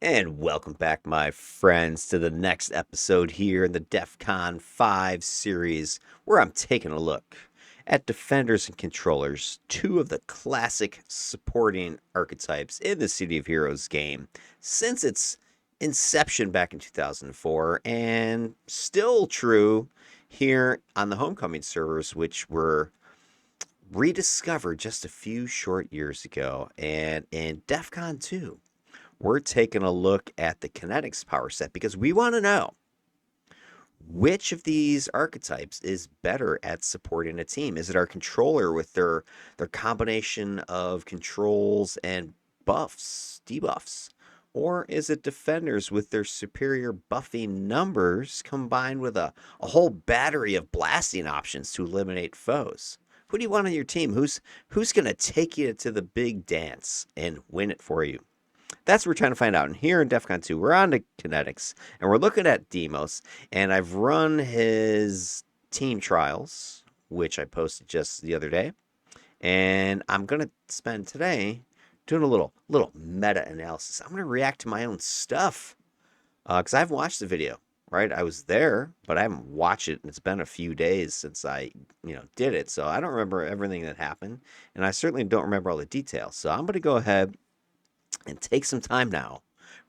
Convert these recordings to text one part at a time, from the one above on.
And welcome back, my friends, to the next episode here in the DEFCON 5 series, where I'm taking a look at defenders and controllers, two of the classic supporting archetypes in the City of Heroes game since its inception back in 2004, and still true here on the Homecoming servers, which were rediscovered just a few short years ago. And in DEFCON 2, we're taking a look at the Kinetics power set because we want to know which of these archetypes is better at supporting a team. Is it our controller with their combination of controls and buffs, debuffs? Or is it defenders with their superior buffing numbers combined with a whole battery of blasting options to eliminate foes? Who do you want on your team? Who's going to take you to the big dance and win it for you? That's what we're trying to find out. And here in DEFCON 2, we're on to Kinetics, and we're looking at Demos, and I've run his team trials, which I posted just the other day, and I'm going to spend today doing a little meta-analysis. I'm going to react to my own stuff, because I haven't watched the video, right? I was there, but I haven't watched it, and it's been a few days since I, did it, so I don't remember everything that happened, and I certainly don't remember all the details. So I'm going to go ahead and take some time now,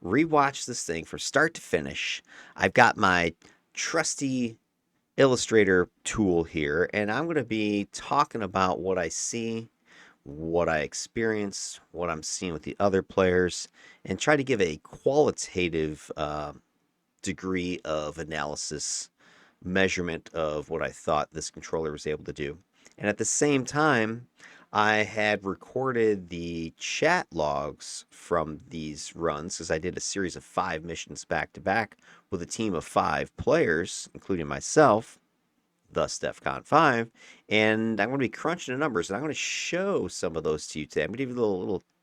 rewatch this thing from start to finish. I've got my trusty Illustrator tool here, and I'm going to be talking about what I see, what I experience, what I'm seeing with the other players, and try to give a qualitative degree of analysis, measurement of what I thought this controller was able to do. And at the same time, I had recorded the chat logs from these runs because I did a series of 5 missions back to back with a team of 5 players, including myself, thus DEFCON 5. And I'm going to be crunching the numbers, and I'm going to show some of those to you today. I'm going to give you a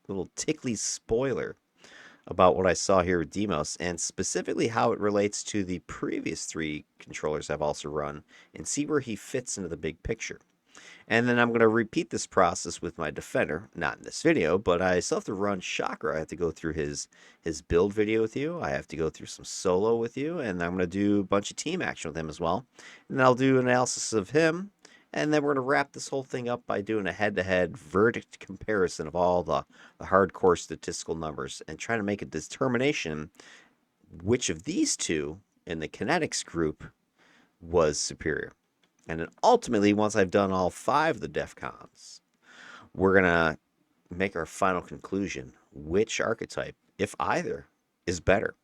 little tickly spoiler about what I saw here with Demos, and specifically how it relates to the previous 3 controllers I've also run, and see where he fits into the big picture. And then I'm going to repeat this process with my defender, not in this video, but I still have to run Chakra. I have to go through his build video with you. I have to go through some solo with you, and I'm going to do a bunch of team action with him as well. And then I'll do analysis of him, and then we're going to wrap this whole thing up by doing a head-to-head verdict comparison of all the hardcore statistical numbers and trying to make a determination which of these two in the Kinetics group was superior. And then ultimately, once I've done all 5 of the DEFCONs, we're going to make our final conclusion, which archetype, if either, is better.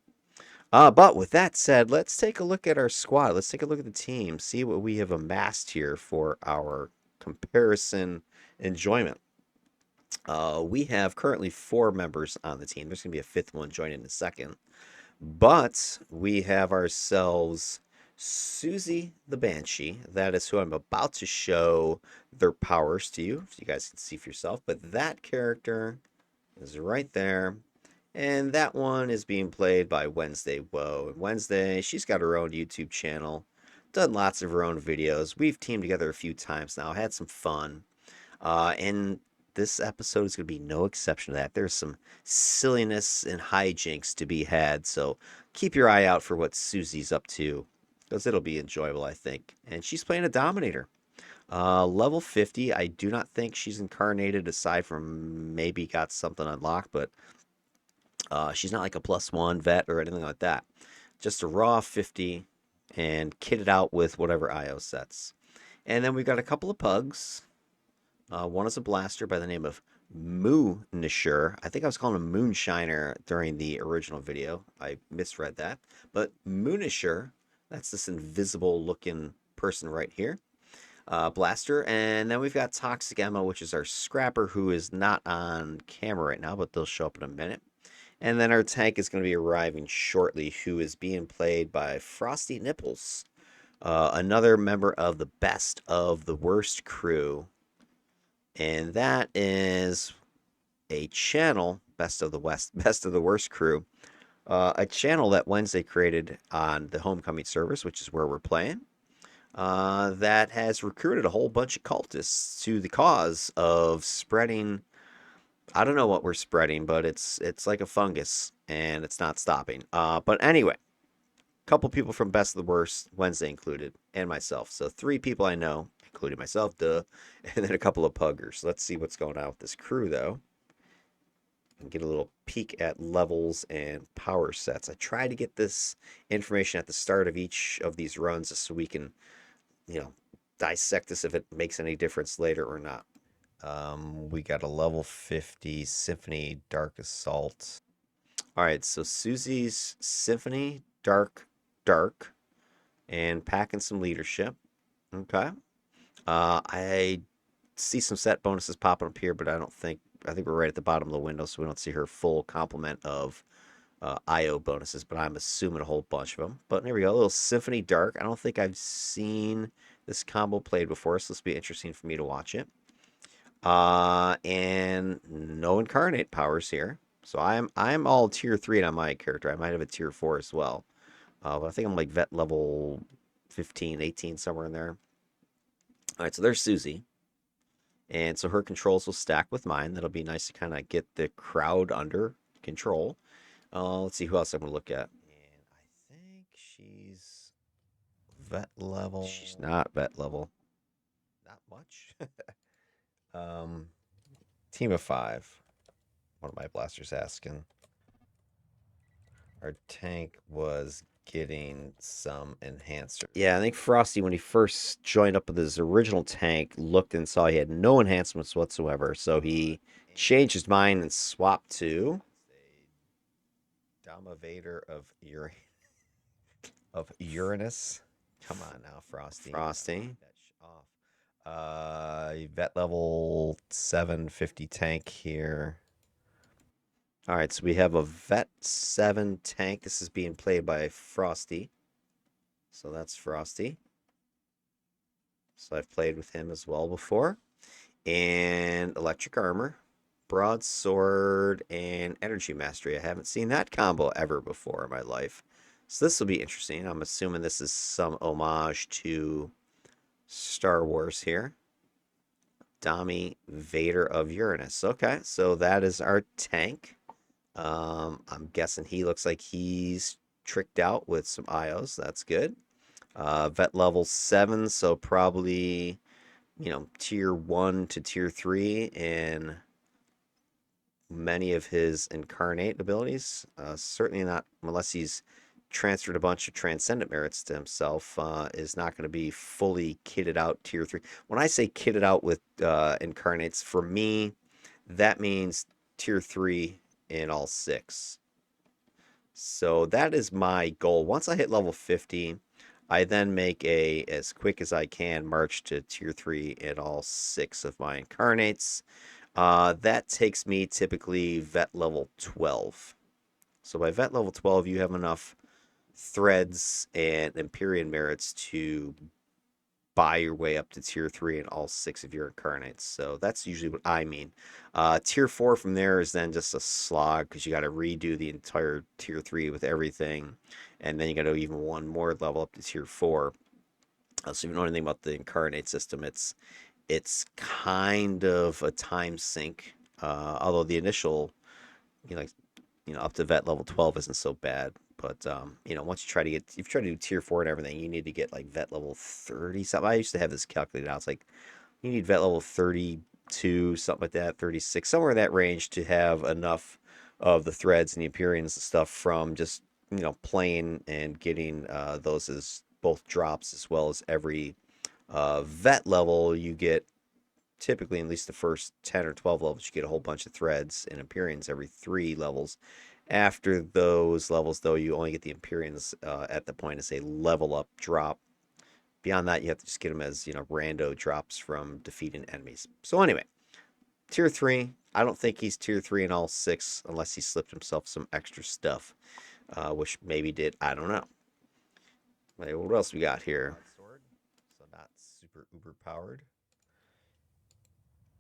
But with that said, let's take a look at our squad. Let's take a look at the team, see what we have amassed here for our comparison enjoyment. We have currently 4 members on the team. There's going to be a 5th one joining in a second. But we have ourselves Susie the Banshee. That is who I'm about to show their powers to you, so you guys can see for yourself. But that character is right there. And that one is being played by Wednesday Woe. And Wednesday, she's got her own YouTube channel, done lots of her own videos. We've teamed together a few times now, had some fun. And this episode is going to be no exception to that. There's some silliness and hijinks to be had, so keep your eye out for what Susie's up to, because it'll be enjoyable, I think. And she's playing a Dominator. Level 50, I do not think she's incarnated, aside from maybe got something unlocked, but she's not like a +1 vet or anything like that. Just a raw 50 and kitted out with whatever IO sets. And then we've got a couple of pugs. One is a blaster by the name of Moonisher. I think I was calling him Moonshiner during the original video. I misread that. But Moonisher, that's this invisible looking person right here. Blaster. And then we've got Toxic Emma, which is our scrapper, who is not on camera right now, but they'll show up in a minute. And then our tank is going to be arriving shortly, who is being played by Frosty Nipples, another member of the Best of the Worst crew. And that is a channel, Best of the Worst crew, a channel that Wednesday created on the Homecoming servers, which is where we're playing, that has recruited a whole bunch of cultists to the cause of spreading. I don't know what we're spreading, but it's like a fungus, and it's not stopping. But anyway, a couple people from Best of the Worst, Wednesday included, and myself. So 3 people I know, including myself, duh, and then a couple of puggers. Let's see what's going on with this crew, though, and get a little peek at levels and power sets. I try to get this information at the start of each of these runs just so we can, you know, dissect this if it makes any difference later or not. We got a level 50 Symphony Dark Assault. All right, so Susie's Symphony Dark, and packing some leadership. Okay. I see some set bonuses popping up here, but I think we're right at the bottom of the window, so we don't see her full complement of IO bonuses, but I'm assuming a whole bunch of them. But there we go, a little Symphony Dark. I don't think I've seen this combo played before, so this will be interesting for me to watch it. And no incarnate powers here. So I'm all tier 3 on my character. I might have a tier 4 as well. But I think I'm like vet level 15, 18, somewhere in there. All right, so there's Susie. And so her controls will stack with mine. That'll be nice to kind of get the crowd under control. Let's see who else I'm going to look at. And I think she's vet level. She's not vet level. Not much. Team of 5. One of my blasters asking. Our tank was getting some enhancer. Yeah, I think Frosty, when he first joined up with his original tank, looked and saw he had no enhancements whatsoever. So he changed his mind and swapped to Dominator of Uranus. Come on now, Frosty. Frosty. Vet level 750 tank here. All right, so we have a Vet 7 tank. This is being played by Frosty. So that's Frosty. So I've played with him as well before. And Electric Armor, Broadsword, and Energy Mastery. I haven't seen that combo ever before in my life. So this will be interesting. I'm assuming this is some homage to Star Wars here. Dami Vader of Uranus. Okay, so that is our tank. I'm guessing he looks like he's tricked out with some IOs. That's good. Vet level 7, so probably, tier 1 to tier 3 in many of his incarnate abilities. Certainly not, unless he's transferred a bunch of transcendent merits to himself, is not going to be fully kitted out tier 3. When I say kitted out with incarnates, for me, that means tier 3 in all 6. So that is my goal. Once I hit level 50, I then make as quick as I can, march to tier 3 in all 6 of my incarnates. That takes me typically vet level 12. So by vet level 12, you have enough threads and Empyrean merits to buy your way up to tier 3 in all 6 of your incarnates. So that's usually what I mean. Tier 4 from there is then just a slog because you got to redo the entire tier 3 with everything. And then you got to even one more level up to tier 4. So if you know anything about the incarnate system, it's kind of a time sink. Although the initial, up to vet level 12 isn't so bad. But, once if you try to do tier 4 and everything, you need to get like vet level 30 something. I used to have this calculated out. It's like you need vet level 32, something like that, 36, somewhere in that range to have enough of the threads and the Empyreans and stuff from just, playing and getting those as both drops as well as every vet level you get. Typically, at least the first 10 or 12 levels, you get a whole bunch of threads and Empyreans every 3 levels. After those levels, though, you only get the Empyreans at the point as a level up drop. Beyond that, you have to just get them as, rando drops from defeating enemies. So anyway, tier 3. I don't think he's tier 3 in all 6 unless he slipped himself some extra stuff, which maybe did. I don't know. Wait, what else we got here? Sword, so not super uber powered.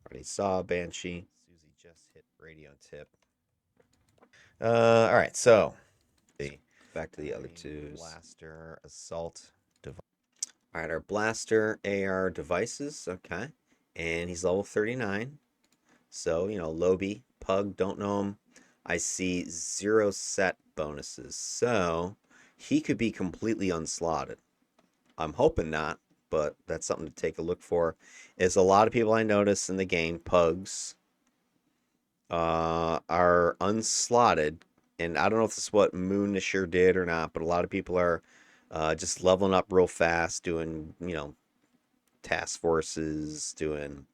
Already saw Banshee. Susie just hit radio tip. All right, so back to the other two. Blaster, assault device. All right, our blaster AR devices. Okay, and he's level 39. So Lobie, Pug, don't know him. I see 0 set bonuses. So he could be completely unslotted. I'm hoping not, but that's something to take a look for. Is a lot of people I notice in the game, pugs, are unslotted, and I don't know if this is what Moonisher did or not, but a lot of people are just leveling up real fast, doing task forces, doing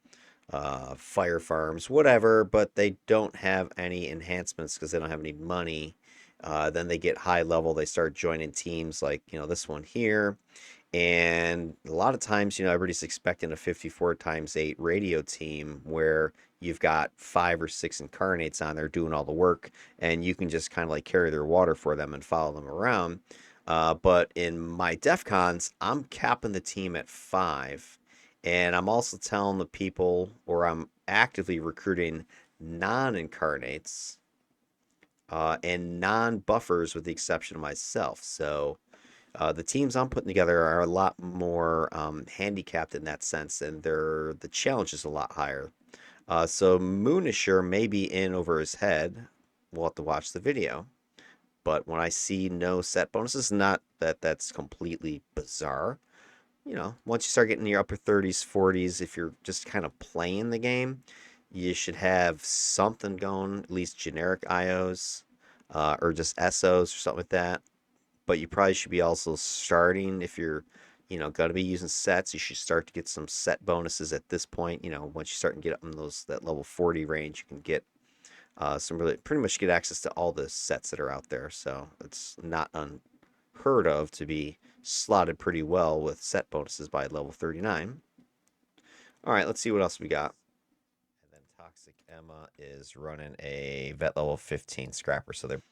fire farms, whatever, but they don't have any enhancements because they don't have any money. Then they get high level, they start joining teams like this one here. And a lot of times, everybody's expecting a 54 times 8 radio team where you've got 5 or 6 incarnates on there doing all the work, and you can just kind of like carry their water for them and follow them around. But in my DEFCONs, I'm capping the team at 5. And I'm also telling the people, or I'm actively recruiting non incarnates and non buffers with the exception of myself. So the teams I'm putting together are a lot more handicapped in that sense, and the challenge is a lot higher. So Moonisher may be in over his head. We'll have to watch the video. But when I see no set bonuses, not that that's completely bizarre. Once you start getting in your upper 30s, 40s, if you're just kind of playing the game, you should have something going, at least generic IOs or just SOs or something like that. But you probably should be also starting if you're, going to be using sets. You should start to get some set bonuses at this point. Once you start and get up in that level 40 range, you can get some really pretty much get access to all the sets that are out there. So it's not unheard of to be slotted pretty well with set bonuses by level 39. All right, let's see what else we got. And then Toxic Emma is running a vet level 15 scrapper, so they're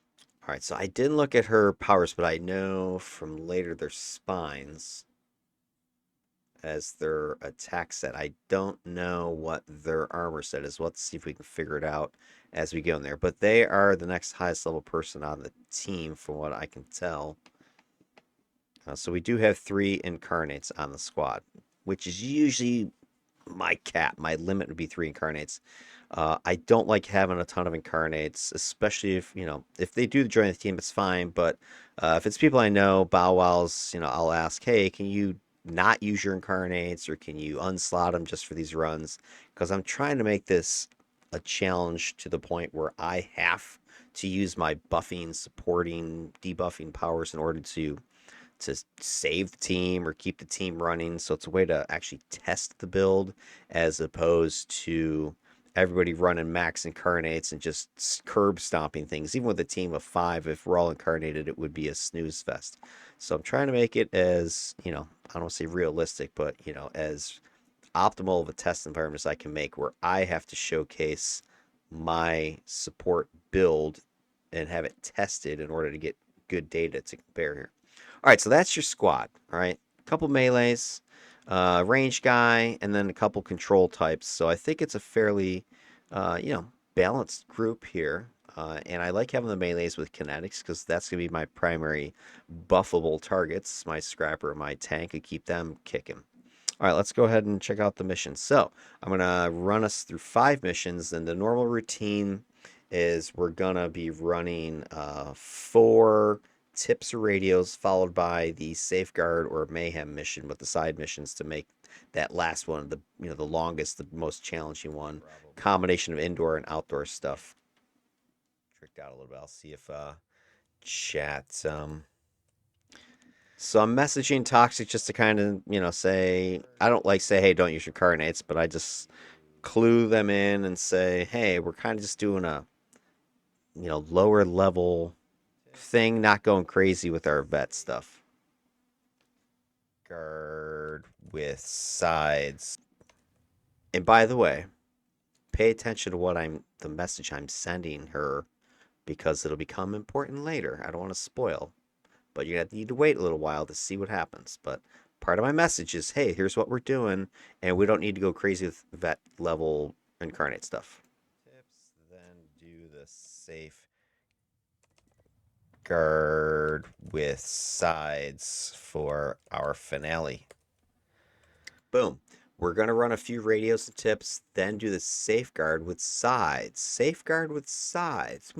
all right. So I didn't look at her powers, but I know from later their spines as their attack set. I don't know what their armor set is. Let's see if we can figure it out as we go in there. But they are the next highest level person on the team, from what I can tell. So we do have 3 incarnates on the squad, which is usually my cap. My limit would be 3 incarnates. I don't like having a ton of incarnates, especially if they do join the team, it's fine. But if it's people I know, Bow Wows, I'll ask, hey, can you not use your incarnates, or can you unslot them just for these runs? Because I'm trying to make this a challenge to the point where I have to use my buffing, supporting, debuffing powers in order to save the team or keep the team running. So it's a way to actually test the build as opposed to everybody running max incarnates and just curb stomping things. Even with a team of 5, if we're all incarnated, it would be a snooze fest. So I'm trying to make it as, I don't want to say realistic, but, as optimal of a test environment as I can make, where I have to showcase my support build and have it tested in order to get good data to compare here. All right, so that's your squad. All right, a couple melees, range guy, and then a couple control types. So I think it's a fairly, balanced group here. And I like having the melees with kinetics because that's going to be my primary buffable targets. My scrapper and my tank and keep them kicking. All right, let's go ahead and check out the missions. So I'm going to run us through 5 missions, and the normal routine is we're going to be running 4 tips or radios, followed by the safeguard or mayhem mission with the side missions to make that last one the longest, the most challenging one. Combination of indoor and outdoor stuff. Tricked out a little bit. I'll see if chat. So I'm messaging Toxic just to kind of say, I don't like say, hey, don't use your carnates, but I just clue them in and say, hey, we're kind of just doing a lower level thing, not going crazy with our vet stuff. Guard with sides. And by the way, pay attention to the message I'm sending her, because it'll become important later. I don't want to spoil, but you're going to need to wait a little while to see what happens. But part of my message is, hey, here's what we're doing, and we don't need to go crazy with vet level incarnate stuff. Tips, then do the safe guard with sides for our finale. Boom. We're going to run a few radios and tips, then do the safeguard with sides. Safeguard with sides.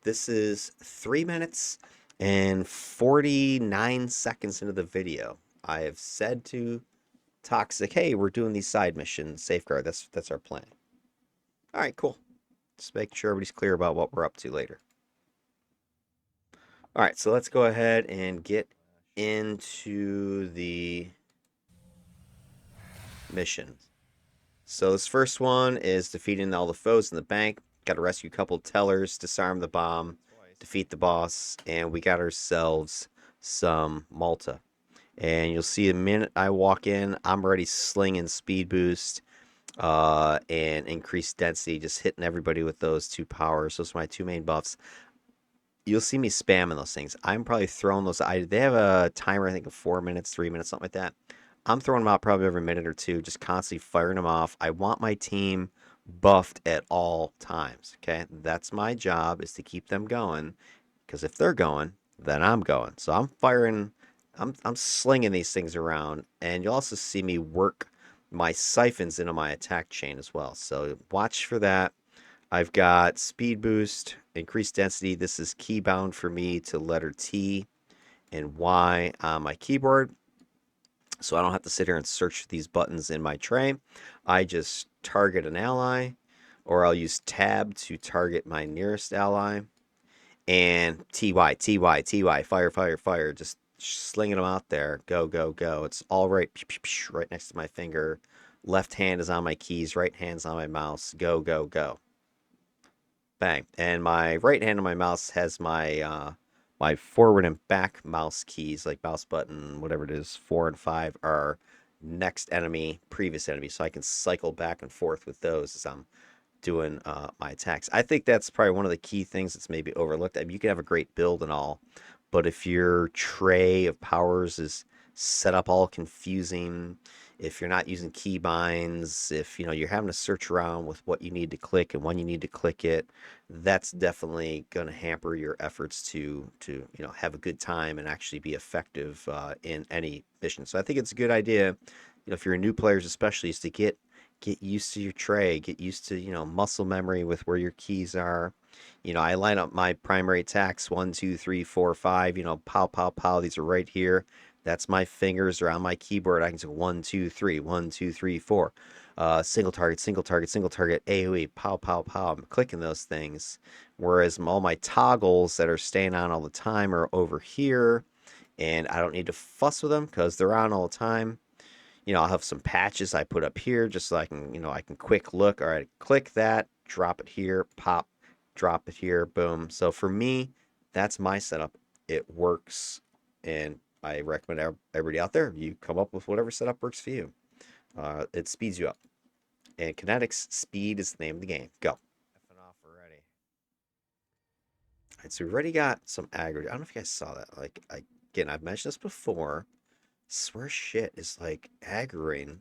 This is 3 minutes and 49 seconds into the video. I have said to Toxic, hey, we're doing these side missions, safeguard. That's our plan. All right, cool. Just make sure everybody's clear about what we're up to later. All right, so let's go ahead and get into the mission. So this first one is defeating all the foes in the bank. Got to rescue a couple tellers, disarm the bomb, defeat the boss, and we got ourselves some Malta. And you'll see the minute I walk in, I'm already slinging speed boost and increased density, just hitting everybody with those two powers. Those are my two main buffs. You'll see me spamming those things. I'm probably throwing those. They have a timer, I think, of 4 minutes, 3 minutes, something like that. I'm throwing them out probably every minute or two, just constantly firing them off. I want my team buffed at all times. Okay, that's my job, is to keep them going. Because if they're going, then I'm going. So I'm firing. I'm slinging these things around, and you'll also see me work my siphons into my attack chain as well. So watch for that. I've got speed boost, increased density. This is key bound for me to letter T and Y on my keyboard. So I don't have to sit here and search these buttons in my tray. I just target an ally, or I'll use tab to target my nearest ally. And TY, TY, TY, fire, fire, fire. Just slinging them out there. Go, go, go. It's all right, right next to my finger. Left hand is on my keys. Right hand's on my mouse. Go, go, go. Bang. And my right hand on my mouse has my my forward and back mouse keys, like mouse button, whatever it is, 4 and 5 are next enemy, previous enemy. So I can cycle back and forth with those as I'm doing my attacks. I think that's probably one of the key things that's maybe overlooked. I mean, you can have a great build and all, but if your tray of powers is set up all confusing, if you're not using key binds, if you're having to search around with what you need to click and when you need to click it, that's definitely going to hamper your efforts to have a good time and actually be effective in any mission. So I think it's a good idea, if you're a new players especially, is to get used to your tray, get used to muscle memory with where your keys are. I line up my primary attacks 1, 2, 3, 4, 5. Pow, pow, pow. These are right here. That's my fingers are on my keyboard. I can say 1, 2, 3, 1, 2, 3, 4. Single target, single target, single target. AOE, pow, pow, pow. I'm clicking those things. Whereas all my toggles that are staying on all the time are over here, and I don't need to fuss with them because they're on all the time. I'll have some patches I put up here just so I can, I can quick look. All right, click that, drop it here, pop, drop it here, boom. So for me, that's my setup. It works, and I recommend everybody out there, you come up with whatever setup works for you. It speeds you up. And Kinetics, speed is the name of the game. Go. Effing off already. All right, so we already got some aggro. I don't know if you guys saw that. Like, again, I've mentioned this before. Swear shit is like aggroing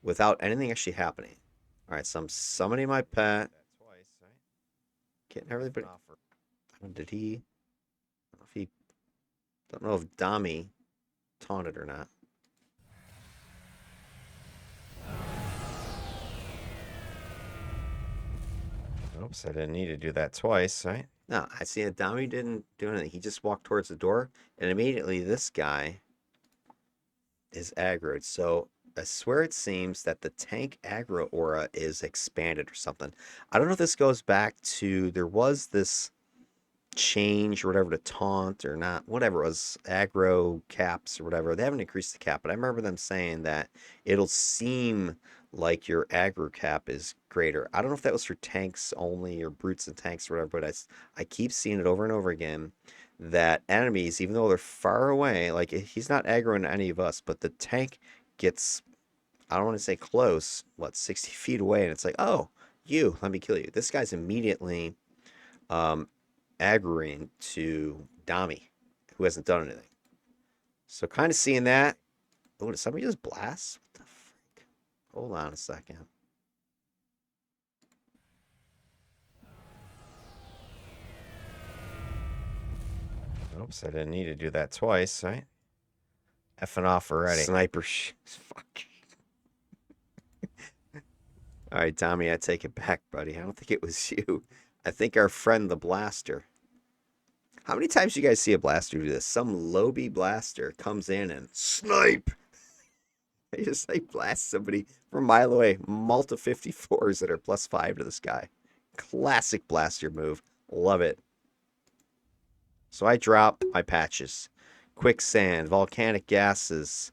without anything actually happening. All right, so I'm summoning my pet. Twice, right? Getting everybody. Did he? I don't know if he. Don't know if Dami taunted or not. Oops, I didn't need to do that twice, right? No, I see that Dami didn't do anything. He just walked towards the door, and immediately this guy is aggroed. So I swear it seems that the tank aggro aura is expanded or something. I don't know if this goes back to, there was this change or whatever to taunt or not, whatever it was, aggro caps or whatever. They haven't increased the cap, but I remember them saying that it'll seem like your aggro cap is greater. I don't know if that was for tanks only or brutes and tanks or whatever, but I keep seeing it over and over again that enemies, even though they're far away, like he's not aggroing any of us, but the tank gets, I don't want to say close, 60 feet away, and it's like, oh, let me kill you. This guy's immediately aggroing to Dami, who hasn't done anything. So kind of seeing that. Oh, did somebody just blast? What the frick? Hold on a second. Oops, I didn't need to do that twice, right? Effing off already. Sniper fuck. All right, Tommy, I take it back, buddy. I don't think it was you. I think our friend the Blaster. How many times do you guys see a Blaster do this? Some Lobby Blaster comes in and snipe. They just like blast somebody from a mile away. Multi 54s that are +5 to this guy. Classic Blaster move. Love it. So I drop my patches. Quicksand, volcanic gases,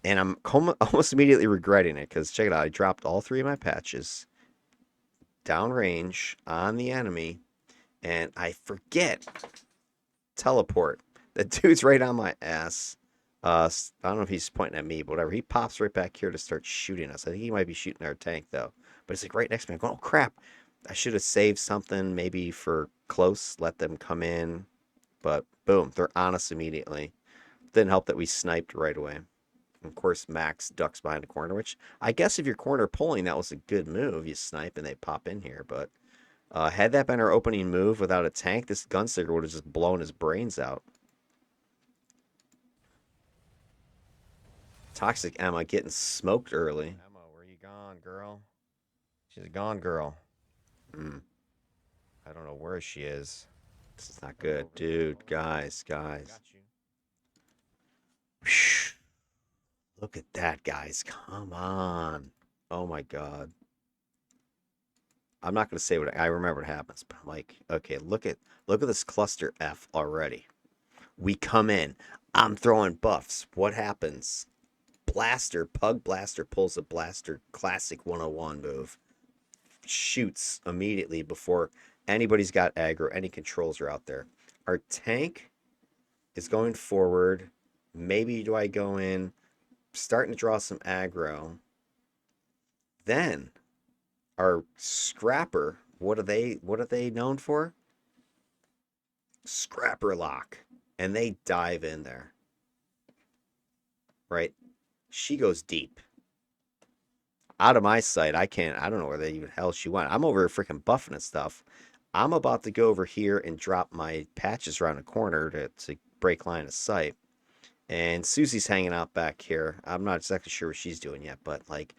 and I'm almost immediately regretting it because check it out. I dropped all 3 of my patches downrange on the enemy, and I forget teleport. The dude's right on my ass. I don't know if he's pointing at me, but whatever. He pops right back here to start shooting us. I think he might be shooting our tank though. But it's like right next to me. I'm going, oh crap! I should have saved something maybe for close. Let them come in. But boom, they're on us immediately. Didn't help that we sniped right away. Of course, Max ducks behind a corner, which I guess if you're corner pulling, that was a good move. You snipe and they pop in here. But had that been our opening move without a tank, this gunslinger would have just blown his brains out. Toxic Emma getting smoked early. Emma, where you gone, girl? She's a gone girl. I don't know where she is. This is not good. Dude, guys. Look at that, guys. Come on. Oh my god. I'm not gonna say what I remember what happens, but I'm like, okay, look at this cluster F already. We come in. I'm throwing buffs. What happens? Pug Blaster pulls a Blaster classic 101 move. Shoots immediately before anybody's got aggro, any controls are out there. Our tank is going forward. Maybe do I go in, starting to draw some aggro. Then our scrapper, what are they known for? Scrapper lock. And they dive in there. Right? She goes deep. Out of my sight. I don't know where the even hell she went. I'm over here freaking buffing and stuff. I'm about to go over here and drop my patches around the corner to break line of sight. And Susie's hanging out back here. I'm not exactly sure what she's doing yet, but like,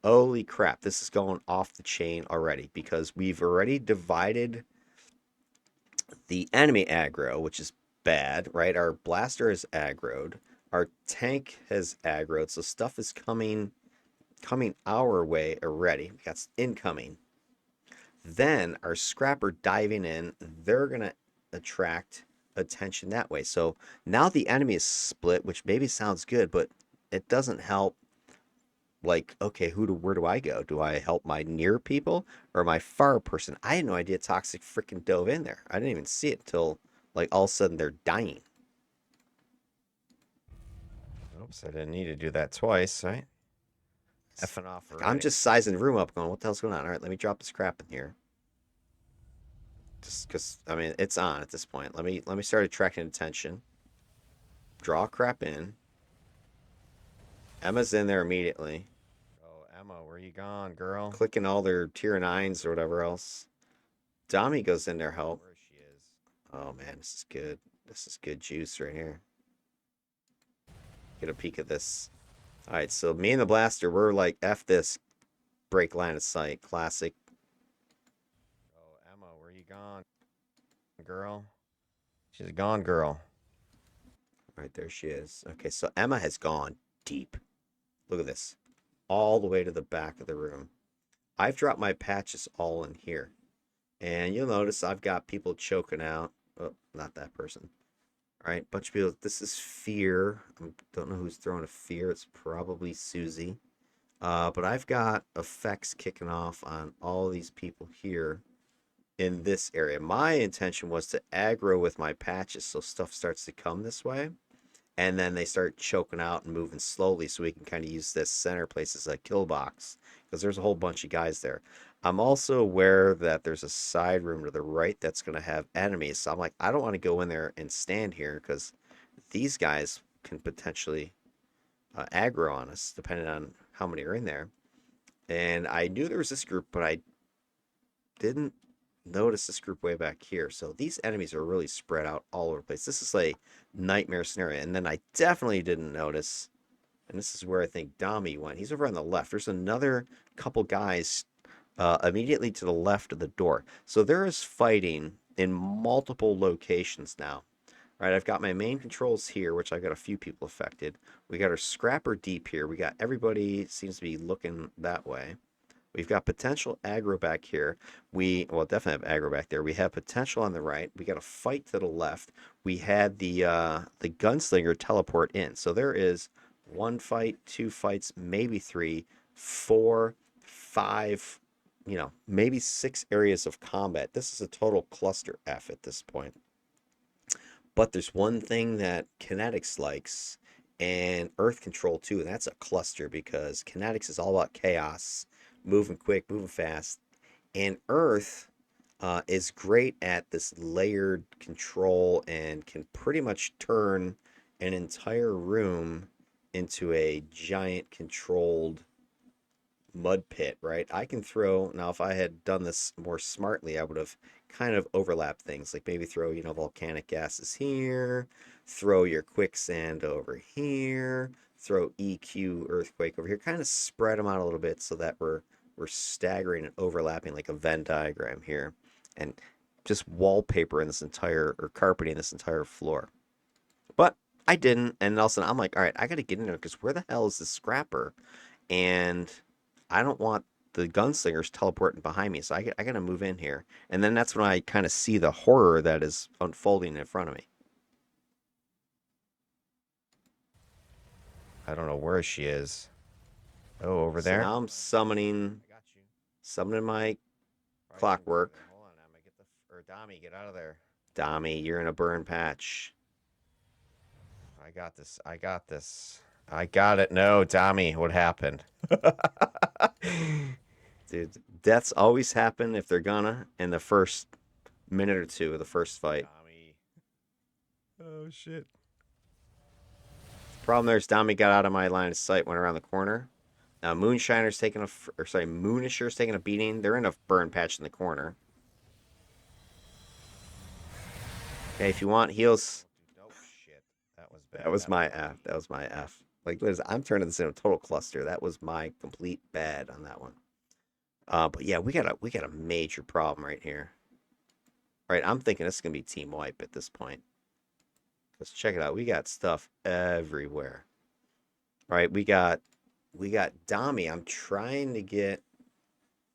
holy crap, this is going off the chain already because we've already divided the enemy aggro, which is bad, right? Our blaster is aggroed. Our tank has aggroed, so stuff is coming our way already. We got incoming. Then our scrapper diving in, they're gonna attract attention that way. So now the enemy is split, which maybe sounds good, but it doesn't help. Like, okay, where do I go? Do I help my near people or my far person? I had no idea Toxic freaking dove in there. I didn't even see it until like all of a sudden they're dying. Oops, I didn't need to do that twice, right? Effing off. I'm just sizing the room up, going, what the hell's going on? All right, let me drop this crap in here. Just because, I mean, it's on at this point. Let me start attracting attention. Draw crap in. Emma's in there immediately. Oh, Emma, where you gone, girl? Clicking all their tier 9s or whatever else. Dami goes in there help. Where she is. Oh man, this is good. This is good juice right here. Get a peek of this. All right, so me and the blaster, we're like, F this. Break line of sight. Classic. Oh, Emma, where you gone, girl? She's a gone girl. Right there she is. Okay, so Emma has gone deep. Look at this. All the way to the back of the room. I've dropped my patches all in here. And you'll notice I've got people choking out. Oh, not that person. All right, bunch of people. This is fear. I don't know who's throwing a fear. It's probably Susie. But I've got effects kicking off on all these people here in this area. My intention was to aggro with my patches so stuff starts to come this way. And then they start choking out and moving slowly so we can kind of use this center place as a kill box because there's a whole bunch of guys there. I'm also aware that there's a side room to the right that's going to have enemies. So I'm like, I don't want to go in there and stand here because these guys can potentially aggro on us depending on how many are in there. And I knew there was this group, but I didn't notice this group way back here. So these enemies are really spread out all over the place. This is a nightmare scenario. And then I definitely didn't notice, And this is where I think Dami went. He's over on the left. There's another couple guys immediately to the left of the door. So there is fighting in multiple locations now. All right, I've got my main controls here, which I've got a few people affected. We got our scrapper deep here. We got everybody seems to be looking that way. We've got potential aggro back here. Well, definitely have aggro back there. We have potential on the right. We got a fight to the left. We had the gunslinger teleport in. So there is one fight, two fights, maybe three, four, five, maybe six areas of combat. This is a total cluster F at this point. But there's one thing that Kinetics likes, and Earth Control too, and that's a cluster because Kinetics is all about chaos, moving quick, moving fast, and Earth is great at this layered control and can pretty much turn an entire room into a giant controlled mud pit, right? I can throw, now if I had done this more smartly, I would have kind of overlapped things, like maybe throw, volcanic gases here, throw your quicksand over here, throw EQ earthquake over here, kind of spread them out a little bit so that we're staggering and overlapping like a Venn diagram here, and just wallpaper in this entire, or carpeting this entire floor. But I didn't, and all of a sudden I'm like, all right, I got to get in there because where the hell is the scrapper? And I don't want the gunslingers teleporting behind me, so I got to move in here. And then that's when I kind of see the horror that is unfolding in front of me. I don't know where she is. Oh, over there. So now I'm summoning my clockwork. Hold on, Emma, Dami, get out of there. Dami, you're in a burn patch. I got this. I got this. I got it. No, Dami, what happened? Dude, deaths always happen if they're gonna in the first minute or two of the first fight. Dami. Oh, shit. The problem there is Dami got out of my line of sight, went around the corner. Now Moonshiner's taking Moonisher's taking a beating. They're in a burn patch in the corner. Okay, if you want heals. Oh, shit. That was bad. That was my F. That was my F. Like, I'm turning this into a total cluster. That was my complete bad on that one. But yeah, we got a major problem right here. All right, I'm thinking this is gonna be team wipe at this point. Let's check it out. We got stuff everywhere. All right, we got Dami. I'm trying to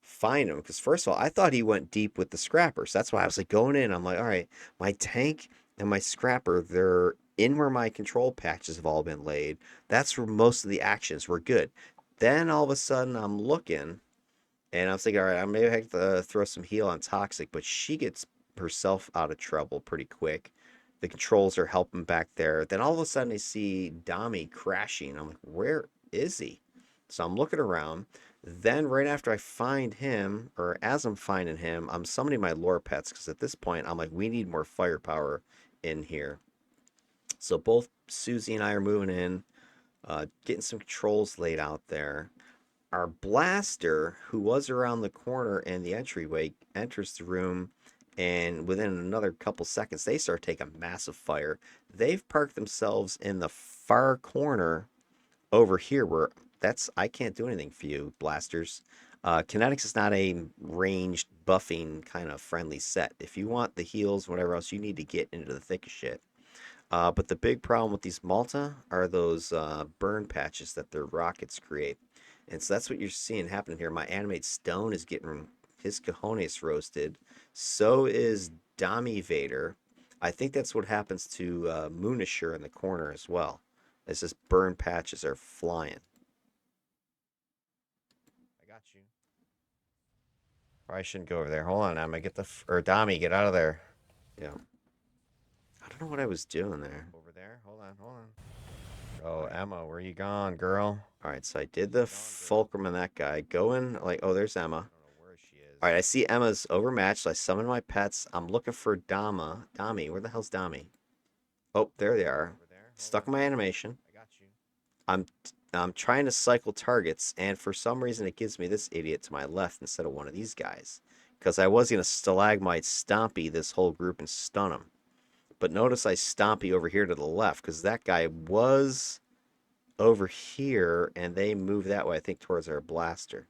find him because first of all, I thought he went deep with the scrappers. That's why I was like going in. I'm like, all right, my tank and my scrapper, they're in where my control patches have all been laid. That's where most of the actions were good. Then all of a sudden I'm looking and I'm thinking, all right, I may have to throw some heal on Toxic, but she gets herself out of trouble pretty quick. The controls are helping back there. Then all of a sudden I see Dami crashing. I'm like, where is he? So I'm looking around. Then right after I find him, or as I'm finding him, I'm summoning my lore pets because at this point I'm like, we need more firepower in here. So both Susie and I are moving in, getting some controls laid out there. Our blaster, who was around the corner in the entryway, enters the room, and within another couple seconds, they start taking massive fire. They've parked themselves in the far corner over here where I can't do anything for you, blasters. Kinetics is not a ranged buffing kind of friendly set. If you want the heals, whatever else, you need to get into the thick of shit. But the big problem with these Malta are those burn patches that their rockets create. And so that's what you're seeing happening here. My animate stone is getting his cojones roasted. So is Dami Vader. I think that's what happens to Moonisher in the corner as well. As this burn patches are flying. I got you. Probably shouldn't go over there. Hold on, Emma. Dami, get out of there. Yeah. I don't know what I was doing there. Over there? Hold on. Oh, Emma, where you gone, girl? All right, so I did the fulcrum on that guy. Going, like, oh, there's Emma. I don't know where she is. All right, I see Emma's overmatched, so I summon my pets. I'm looking for Dami. Where the hell's Dami? Oh, there they are. Stuck in my animation. I got you. I'm trying to cycle targets, and for some reason it gives me this idiot to my left instead of one of these guys. Because I was going to stalagmite stompy this whole group and stun them. But notice I stompy over here to the left, because that guy was over here, and they move that way, I think, towards our blaster.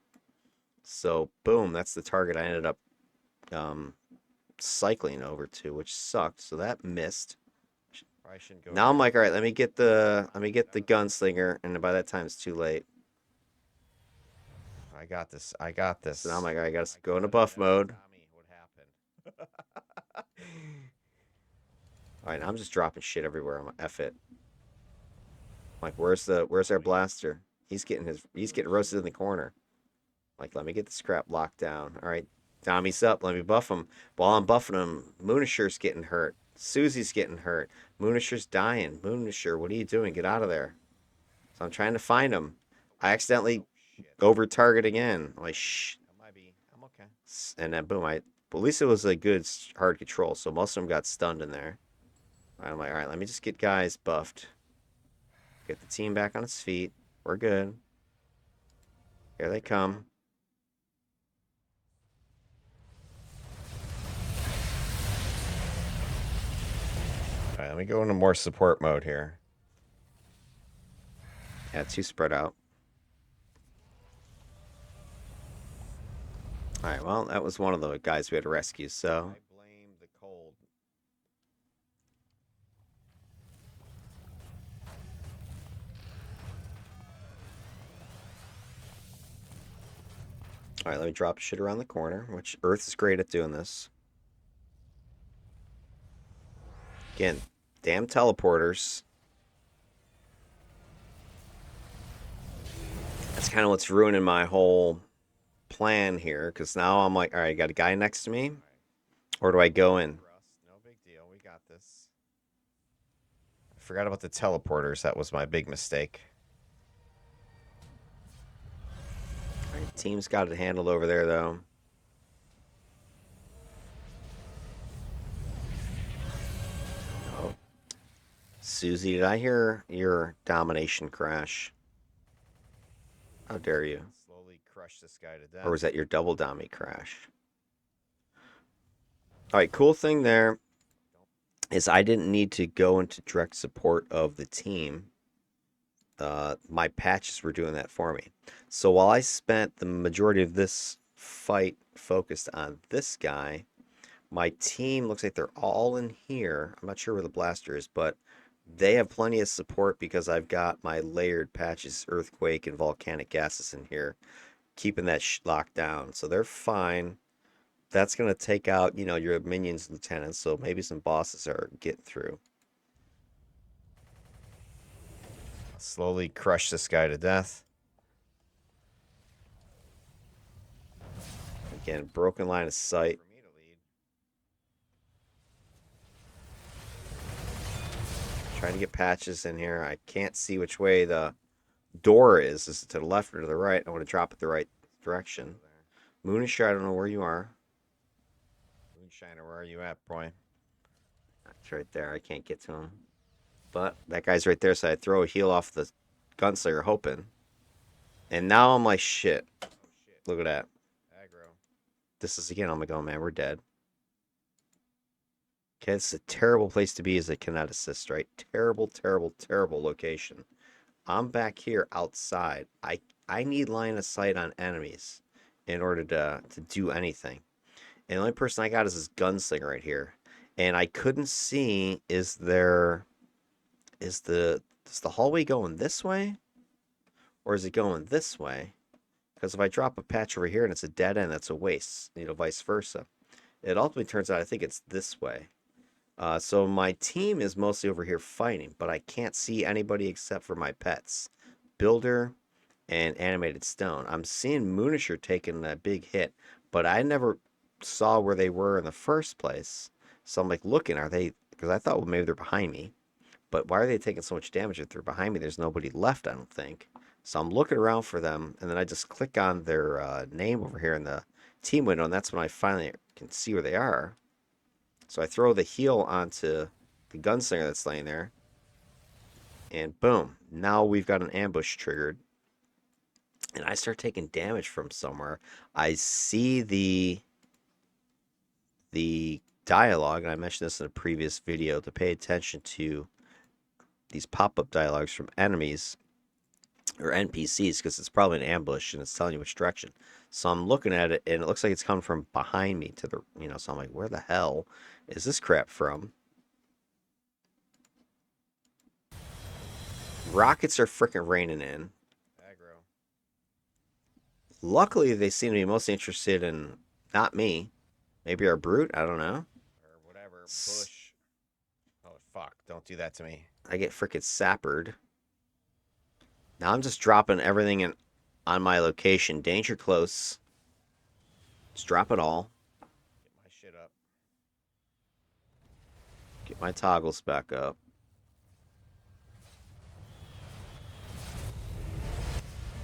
So, boom, that's the target I ended up cycling over to, which sucked. So that missed. Probably shouldn't go Now I'm here. like, all right, let me get the gunslinger, and by that time it's too late. I got this. I got So now I'm this. like, all right, I gotta I go into got it. And buff then my mode. Tommy would happen. All right, now I'm just dropping shit everywhere. I'm like, F it. Like, where's our blaster? He's getting roasted in the corner. Like, let me get this crap locked down. All right, Tommy's up. Let me buff him. While I'm buffing him, Moonisher's getting hurt. Susie's getting hurt. Moonisher's dying. Moonisher, what are you doing? Get out of there. So I'm trying to find him. I accidentally Oh shit. over target again. I'm like, shh. That might be. I'm okay. And then boom. But at least it was a good hard control. So most of them got stunned in there. I'm like, all right, let me just get guys buffed. Get the team back on its feet. We're good. Here they come. All right, let me go into more support mode here. Yeah, too spread out. All right, well, that was one of the guys we had to rescue. So, I blame the cold. all right, let me drop shit around the corner, which Earth is great at doing this. Again, damn teleporters. That's kind of what's ruining my whole plan here, because now I'm like, all right, I got a guy next to me, All right. or do I go in? Rust. No big deal. We got this. I forgot about the teleporters. That was my big mistake. All right, team's got it handled over there, though. Oh, Susie, did I hear your domination crash? How dare you? Slowly crush this guy to Or death. was that your double dummy crash? All right, cool thing there is I didn't need to go into direct support of the team. My patches were doing that for me. So while I spent the majority of this fight focused on this guy, my team looks like they're all in here. I'm not sure where the blaster is, but they have plenty of support because I've got my layered patches, earthquake, and volcanic gases in here, keeping that locked down. So they're fine. That's going to take out, your minions, lieutenants. So maybe some bosses are getting through. Slowly crush this guy to death. Again, broken line of sight. For me to lead. Trying to get patches in here. I can't see which way the door is. Is it to the left or to the right? I want to drop it the right direction. Moonisher, I don't know where you are. Moonshiner, where are you at, boy? It's right there. I can't get to him. But that guy's right there, so I throw a heal off the gunslinger, hoping. And now I'm like, shit. Oh shit. Look at that. Aggro. This is again. I'm like, oh man, we're dead. Okay, this is a terrible place to be as a kineticist, right? Terrible, terrible, terrible location. I'm back here outside. I need line of sight on enemies in order to do anything. And the only person I got is this gunslinger right here. And I couldn't see, is the hallway going this way? Or is it going this way? Because if I drop a patch over here and it's a dead end, that's a waste. Vice versa. It ultimately turns out I think it's this way. So my team is mostly over here fighting, but I can't see anybody except for my pets. Builder and Animated Stone. I'm seeing Moonisher taking a big hit, but I never saw where they were in the first place. So I'm like looking, are they? Because I thought, well, maybe they're behind me. But why are they taking so much damage if they're behind me? There's nobody left, I don't think. So I'm looking around for them, and then I just click on their name over here in the team window, and that's when I finally can see where they are. So I throw the heal onto the gunslinger that's laying there, and boom, now we've got an ambush triggered. And I start taking damage from somewhere. I see the dialogue, and I mentioned this in a previous video, to pay attention to these pop-up dialogues from enemies. or NPCs, because it's probably an ambush and it's telling you which direction. So I'm looking at it and it looks like it's coming from behind me to the, so I'm like, where the hell is this crap from? Rockets are freaking raining in. Aggro. Luckily, they seem to be most interested in not me. Maybe our brute. I don't know. Or whatever. Bush. Oh, fuck. Don't do that to me. I get freaking sappered. Now I'm just dropping everything in on my location. Danger close. Just drop it all. Get my shit up. Get my toggles back up.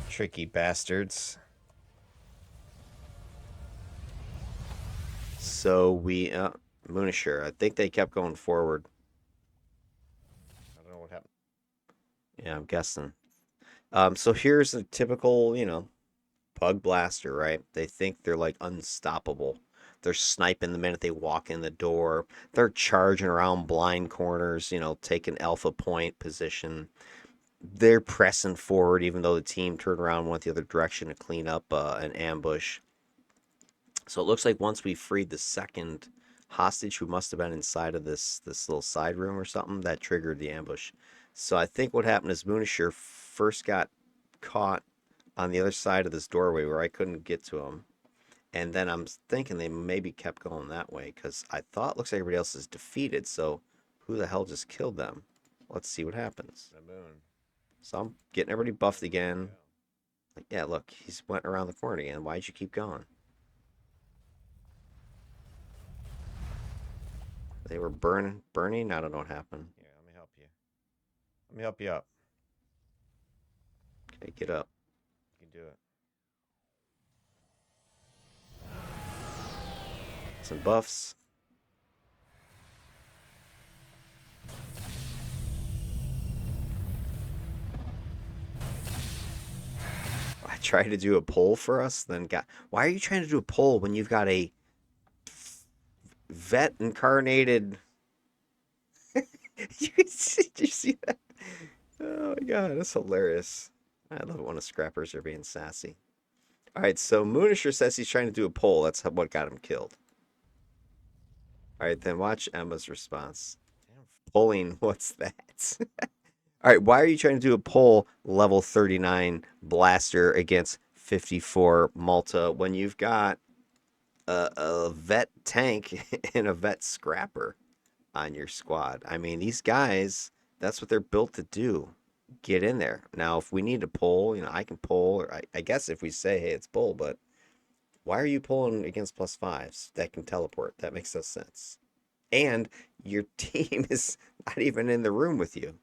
Tricky bastards. So we, Moonisher, I think they kept going forward. I don't know what happened. Yeah, I'm guessing. So here's a typical, pug blaster, right? They think they're like unstoppable. They're sniping the minute they walk in the door. They're charging around blind corners, taking alpha point position. They're pressing forward, even though the team turned around and went the other direction to clean up an ambush. So it looks like once we freed the second hostage, who must have been inside of this little side room or something, that triggered the ambush. So I think what happened is Moonisher first got caught on the other side of this doorway where I couldn't get to him. And then I'm thinking they maybe kept going that way because I thought it looks like everybody else is defeated. So who the hell just killed them? Let's see what happens. The moon. So I'm getting everybody buffed again. Like, yeah, look, he's went around the corner again. Why'd you keep going? They were burning. I don't know what happened. Yeah, let me help you. Let me help you up. Okay, get up. You can do it. Some buffs. I tried to do a poll for us, then got. Why are you trying to do a poll when you've got a vet incarnated? Did you see that? Oh my god, that's hilarious. I love it when the scrappers are being sassy. All right, so Moonisher says he's trying to do a poll. That's what got him killed. All right, then watch Emma's response. Damn. Polling, what's that? All right, why are you trying to do a poll level 39 blaster against 54 Malta when you've got a vet tank and a vet scrapper on your squad? I mean, these guys, that's what they're built to do. Get in there. Now, if we need to pull, I can pull, or I guess if we say, hey, it's pull, but why are you pulling against +5s that can teleport? That makes no sense. And your team is not even in the room with you.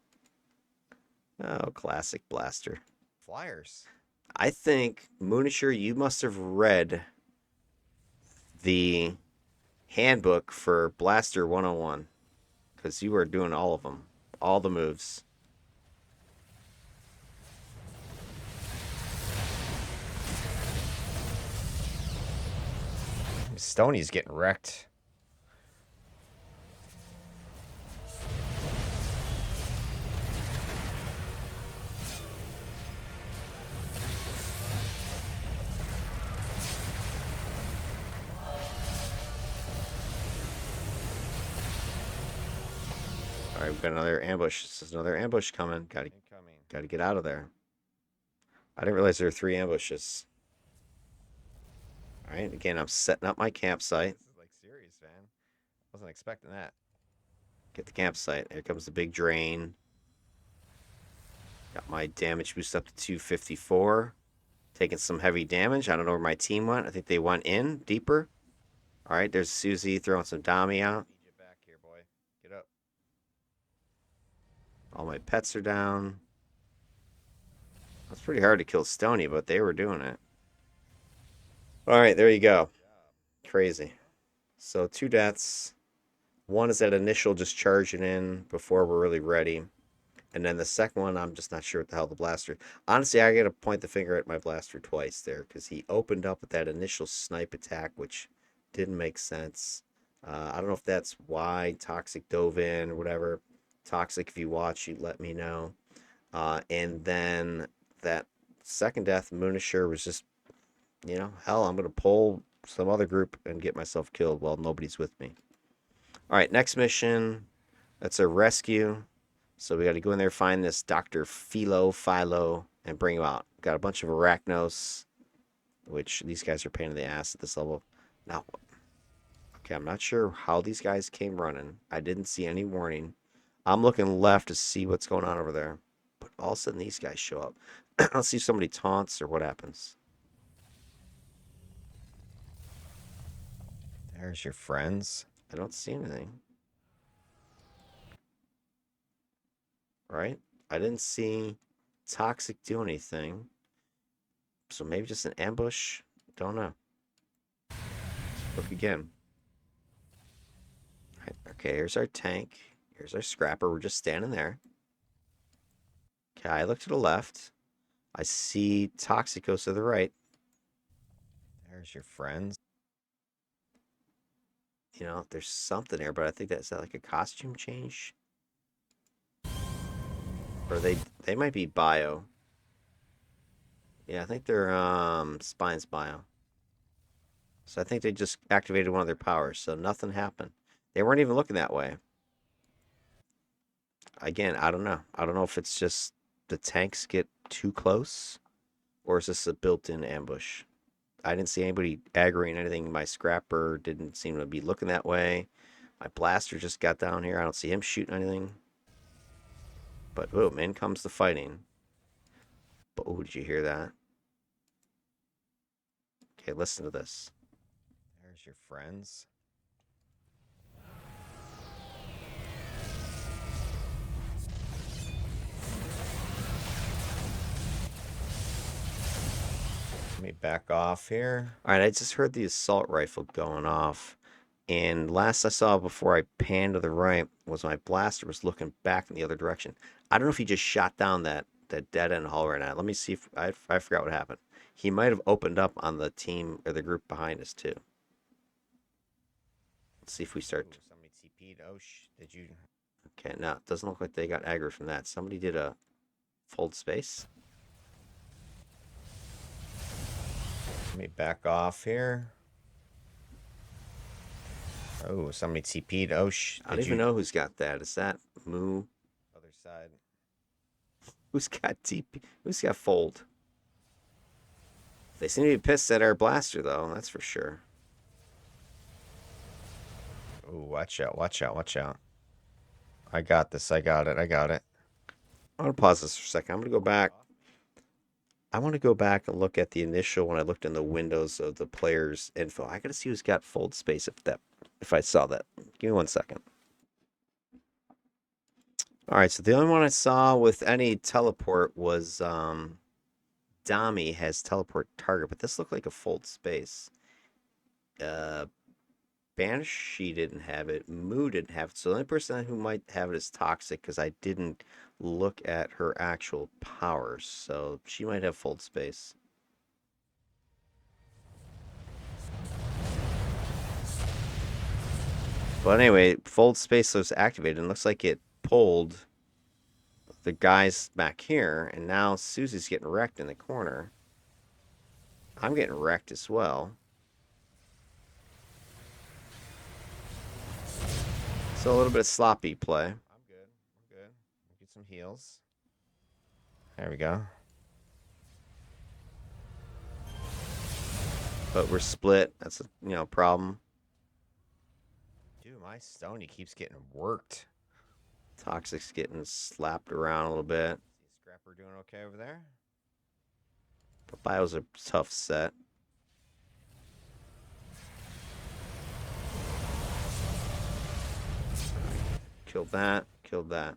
Oh, classic blaster. Flyers. I think, Moonisher, you must have read the handbook for Blaster 101 because you were doing all of them, all the moves. Stoney's getting wrecked. All right, we've got another ambush. This is another ambush coming. Incoming. Got to get out of there. I didn't realize there were 3 ambushes. All right, again, I'm setting up my campsite. This is like serious, man. Wasn't expecting that. Get the campsite. Here comes the big drain. Got my damage boost up to 254. Taking some heavy damage. I don't know where my team went. I think they went in deeper. All right, there's Susie throwing some Dami out. Need you back here, boy. Get up. All my pets are down. It's pretty hard to kill Stony, but they were doing it. All right, there you go. Crazy. So 2 deaths. One is that initial just charging in before we're really ready. And then the second one, I'm just not sure what the hell the blaster. Honestly, I got to point the finger at my blaster twice there because he opened up with that initial snipe attack, which didn't make sense. I don't know if that's why Toxic dove in or whatever. Toxic, if you watch, you let me know. And then that second death, Moonisher was just, hell, I'm going to pull some other group and get myself killed while nobody's with me. All right, next mission. That's a rescue. So we got to go in there, find this Dr. Philo, and bring him out. Got a bunch of Arachnos, which these guys are a pain in the ass at this level. Now, okay, I'm not sure how these guys came running. I didn't see any warning. I'm looking left to see what's going on over there. But all of a sudden, these guys show up. Let's see if somebody taunts or what happens. There's your friends. I don't see anything. Right? I didn't see Toxic do anything. So maybe just an ambush? Don't know. Look again. Right, okay, here's our tank. Here's our scrapper. We're just standing there. Okay, I look to the left. I see Toxic goes to the right. There's your friends. There's something there, but I think is that like a costume change? Or they might be bio. Yeah, I think they're Spine's bio. So I think they just activated one of their powers, so nothing happened. They weren't even looking that way. Again, I don't know. I don't know if it's just the tanks get too close, or is this a built-in ambush? I didn't see anybody aggroing anything. My scrapper didn't seem to be looking that way. My blaster just got down here. I don't see him shooting anything. But boom, in comes the fighting. But oh, did you hear that? Okay, listen to this. There's your friends. Let me back off here. All right, I just heard the assault rifle going off. And last I saw before I panned to the right was my blaster was looking back in the other direction. I don't know if he just shot down that dead end hall right now. Let me see if I forgot what happened. He might have opened up on the team or the group behind us too. Let's see if we start. Ooh, somebody TP'd. Oh, did you? Okay, no, it doesn't look like they got aggro from that. Somebody did a fold space. Let me back off here. Oh, somebody TP'd. Oh, I don't even know who's got that. Is that Moo? Other side. Who's got TP? Who's got fold? They seem to be pissed at our blaster, though. That's for sure. Oh, watch out, watch out, watch out. I got this. I got it. I got it. I'm going to pause this for a second. I'm going to go back. I want to go back and look at the initial when I looked in the windows of the player's info. I got to see who's got fold space if I saw that. Give me 1 second. All right, so the only one I saw with any teleport was Dami has teleport target, but this looked like a fold space. Banshee didn't have it. Moo didn't have it. So the only person who might have it is Toxic because I didn't look at her actual powers. So she might have fold space. But anyway, fold space was activated and looks like it pulled the guys back here. And now Susie's getting wrecked in the corner. I'm getting wrecked as well. So a little bit of sloppy play. I'm good. I'm good. Get some heals. There we go. But we're split. That's a problem. Dude, my Stony keeps getting worked. Toxic's getting slapped around a little bit. Is Scrapper doing okay over there? But Bio's a tough set. Killed that. Killed that.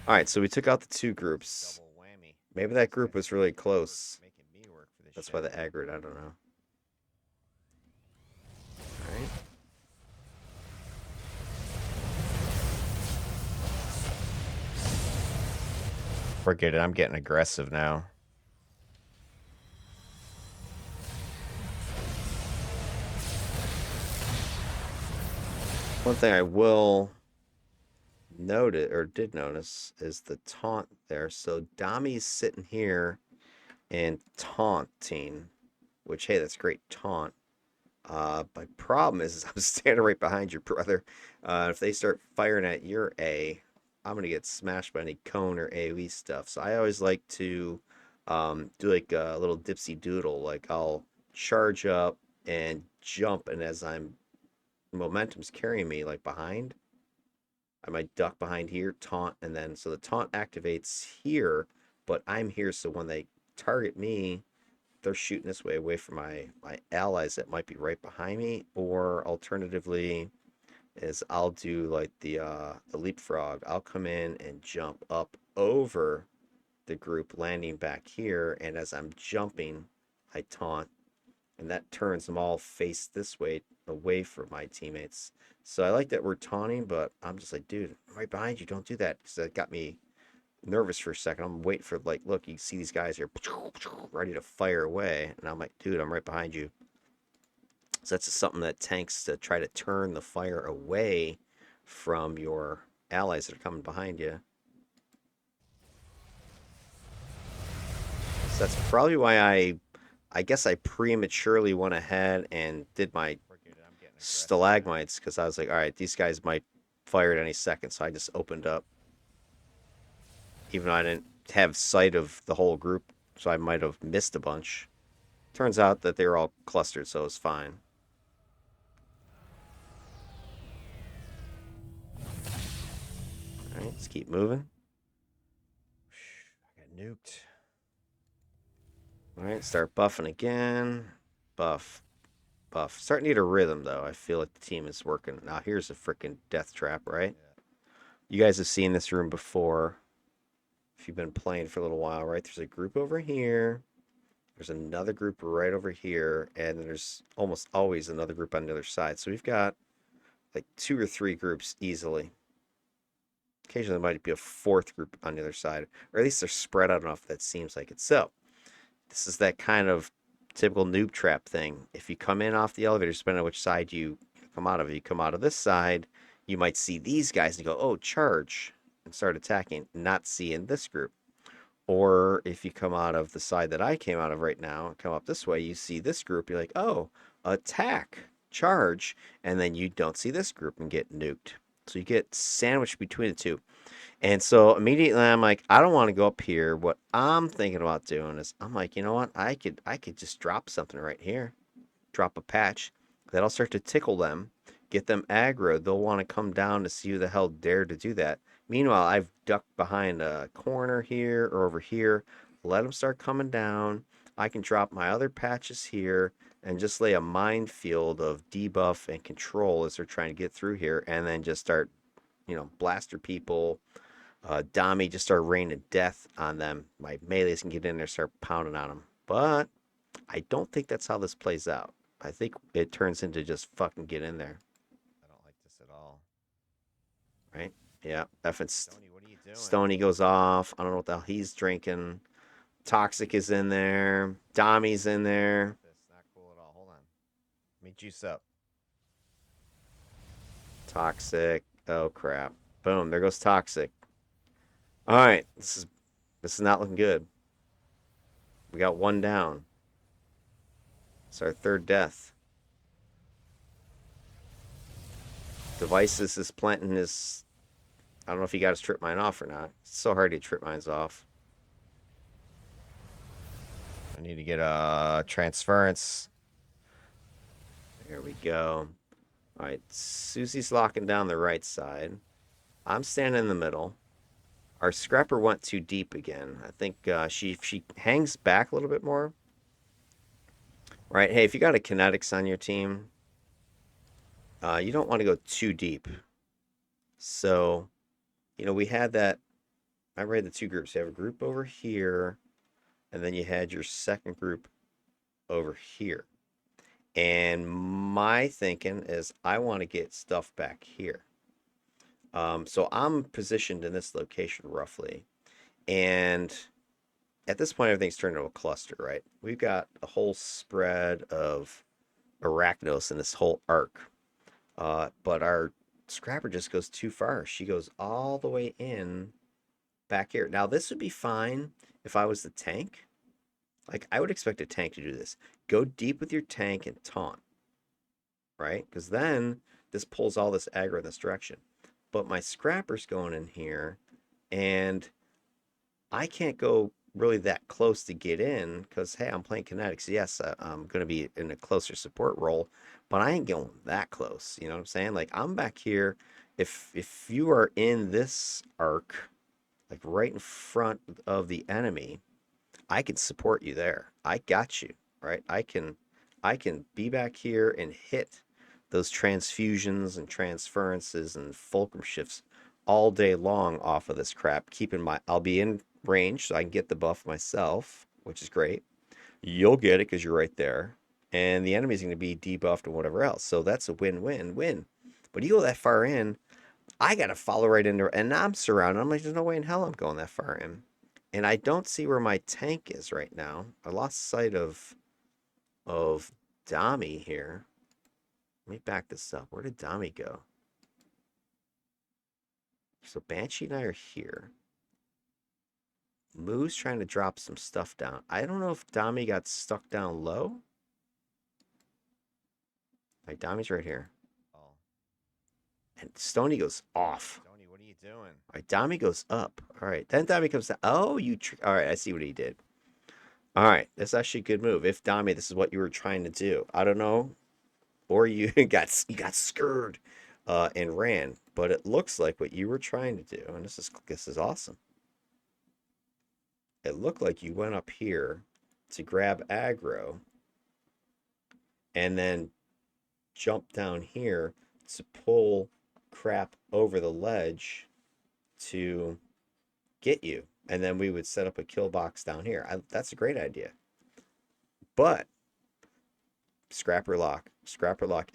Alright, so we took out the two groups. Double whammy. Maybe that group was really close. Making me work for this That's shit. why they aggroed. I don't know. Alright. Forget it. I'm getting aggressive now. One thing I will noted or did notice is the taunt there. So Dami's sitting here and taunting, which hey, that's great taunt. My problem is I'm standing right behind you, brother. If they start firing at your A, I'm gonna get smashed by any cone or AoE stuff. So I always like to do like a little dipsy doodle. Like I'll charge up and jump, and as I'm momentum's carrying me like behind, I might duck behind here, taunt, and then so the taunt activates here, but I'm here, so when they target me, they're shooting this way away from my allies that might be right behind me, or alternatively is I'll do like the leapfrog. I'll come in and jump up over the group landing back here, and as I'm jumping, I taunt, and that turns them all face this way away from my teammates. So I like that we're taunting, but I'm just like, dude, I'm right behind you. Don't do that, because that got me nervous for a second. I'm waiting for, like, look, you see these guys here ready to fire away, and I'm like, dude, I'm right behind you. So that's just something that tanks to try to turn the fire away from your allies that are coming behind you. So that's probably why I guess I prematurely went ahead and did my We're good. I'm getting aggressive now. stalagmites, because I was like, all right, these guys might fire at any second. So I just opened up, even though I didn't have sight of the whole group, so I might have missed a bunch. Turns out that they were all clustered, so it was fine. All right, let's keep moving. I got nuked. All right, start buffing again. Buff, buff. Starting to get a rhythm, though. I feel like the team is working. Now, here's a freaking death trap, right? Yeah. You guys have seen this room before if you've been playing for a little while, right? There's a group over here. There's another group right over here. And there's almost always another group on the other side. So we've got like 2 or 3 groups easily. Occasionally, there might be a fourth group on the other side. Or at least they're spread out enough that seems like it. So, this is that kind of typical noob trap thing. If you come in off the elevator, depending on which side you come out of, if you come out of this side, you might see these guys and go, oh, charge, and start attacking, not seeing this group. Or if you come out of the side that I came out of right now, come up this way, you see this group, you're like, oh, attack, charge, and then you don't see this group and get nuked. So you get sandwiched between the two. And so immediately I'm like, I don't want to go up here. What I'm thinking about doing is I'm like, you know what? I could just drop something right here. Drop a patch. That'll start to tickle them, get them aggro. They'll want to come down to see who the hell dared to do that. Meanwhile, I've ducked behind a corner here or over here. Let them start coming down. I can drop my other patches here and just lay a minefield of debuff and control as they're trying to get through here, and then just start, blaster people. Dami just start raining death on them. My melees can get in there, start pounding on them. But I don't think that's how this plays out. I think it turns into just fucking get in there, I don't like this at all. right? Yeah, effing Stony, what are you doing? Stony goes off. I don't know what the hell he's drinking. Toxic is in there. Dami's in there. This not cool at all. Hold on. Let me juice up. Toxic. Oh crap. Boom. There goes Toxic. All right. This is not looking good. We got one down. It's our third death. Devices is planting his. I don't know if he got his trip mine off or not. It's so hard to get trip mines off. I need to get a transference. There we go. All right, Susie's locking down the right side. I'm standing in the middle. Our scrapper went too deep again. I think she hangs back a little bit more. Right? Hey, if you got a Kinetics on your team, you don't want to go too deep. So, we had that. I read the 2 groups. You have a group over here, and then you had your second group over here. And my thinking is I want to get stuff back here. So I'm positioned in this location roughly. And at this point, everything's turned into a cluster, right? We've got a whole spread of Arachnos in this whole arc. But our Scrapper just goes too far. She goes all the way in back here. Now, this would be fine if I was the tank. Like, I would expect a tank to do this. Go deep with your tank and taunt, right? Because then this pulls all this aggro in this direction. But my scrapper's going in here, and I can't go really that close to get in because, hey, I'm playing Kinetics. Yes, I'm going to be in a closer support role, but I ain't going that close. You know what I'm saying? Like, I'm back here. If you are in this arc, like right in front of the enemy, I can support you there. I got you, right? I can be back here and hit those transfusions and transferences and fulcrum shifts all day long off of this crap. Keeping my I'll be in range so I can get the buff myself, which is great. You'll get it because you're right there. And the enemy's going to be debuffed and whatever else. So that's a win-win-win. But you go that far in, I got to follow right into, and I'm surrounded. I'm like, there's no way in hell I'm going that far in. And I don't see where my tank is right now. I lost sight of Dami here. Let me back this up. Where did Dami go? So Banshee and I are here. Moo's trying to drop some stuff down. I don't know if Dami got stuck down low. Right, Dami's right here. Oh, And Stony goes off. Tony, what are you doing? All right, Dami goes up. All right, then Dami comes down. Oh, all right, I see what he did. All right, that's actually a good move. If Dami, this is what you were trying to do. I don't know, or you got scared and ran, but it looks like what you were trying to do, and this is awesome. It looked like you went up here to grab aggro, and then jump down here to pull crap over the ledge to get you, and then we would set up a kill box down here. That's a great idea, but scrapper lock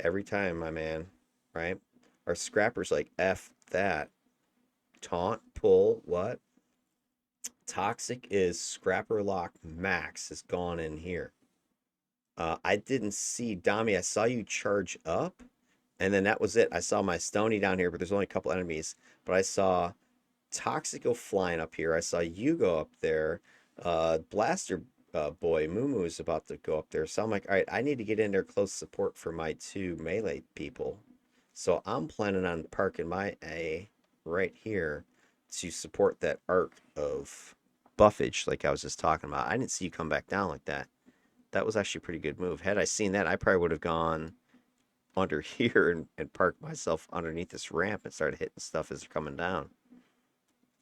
every time, my man, right? Our scrapper's like F that. Taunt, pull, what? Toxic is scrapper lock max has gone in here. I didn't see Dami. I saw you charge up, and then that was it. I saw my Stony down here, but there's only a couple enemies. But I saw Toxic go flying up here. I saw you go up there. Blaster boy Mumu is about to go up there. So I'm like, all right, I need to get in there close support for my two melee people. So I'm planning on parking my A right here to support that arc of buffage like I was just talking about. I didn't see you come back down like that. That was actually a pretty good move. Had I seen that, I probably would have gone under here and parked myself underneath this ramp and started hitting stuff as they're coming down.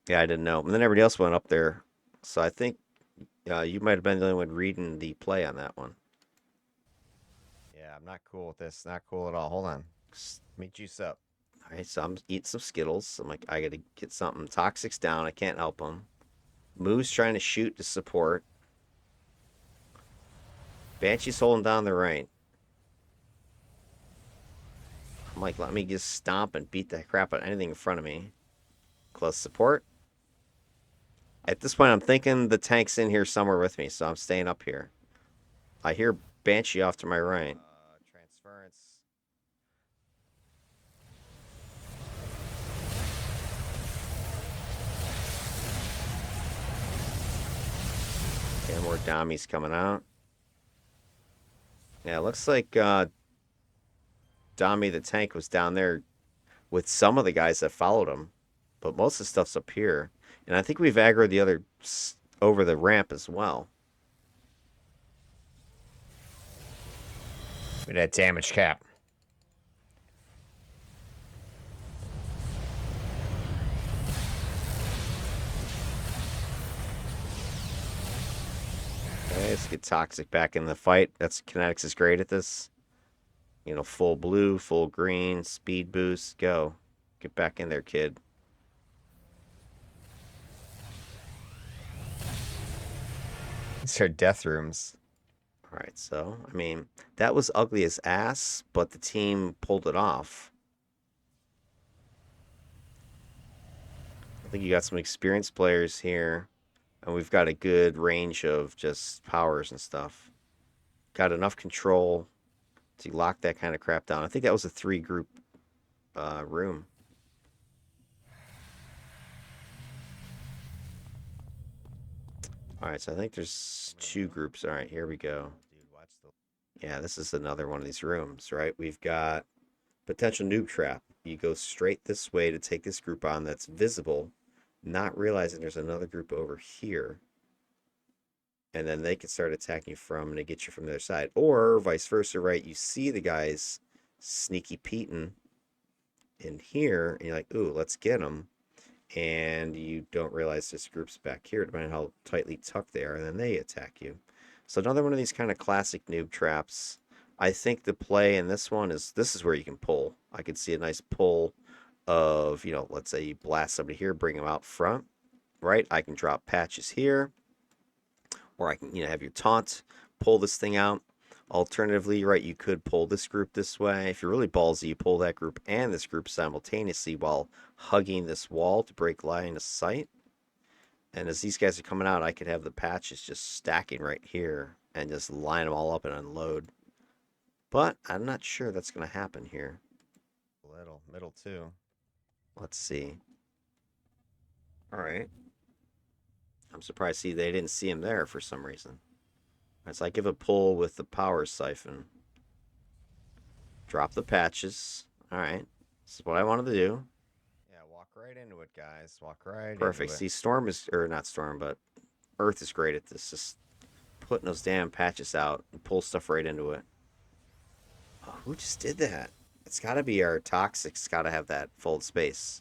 Yeah, I didn't know. And then everybody else went up there. So I think you might have been the only one reading the play on that one. Yeah, I'm not cool with this. Not cool at all. Hold on. Let me juice up. All right, so I'm eating some Skittles. I'm like, I got to get something. Toxic's down. I can't help him. Moo's trying to shoot to support. Banshee's holding down the right. I'm like, let me just stomp and beat the crap out of anything in front of me. Close support. At this point, I'm thinking the tank's in here somewhere with me, so I'm staying up here. I hear Banshee off to my right. Transference. Okay, more Dami's coming out. Yeah, it looks like Dami the tank was down there with some of the guys that followed him, but most of the stuff's up here. And I think we've aggroed the other over the ramp as well. With that damage cap. Okay, let's get Toxic back in the fight. That's Kinetics is great at this. You know, full blue, full green, speed boost, go. Get back in there, kid. These are death rooms. All right, so, I mean, that was ugly as ass, but the team pulled it off. I think you got some experienced players here, and we've got a good range of just powers and stuff. Got enough control to lock that kind of crap down. I think that was a 3 group room. All right, so I think there's two groups. All right, here we go. Dude, watch the. Yeah, this is another one of these rooms, right? We've got potential noob trap. You go straight this way to take this group on that's visible, not realizing there's another group over here. And then they can start attacking you from and they get you from the other side. Or vice versa, right? You see the guys sneaky peeking in here, and you're like, ooh, let's get them. And you don't realize this group's back here, depending on how tightly tucked they are, and then they attack you. So another one of these kind of classic noob traps. I think the play in this one is this is where you can pull. I could see a nice pull of, you know, let's say you blast somebody here, bring them out front, right? I can drop patches here, or I can, you know, have your taunt, pull this thing out. Alternatively, right, you could pull this group this way. If you're really ballsy, you pull that group and this group simultaneously while hugging this wall to break line of sight. And as these guys are coming out, I could have the patches just stacking right here and just line them all up and unload. But I'm not sure that's going to happen here. Little middle too. Let's see. All right. I'm surprised. See, they didn't see him there for some reason. So I give a pull with the power siphon. Drop the patches. All right. This is what I wanted to do. Yeah, walk right into it, guys. Walk right Perfect. into See, it. Storm is, or not Storm, but Earth is great at this. Just putting those damn patches out and pull stuff right into it. Oh, who just did that? It's got to be our Toxic's got to have that fold space.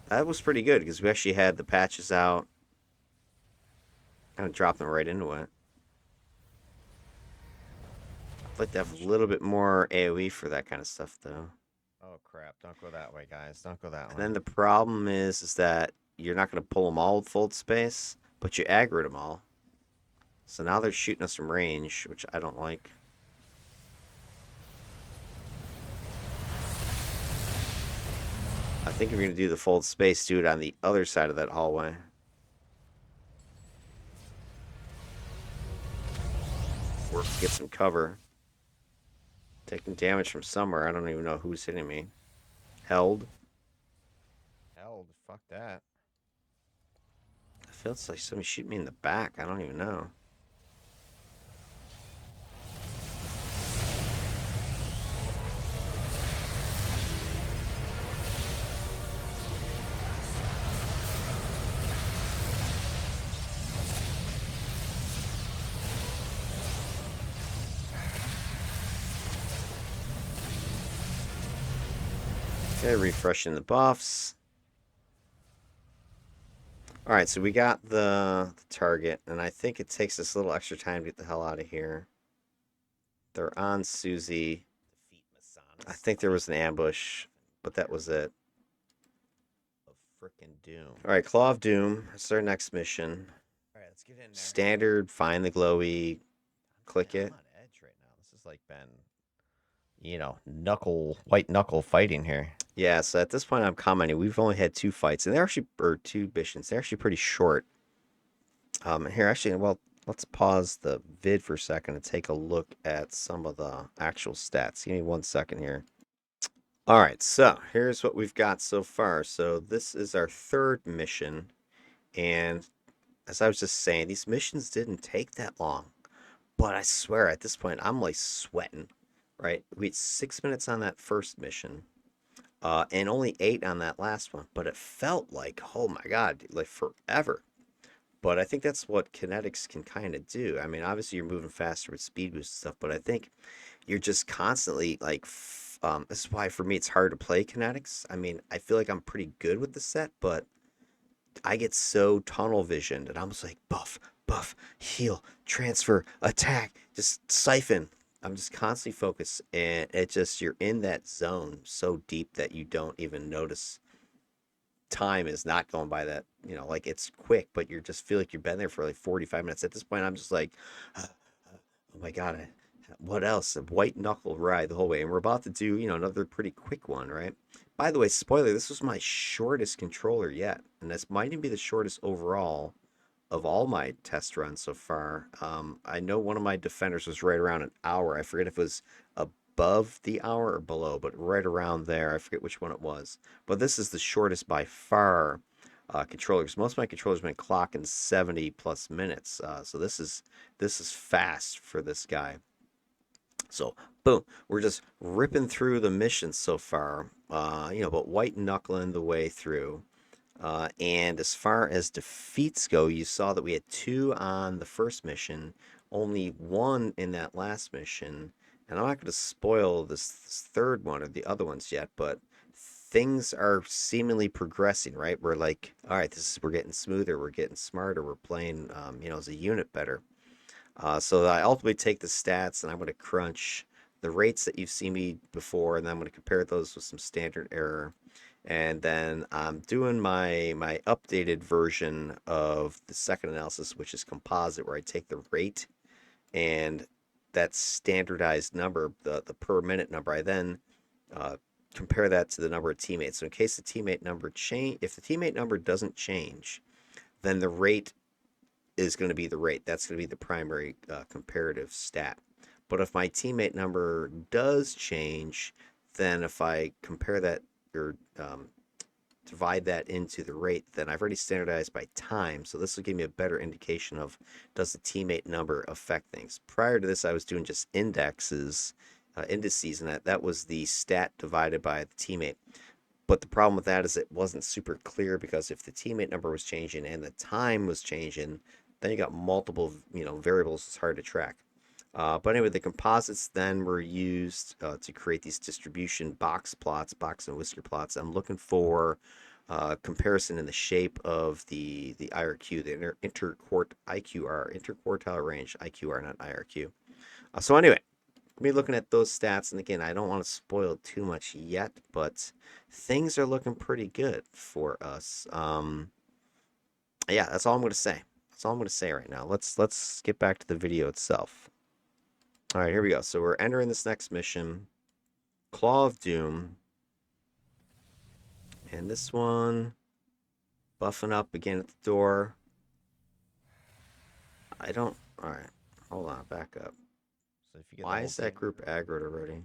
That was pretty good because we actually had the patches out. Kind of dropped them right into it. I'd like to have a little bit more AoE for that kind of stuff, though. Oh crap! Don't go that way, guys. Don't go that And way. then the problem is that you're not going to pull them all with fold space, but you aggroed them all. So now they're shooting us from range, which I don't like. I think if you're going to do the fold space, do it on the other side of that hallway. Work to get some cover. Taking damage from somewhere. I don't even know who's hitting me. Held. Held. Fuck that. It feels like somebody shooting me in the back. I don't even know. Okay, refreshing the buffs. All right, so we got the target, and I think it takes us a little extra time to get the hell out of here. They're on Susie. I think there was an ambush, but that was it. Of frickin' doom. All right, Claw of Doom. That's our next mission. All right, let's get in there. Standard, find the glowy, click it. I'm on edge right now. This has like been, white knuckle fighting here. Yeah, so at this point I'm commenting, we've only had two fights, and they're actually, or two missions. They're actually pretty short. Here, actually, well, let's pause the vid for a second and take a look at some of the actual stats. Give me 1 second here. All right, so here's what we've got so far. So this is our third mission, and as I was just saying, these missions didn't take that long, but I swear at this point I'm like sweating, right? We had 6 minutes on that first mission, and only 8 on that last one, but it felt like, oh my God, like forever. But I think that's what Kinetics can kind of do. I mean, obviously you're moving faster with speed boost stuff, but I think you're just constantly like, this is why for me it's hard to play Kinetics. I mean, I feel like I'm pretty good with the set, but I get so tunnel visioned and I'm just like buff, buff, heal, transfer, attack, just siphon. I'm just constantly focused, and it just you're in that zone so deep that you don't even notice time is not going by that, like it's quick, but you just feel like you've been there for like 45 minutes. At this point, I'm just like, oh my God, what else? A white knuckle ride the whole way. And we're about to do, another pretty quick one, right? By the way, spoiler, this was my shortest controller yet. And this might even be the shortest overall of all my test runs so far. I know one of my defenders was right around an hour. I forget if it was a above the hour or below, but right around there. I forget which one it was. But this is the shortest by far controllers. Most of my controllers have been clocking 70 plus minutes. So this is fast for this guy. So boom, we're just ripping through the missions so far. But white knuckling the way through. And as far as defeats go, you saw that we had two on the first mission, only one in that last mission. And I'm not going to spoil this third one or the other ones yet, but things are seemingly progressing, right? We're like, all right, we're getting smoother, we're getting smarter, we're playing, as a unit better. So I ultimately take the stats and I'm going to crunch the rates that you've seen me before, and then I'm going to compare those with some standard error. And then I'm doing my updated version of the second analysis, which is composite, where I take the rate and that standardized number, the per minute number. I then uh, compare that to the number of teammates. So in case the teammate number if the teammate number doesn't change, then the rate is going to be the rate. That's going to be the primary comparative stat. But if my teammate number does change, then if I compare that or divide that into the rate, then I've already standardized by time. So this will give me a better indication of, does the teammate number affect things. Prior to this, I was doing just indices, and that was the stat divided by the teammate. But the problem with that is it wasn't super clear, because if the teammate number was changing and the time was changing, then you got multiple variables. It's hard to track. But anyway, the composites then were used to create these distribution box and whisker plots. I'm looking for comparison in the shape of the IRQ, the interquartile range IQR, not IRQ. So anyway, me looking at those stats, and again, I don't want to spoil too much yet, but things are looking pretty good for us. Yeah, that's all I'm going to say. That's all I'm going to say right now. Let's get back to the video itself. All right, here we go. So we're entering this next mission, Claw of Doom, and this one buffing up again at the door. I don't. All right, hold on, back up. So if you get the Why whole is that team, group aggroed already?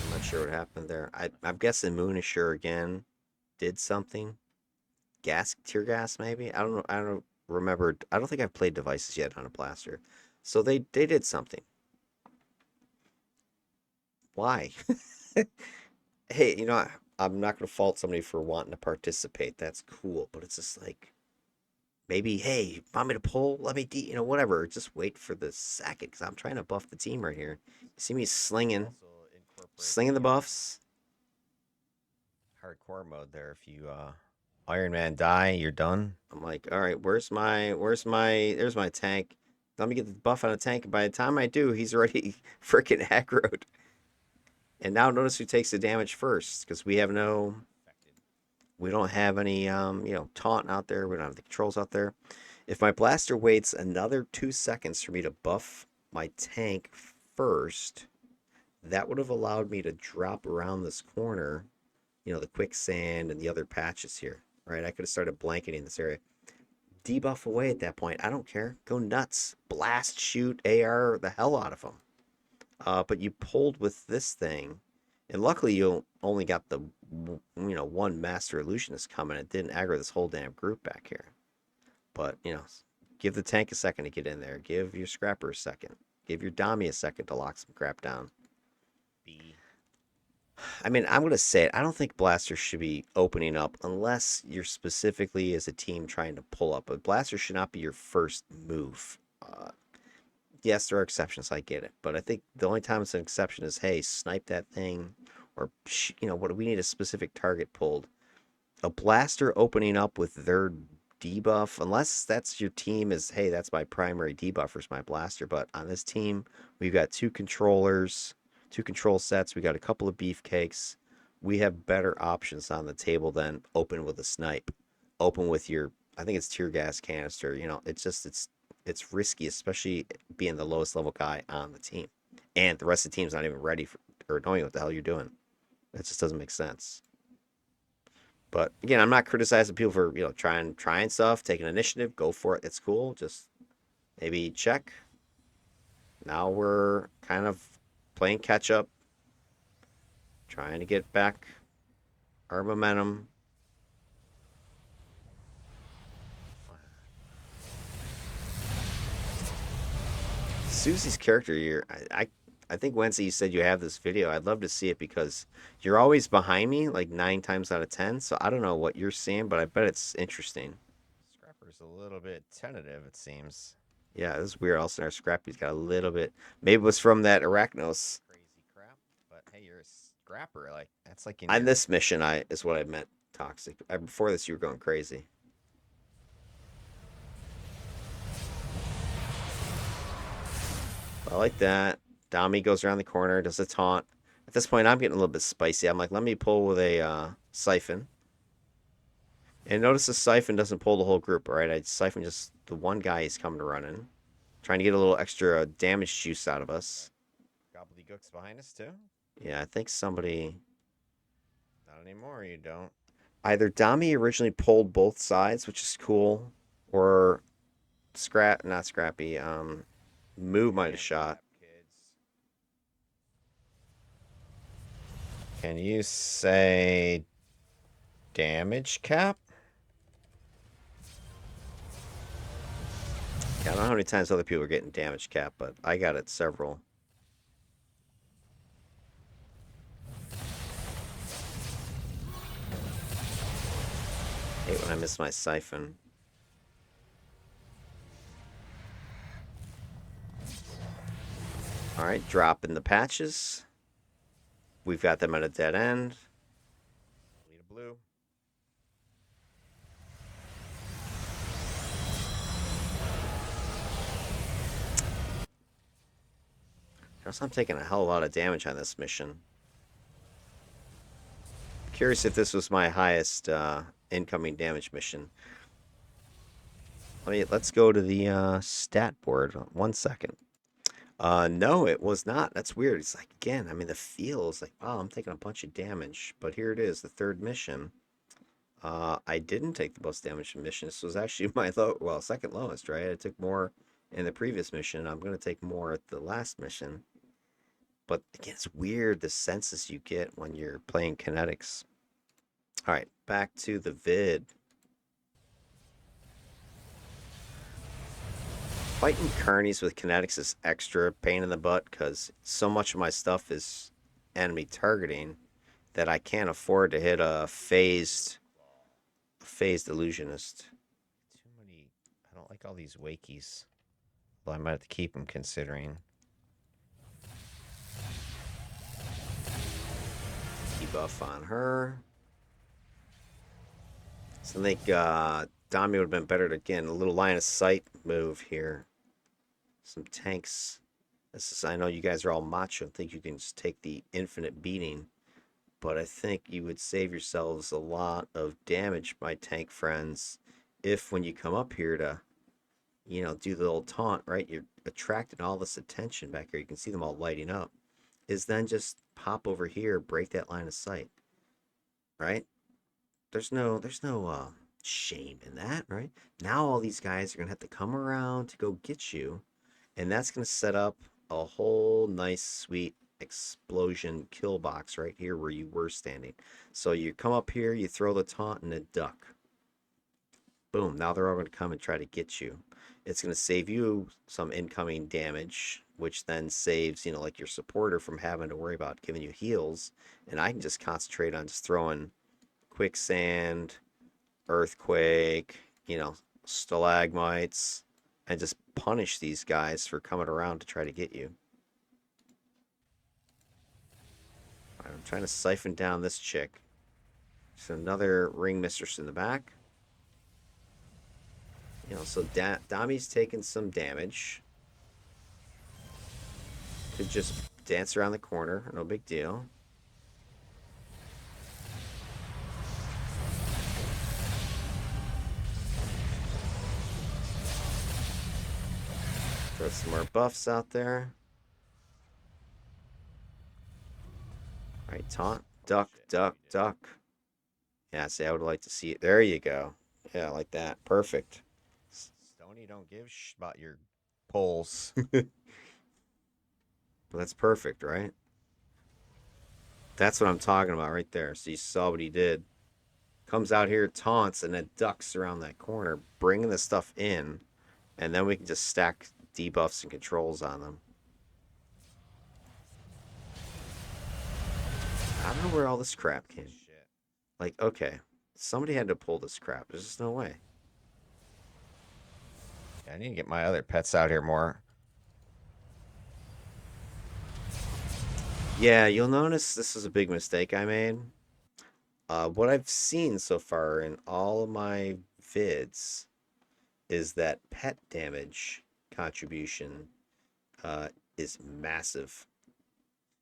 I'm not sure what happened there. I'm guessing Moonisher again did something. Tear gas, maybe. I don't know. I don't remember. I don't think I've played devices yet on a blaster, so they did something. Why? Hey, I'm not gonna fault somebody for wanting to participate. That's cool, but it's just like, maybe, hey, want me to pull? Let me, whatever. Just wait for the second, because I'm trying to buff the team right here. You see me also incorporate slinging the the buffs. hardcore mode there. If you Iron Man die, you're done. I'm like, all right, there's my tank. Let me get the buff on a tank. And by the time I do, he's already freaking aggroed. And now notice who takes the damage first, because we don't have any taunt out there. We don't have the controls out there. If my blaster waits another 2 seconds for me to buff my tank first, that would have allowed me to drop around this corner, the quicksand and the other patches here. Right? I could have started blanketing this area. Debuff away at that point. I don't care. Go nuts. Blast, shoot, AR the hell out of them. But you pulled with this thing, and luckily you only got the one master illusionist coming. It didn't aggro this whole damn group back here. But give the tank a second to get in there. Give your scrapper a second. Give your dummy a second to lock some crap down. B. I mean, I'm gonna say it. I don't think blasters should be opening up unless you're specifically as a team trying to pull up. But blaster should not be your first move. Yes, there are exceptions. I get it, but I think the only time it's an exception is, hey, snipe that thing, or what do we need a specific target pulled? A blaster opening up with their debuff, unless that's your team is, hey, that's my primary debuffer is my blaster. But on this team, we've got two controllers, two control sets. We got a couple of beefcakes. We have better options on the table than open with a snipe, open with your, I think it's tear gas canister. It's risky, especially being the lowest level guy on the team, and the rest of the team's not even ready for or knowing what the hell you're doing. It just doesn't make sense. But again, I'm not criticizing people for trying stuff, taking initiative, go for it. It's cool. Just maybe check. Now we're kind of playing catch up, trying to get back our momentum. Susie's character here, I think Wednesday you said you have this video. I'd love to see it because you're always behind me like 9 times out of 10. So I don't know what you're seeing, but I bet it's interesting. Scrapper's a little bit tentative, it seems. Yeah, this is weird. Also, our Scrappy's got a little bit. Maybe it was from that Arachnos. Crazy crap. But hey, you're a scrapper. Like that's like in On your this mission, I is what I meant. Toxic. Before this, you were going crazy. I like that. Dami goes around the corner, does a taunt. At this point, I'm getting a little bit spicy. I'm like, let me pull with a siphon. And notice the siphon doesn't pull the whole group, right? I siphon just the one guy he's coming to run in. Trying to get a little extra damage juice out of us. gobbledygook's behind us too. Yeah, I think somebody. Not anymore. You don't. Either Dami originally pulled both sides, which is cool, or not Scrappy. Moo might have shot. Kids. Can you say damage cap? Yeah, I don't know how many times other people are getting damage cap, but I got it several. Hate when I miss my siphon. All right, dropping the patches. We've got them at a dead end. Lead a blue. Guess I'm taking a hell of a lot of damage on this mission. Curious if this was my highest incoming damage mission. Let's go to the stat board. 1 second. No, it was not. That's weird. It's like, again, I mean, the feel is like, wow, I'm taking a bunch of damage. But here it is, the third mission. I didn't take the most damage mission. This was actually my second lowest, right? I took more in the previous mission. I'm going to take more at the last mission. But again, it's weird the senses you get when you're playing Kinetics. All right, back to the vid. Fighting Carnies with Kinetics is extra pain in the butt because so much of my stuff is enemy targeting that I can't afford to hit a phased illusionist. Too many. I don't like all these wakies. Well, I might have to keep them considering. Debuff on her. So I think Dami would have been better to, again, a little line of sight move here. Some tanks. I know you guys are all macho and think you can just take the infinite beating, but I think you would save yourselves a lot of damage, my tank friends, if when you come up here to, do the little taunt, right? You're attracting all this attention back here. You can see them all lighting up. Is then just pop over here, break that line of sight, right? There's no shame in that, right? Now all these guys are gonna have to come around to go get you, and that's gonna set up a whole nice, sweet explosion kill box right here where you were standing. So you come up here, you throw the taunt and a duck. Boom, now they're all going to come and try to get you. It's going to save you some incoming damage, which then saves, like your supporter from having to worry about giving you heals. And I can just concentrate on just throwing quicksand, earthquake, stalagmites, and just punish these guys for coming around to try to get you. All right, I'm trying to siphon down this chick. There's another ring mistress in the back. So Dami's taking some damage. Could just dance around the corner, no big deal. Throw some more buffs out there. All right, taunt, duck, duck, duck. Yeah, see, I would like to see it. There you go. Yeah, like that. Perfect. Stony don't give about your pulls. Well, that's perfect, right? That's what I'm talking about right there. So you saw what he did. Comes out here, taunts, and then ducks around that corner, bringing the stuff in, and then we can just stack debuffs and controls on them. I don't know where all this crap came. Shit. Like, okay, somebody had to pull this crap. There's just no way. Yeah, I need to get my other pets out here more. Yeah, you'll notice this is a big mistake I made. What I've seen so far in all of my vids is that pet damage contribution uh, is massive,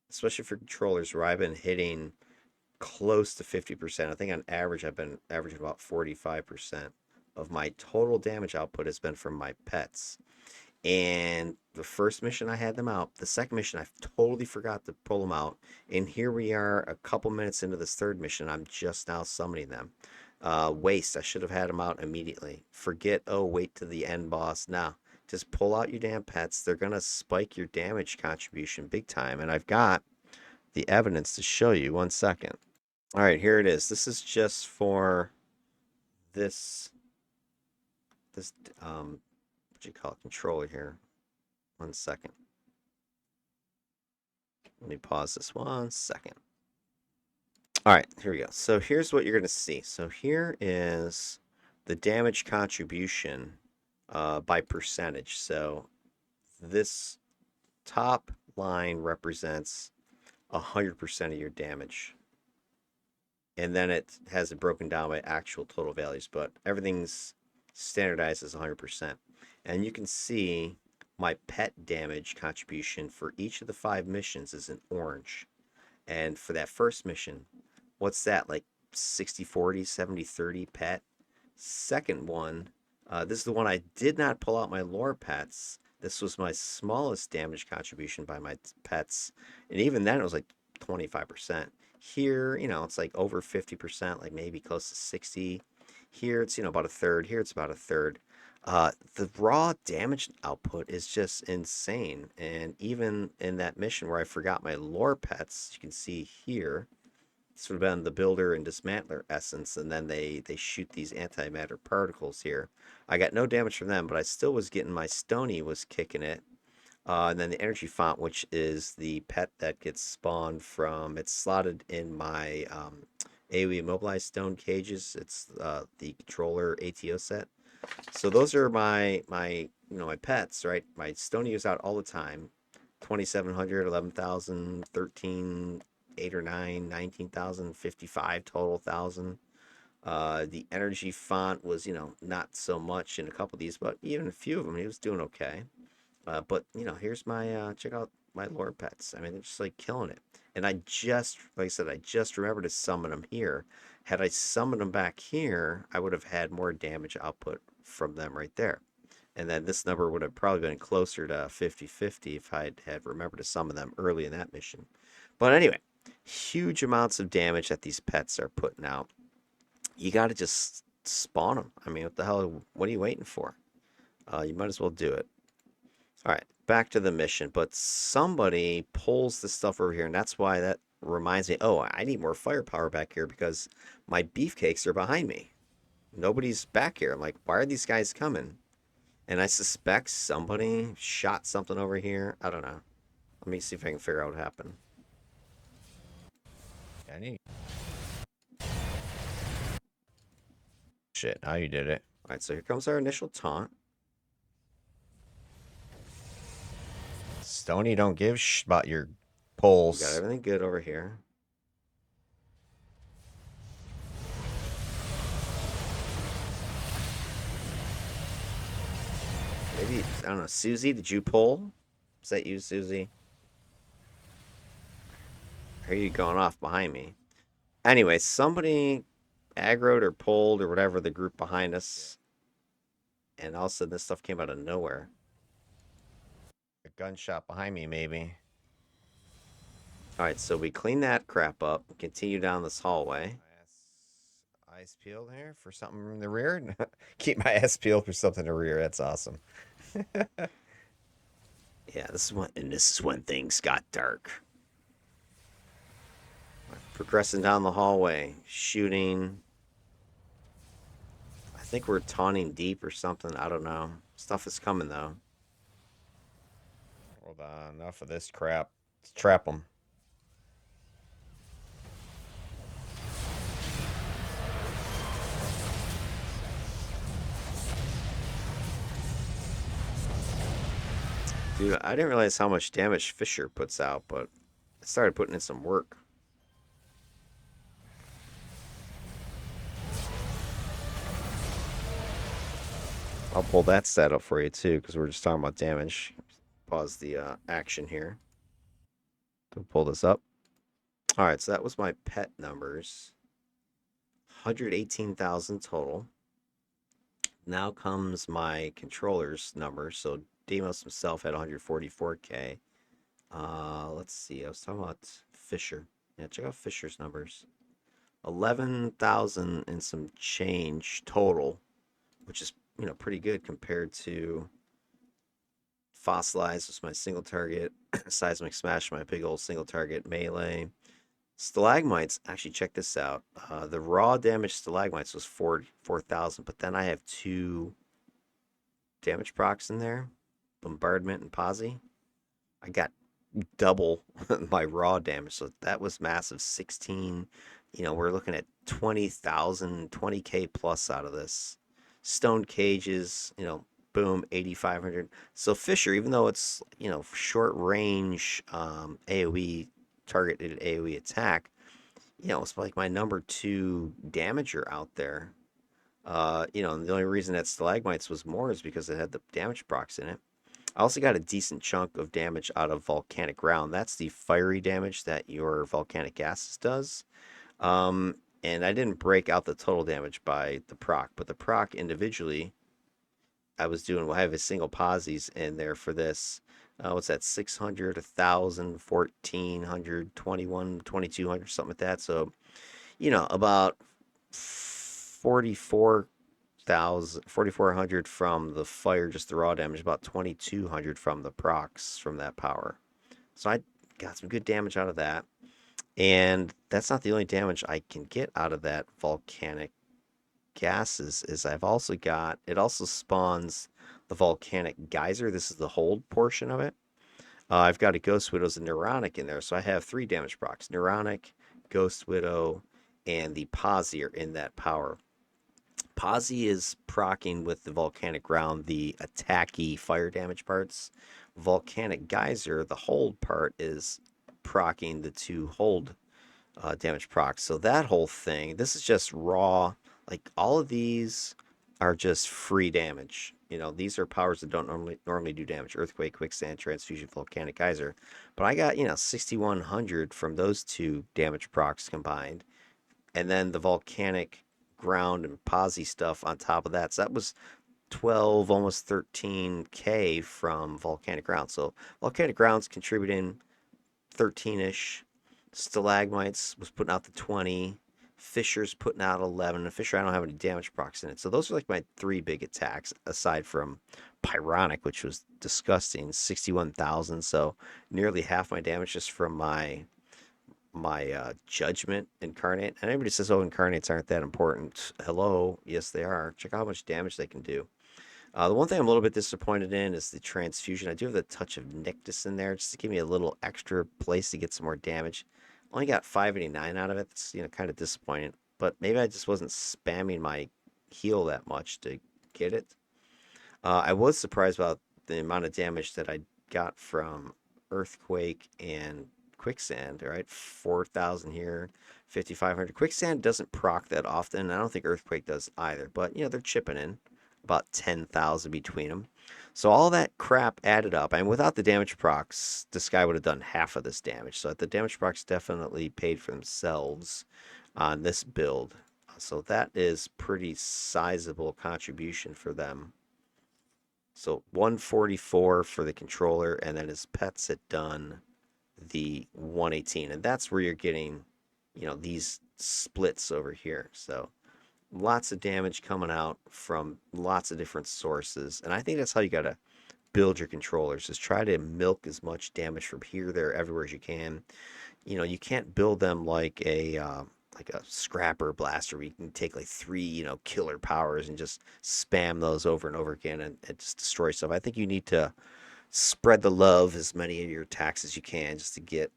especially for controllers where I've been hitting close to 50%. I think on average, I've been averaging about 45% of my total damage output has been from my pets. And the first mission I had them out. The second mission I totally forgot to pull them out. And here we are a couple minutes into this third mission. I'm just now summoning them. Waste. I should have had them out immediately. Forget, oh, wait to the end boss. Nah, just pull out your damn pets. They're going to spike your damage contribution big time. And I've got the evidence to show you. 1 second. All right, here it is. This is just for this what do you call it, controller here. 1 second. Let me pause this 1 second. All right, here we go. So here's what you're going to see. So here is the damage contribution by percentage. So this top line represents 100% of your damage. And then it has it broken down by actual total values, but everything's standardized as 100%. And you can see my pet damage contribution for each of the 5 missions is in orange. And for that first mission, what's that? Like 60-40, 70-30 pet? Second one, this is the one I did not pull out my lore pets. This was my smallest damage contribution by my pets. And even then, it was like 25%. Here, it's like over 50%, like maybe close to 60. Here, it's, about a third. Here, it's about a third. The raw damage output is just insane. And even in that mission where I forgot my lore pets, you can see here, this would have been the builder and dismantler essence, and then they shoot these antimatter particles here. I got no damage from them, but I still was getting my Stony was kicking it. And then the energy font, which is the pet that gets spawned from, it's slotted in my AoE immobilized stone cages. It's the controller ATO set. So those are my pets, right? My Stony is out all the time. 2,700, 11,000, 13, 8 or 9, 19,000, 55 total thousand. The energy font was, not so much in a couple of these, but even a few of them, he was doing okay. But here's my check out my lore pets. I mean, they're just like killing it. And like I said, I just remembered to summon them here. Had I summoned them back here, I would have had more damage output from them right there. And then this number would have probably been closer to 50-50 if I had remembered to summon them early in that mission. But anyway, huge amounts of damage that these pets are putting out. You got to just spawn them. I mean, what the hell? What are you waiting for? You might as well do it. All right, back to the mission. But somebody pulls the stuff over here, and that's why that reminds me. Oh, I need more firepower back here because my beefcakes are behind me. Nobody's back here. I'm like, why are these guys coming? And I suspect somebody shot something over here. I don't know. Let me see if I can figure out what happened. I need. Shit, now you did it. All right, so here comes our initial taunt. Stony don't give about your We pulls. got everything good over here. Maybe, I don't know, Susie, did you pull? Is that you, Susie? Or are you going off behind me? Anyway, somebody aggroed or pulled or whatever the group behind us. And all of a sudden this stuff came out of nowhere. A gunshot behind me, maybe. All right, so we clean that crap up, continue down this hallway. Eyes peeled here for something in the rear. Keep my eyes peeled for something in the rear. That's awesome. Yeah, this is when things got dark. Progressing down the hallway, shooting. I think we're taunting deep or something. I don't know. Stuff is coming though. Hold on, enough of this crap. Let's trap them. Dude, I didn't realize how much damage Fisher puts out, but I started putting in some work. I'll pull that stat up for you too, because we're just talking about damage. Pause the action here to pull this up. All right, so that was my pet numbers. 118,000 total. Now comes my controller's number. So Deimos himself had 144k. Let's see. I was talking about Fisher. Yeah, check out Fisher's numbers. 11,000 and some change total, which is pretty good compared to Fossilize was my single target, Seismic Smash my big old single target melee. Stalagmites, actually check this out. The raw damage stalagmites was 4,000, but then I have two damage procs in there, bombardment and posse. I got double my raw damage, so that was massive. 16. We're looking at 20,000, 20k plus out of this. Stone cages, boom, 8,500. So Fisher, even though it's short range AOE targeted AOE attack, it's like my number two damager out there. And the only reason that stalagmites was more is because it had the damage procs in it. I also got a decent chunk of damage out of volcanic ground. That's the fiery damage that your volcanic gases does. And I didn't break out the total damage by the proc, but the proc individually, I have a single posies in there for this. What's that? 600, 1,000, 1,400, 21, 2,200, something like that. So, about 4,400 from the fire, just the raw damage, about 2,200 from the procs from that power. So I got some good damage out of that. And that's not the only damage I can get out of that volcanic gases is I've also got it also spawns the volcanic geyser. This is the hold portion of it. I've got a Ghost Widow's and Neuronic in there, so I have three damage procs. Neuronic, Ghost Widow, and the Posse are in that power. Posse is procking with the volcanic ground, the attacky fire damage parts. Volcanic geyser, the hold part, is procking the two hold damage procs. So that whole thing, this is just raw. Like all of these are just free damage. These are powers that don't normally do damage. Earthquake, quicksand, transfusion, volcanic geyser. But I got 6,100 from those two damage procs combined, and then the volcanic ground and posse stuff on top of that. So that was 12, almost 13k from volcanic ground. So volcanic ground's contributing 13ish. Stalagmites was putting out the 20. Fisher's putting out 11. And Fisher, I don't have any damage procs in it. So those are like my three big attacks, aside from Pyronic, which was disgusting, 61,000. So nearly half my damage just from my Judgment Incarnate. And everybody says, oh, Incarnates aren't that important. Hello. Yes, they are. Check out how much damage they can do. The one thing I'm a little bit disappointed in is the transfusion. I do have the touch of Nictus in there just to give me a little extra place to get some more damage. Only got 589 out of it. It's kind of disappointing. But maybe I just wasn't spamming my heal that much to get it. I was surprised about the amount of damage that I got from Earthquake and Quicksand. All right, 4,000 here, 5,500. Quicksand doesn't proc that often. I don't think Earthquake does either. But they're chipping in about 10,000 between them. So all that crap added up, and without the damage procs, this guy would have done half of this damage. So the damage procs definitely paid for themselves on this build. So that is pretty sizable contribution for them. So 144 for the controller, and then his pets had done the 118, and that's where you're getting, these splits over here. So lots of damage coming out from lots of different sources. And I think that's how you got to build your controllers, is try to milk as much damage from here, there, everywhere as you can. You can't build them like a scrapper blaster where you can take like three, killer powers and just spam those over and over again and just destroy stuff. I think you need to spread the love as many of your attacks as you can just to get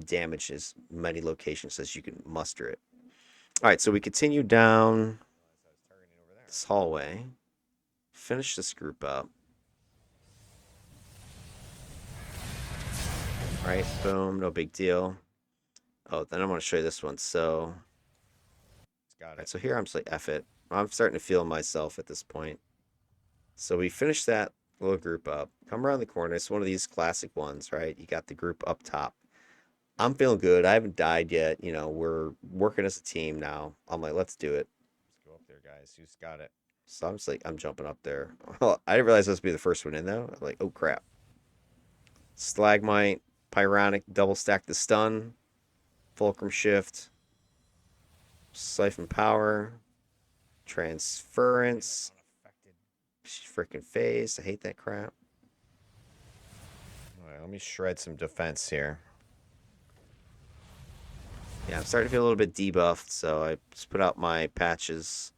damage as many locations as you can muster it. All right, so we continue down this hallway, finish this group up. All right, boom, no big deal. Oh, then I'm going to show you this one. So, Got all it. right, so here I'm just like, F it. I'm starting to feel myself at this point. So we finished that little group up. Come around the corner. It's one of these classic ones, right? You got the group up top. I'm feeling good. I haven't died yet. We're working as a team now. I'm like, let's do it. Let's go up there, guys. Who's got it? So I'm just like, I'm jumping up there. Well, I didn't realize I was supposed to be the first one in though. I'm like, oh crap. Stalagmite, Pyronic, double stack the stun, Fulcrum Shift, Siphon Power, Transference, Unaffected. freaking Phase. I hate that crap. All right, let me shred some defense here. Yeah, I'm starting to feel a little bit debuffed, so I just put out my patches.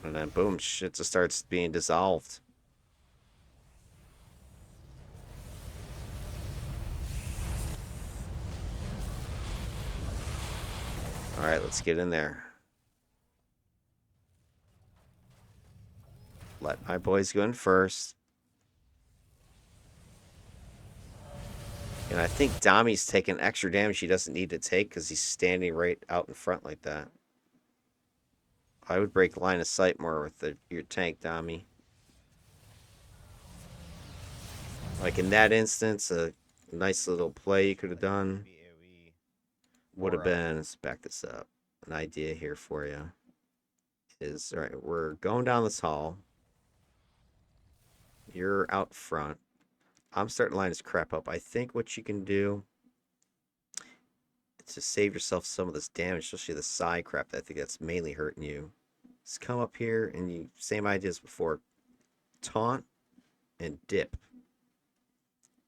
And then boom, shit just starts being dissolved. All right, let's get in there. Let my boys go in first. And I think Dami's taking extra damage he doesn't need to take because he's standing right out in front like that. I would break line of sight more with your tank, Dami. Like in that instance, a nice little play you could have done would have been, let's back this up. An idea here for you is, all right, we're going down this hall. You're out front. I'm starting to line this crap up. I think what you can do is to save yourself some of this damage, especially the side crap. I think that's mainly hurting you. Just come up here and you same idea as before. Taunt and dip.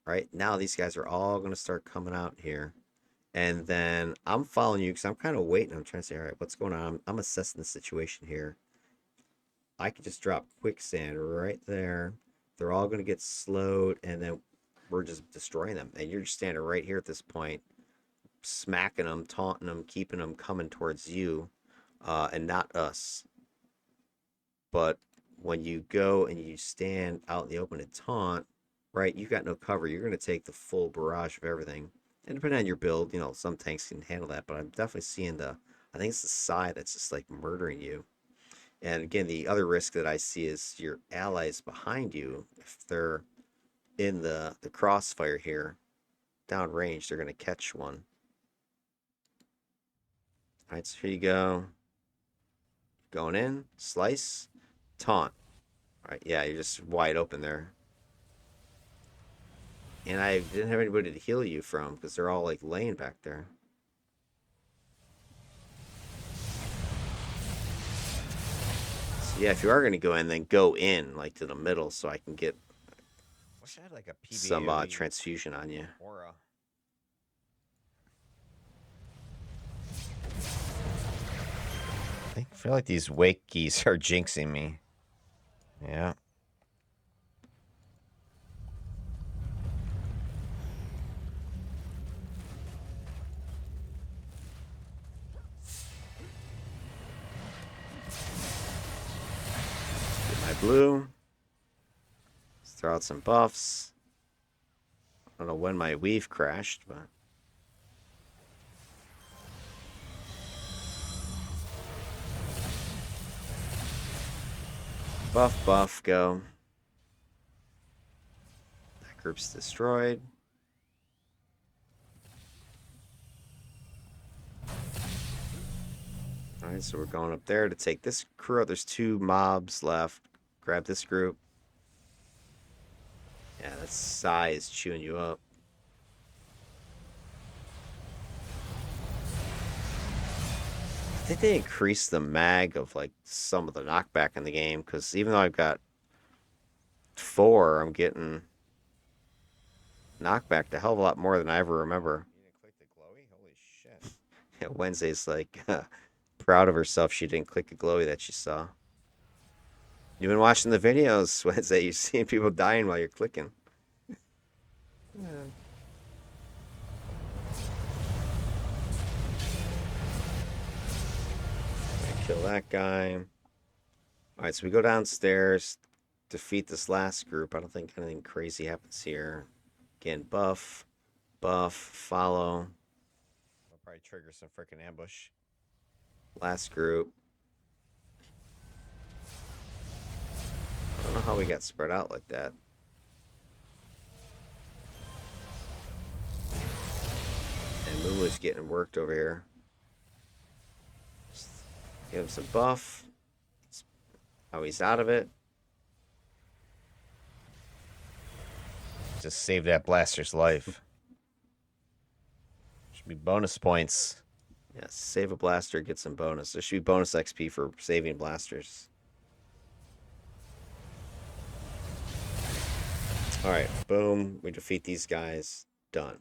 Right now, these guys are all going to start coming out here. And then I'm following you because I'm kind of waiting. I'm trying to say, all right, what's going on? I'm assessing the situation here. I could just drop quicksand right there. They're all going to get slowed, and then we're just destroying them. And you're just standing right here at this point, smacking them, taunting them, keeping them coming towards you, and not us. But when you go and you stand out in the open and taunt, right, you got no cover. You're going to take the full barrage of everything. And depending on your build, some tanks can handle that. But I'm definitely seeing I think it's the side that's just like murdering you. And again, the other risk that I see is your allies behind you. If they're in the crossfire here, downrange, they're going to catch one. All right, so here you go. Going in, slice, taunt. All right, yeah, you're just wide open there. And I didn't have anybody to heal you from because they're all like laying back there. So yeah, if you are going to go in, then go in like to the middle so I can get Wish I had like a some PvE transfusion on you. aura. I feel like these wake keys are jinxing me. Yeah. Get my blue. Let's throw out some buffs. I don't know when my weave crashed, but buff, go. That group's destroyed. All right, so we're going up there to take this crew out. There's 2 mobs left. Grab this group. Yeah, that Psy is chewing you up. think they increased the mag of like some of the knockback in the game because even though I've got 4, I'm getting knockback a hell of a lot more than I ever remember. You didn't click the glowy? Holy shit. Yeah, Wednesday's like proud of herself she didn't click a glowy that she saw. You've been watching the videos, Wednesday. You've seen people dying while you're clicking. Yeah. Kill that guy. All right, so we go downstairs, defeat this last group. I don't think anything crazy happens here. Again, buff, follow. I'll probably trigger some freaking ambush. Last group. I don't know how we got spread out like that. And Lulu's getting worked over here. Just give him some buff. Oh, he's out of it. Just save that blaster's life. Should be bonus points. Yeah, save a blaster, get some bonus. There should be bonus XP for saving blasters. All right, boom. We defeat these guys. Done.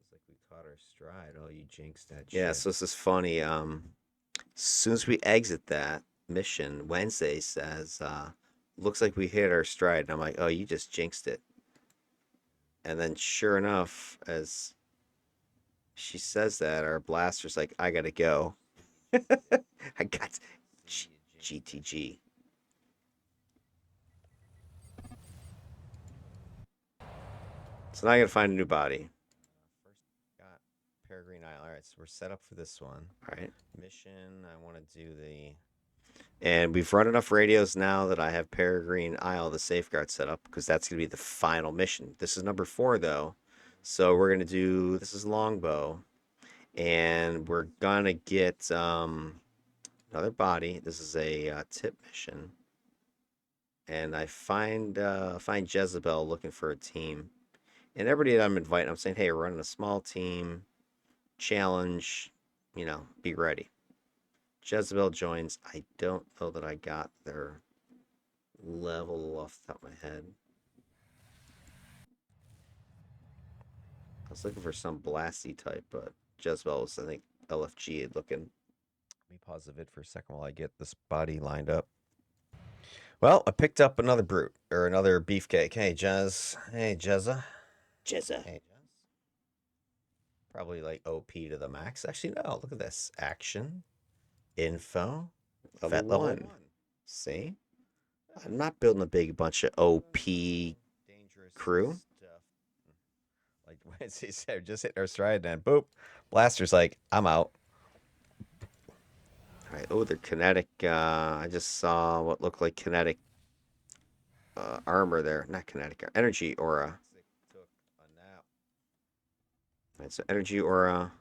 It's like we caught our stride. Oh, you jinxed that shit. Yeah, so this is funny. As soon as we exit that mission, Wednesday says, looks like we hit our stride. And I'm like, oh, you just jinxed it. And then sure enough, as she says that, our blaster's like, I gotta go. I got GTG. So now I gotta find a new body. First got Peregrine Isle. All right, so we're set up for this one. All right. Mission. I want to do the. And we've run enough radios now that I have Peregrine Isle, the safeguard set up, because that's going to be the final mission. This is number 4, though. So we're going to do, this is longbow. And we're going to get another body. This is a tip mission. And I find Jezebel looking for a team. And everybody that I'm inviting, I'm saying, hey, we're running a small team. Challenge, be ready. Jezebel joins. I don't know that I got their level off the top of my head. I was looking for some blasty type, but Jezebel was, I think, LFG looking. Let me pause the vid for a second while I get this body lined up. Well, I picked up another brute, or another beefcake. Hey, Jez. Hey, Jezza. Jezza. Hey, Jez. Probably like OP to the max. Actually, no. Look at this. Action. Info. Level 1. See? I'm not building a big bunch of OP Dangerous crew. stuff. Like Wednesday said, just hitting our stride, and then boop. Blaster's like, I'm out. All right. Oh, they're kinetic. I just saw what looked like kinetic armor there. Not kinetic. Energy aura. Took a nap. All right, so energy aura.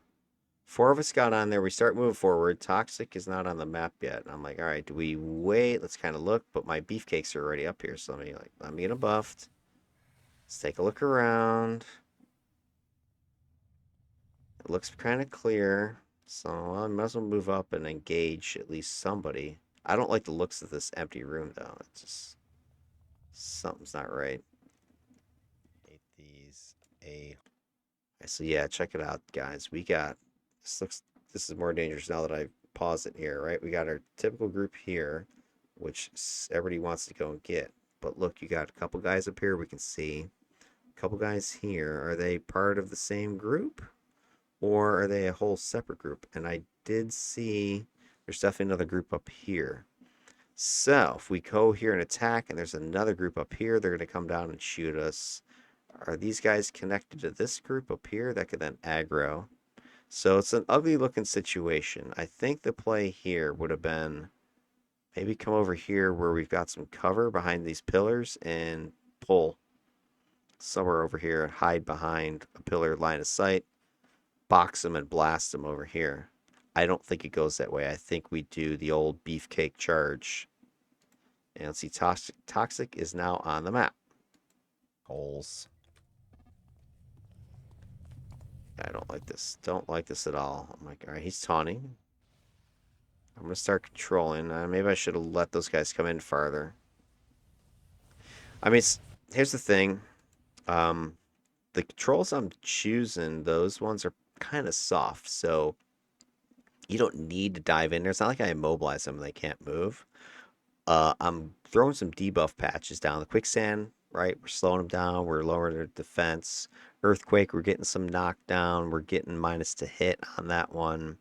4 of us got on there. We start moving forward. Toxic is not on the map yet. And I'm like, all right, do we wait? Let's kind of look. But my beefcakes are already up here. So let me get them buffed. Let's take a look around. It looks kind of clear. So I might as well move up and engage at least somebody. I don't like the looks of this empty room, though. It's just something's not right. Ate these a. So yeah, check it out, guys. We got this is more dangerous now that I pause it here, right? We got our typical group here, which everybody wants to go and get. But look, you got a couple guys up here we can see. A couple guys here. Are they part of the same group? Or are they a whole separate group? And I did see there's definitely another group up here. So if we go here and attack and there's another group up here, they're going to come down and shoot us. Are these guys connected to this group up here that could then aggro? So it's an ugly looking situation. I think the play here would have been maybe come over here where we've got some cover behind these pillars and pull somewhere over here and hide behind a pillar line of sight, box them and blast them over here. I don't think it goes that way. I think we do the old beefcake charge. And let's see, Toxic is now on the map. Holes. I don't like this. Don't like this at all. I'm like, all right, he's taunting. I'm going to start controlling. Maybe I should have let those guys come in farther. I mean, here's the thing. The controls I'm choosing, those ones are kind of soft, so you don't need to dive in there. It's not like I immobilize them and they can't move. I'm throwing some debuff patches down. The quicksand, right? We're slowing them down. We're lowering their defense. Earthquake, we're getting some knockdown. We're getting minus to hit on that one.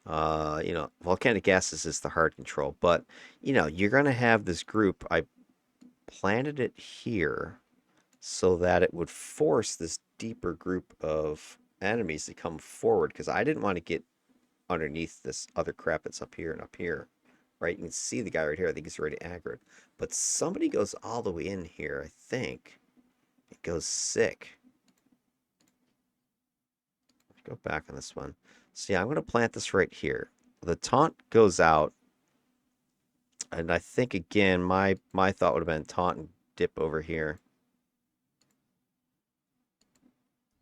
Volcanic gases is the hard control, but you're gonna have this group. I planted it here so that it would force this deeper group of enemies to come forward because I didn't want to get underneath this other crap that's up here and up here. Right? You can see the guy right here. I think he's already aggroed. But somebody goes all the way in here, I think. It goes sick. Go back on this one. So yeah, I'm going to plant this right here. The taunt goes out. And I think, again, my thought would have been taunt and dip over here.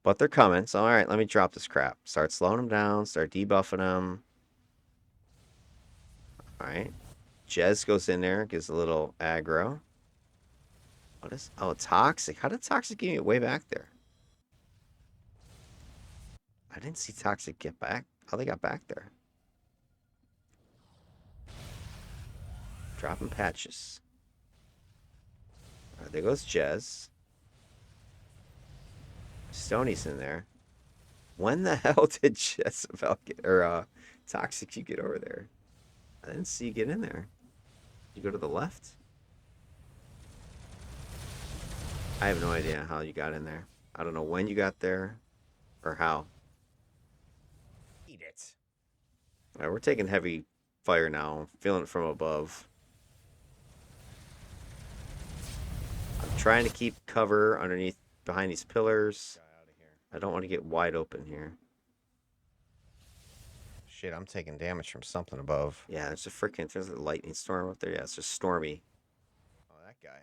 But they're coming. So, all right, let me drop this crap. Start slowing them down. Start debuffing them. All right. Jez goes in there. Gives a little aggro. What is... Oh, Toxic. How did Toxic get way back there? I didn't see Toxic get back. How they got back there? Dropping patches. All right, there goes Jez. Stoney's in there. When the hell did Jezebel get, or Toxic, you get over there? I didn't see you get in there. You go to the left? I have no idea how you got in there. I don't know when you got there or how. Eat it. All right, we're taking heavy fire now. Feeling it from above. I'm trying to keep cover underneath, behind these pillars. I don't want to get wide open here. Shit, I'm taking damage from something above. Yeah, there's a lightning storm up there. Yeah, it's just stormy. Oh, that guy.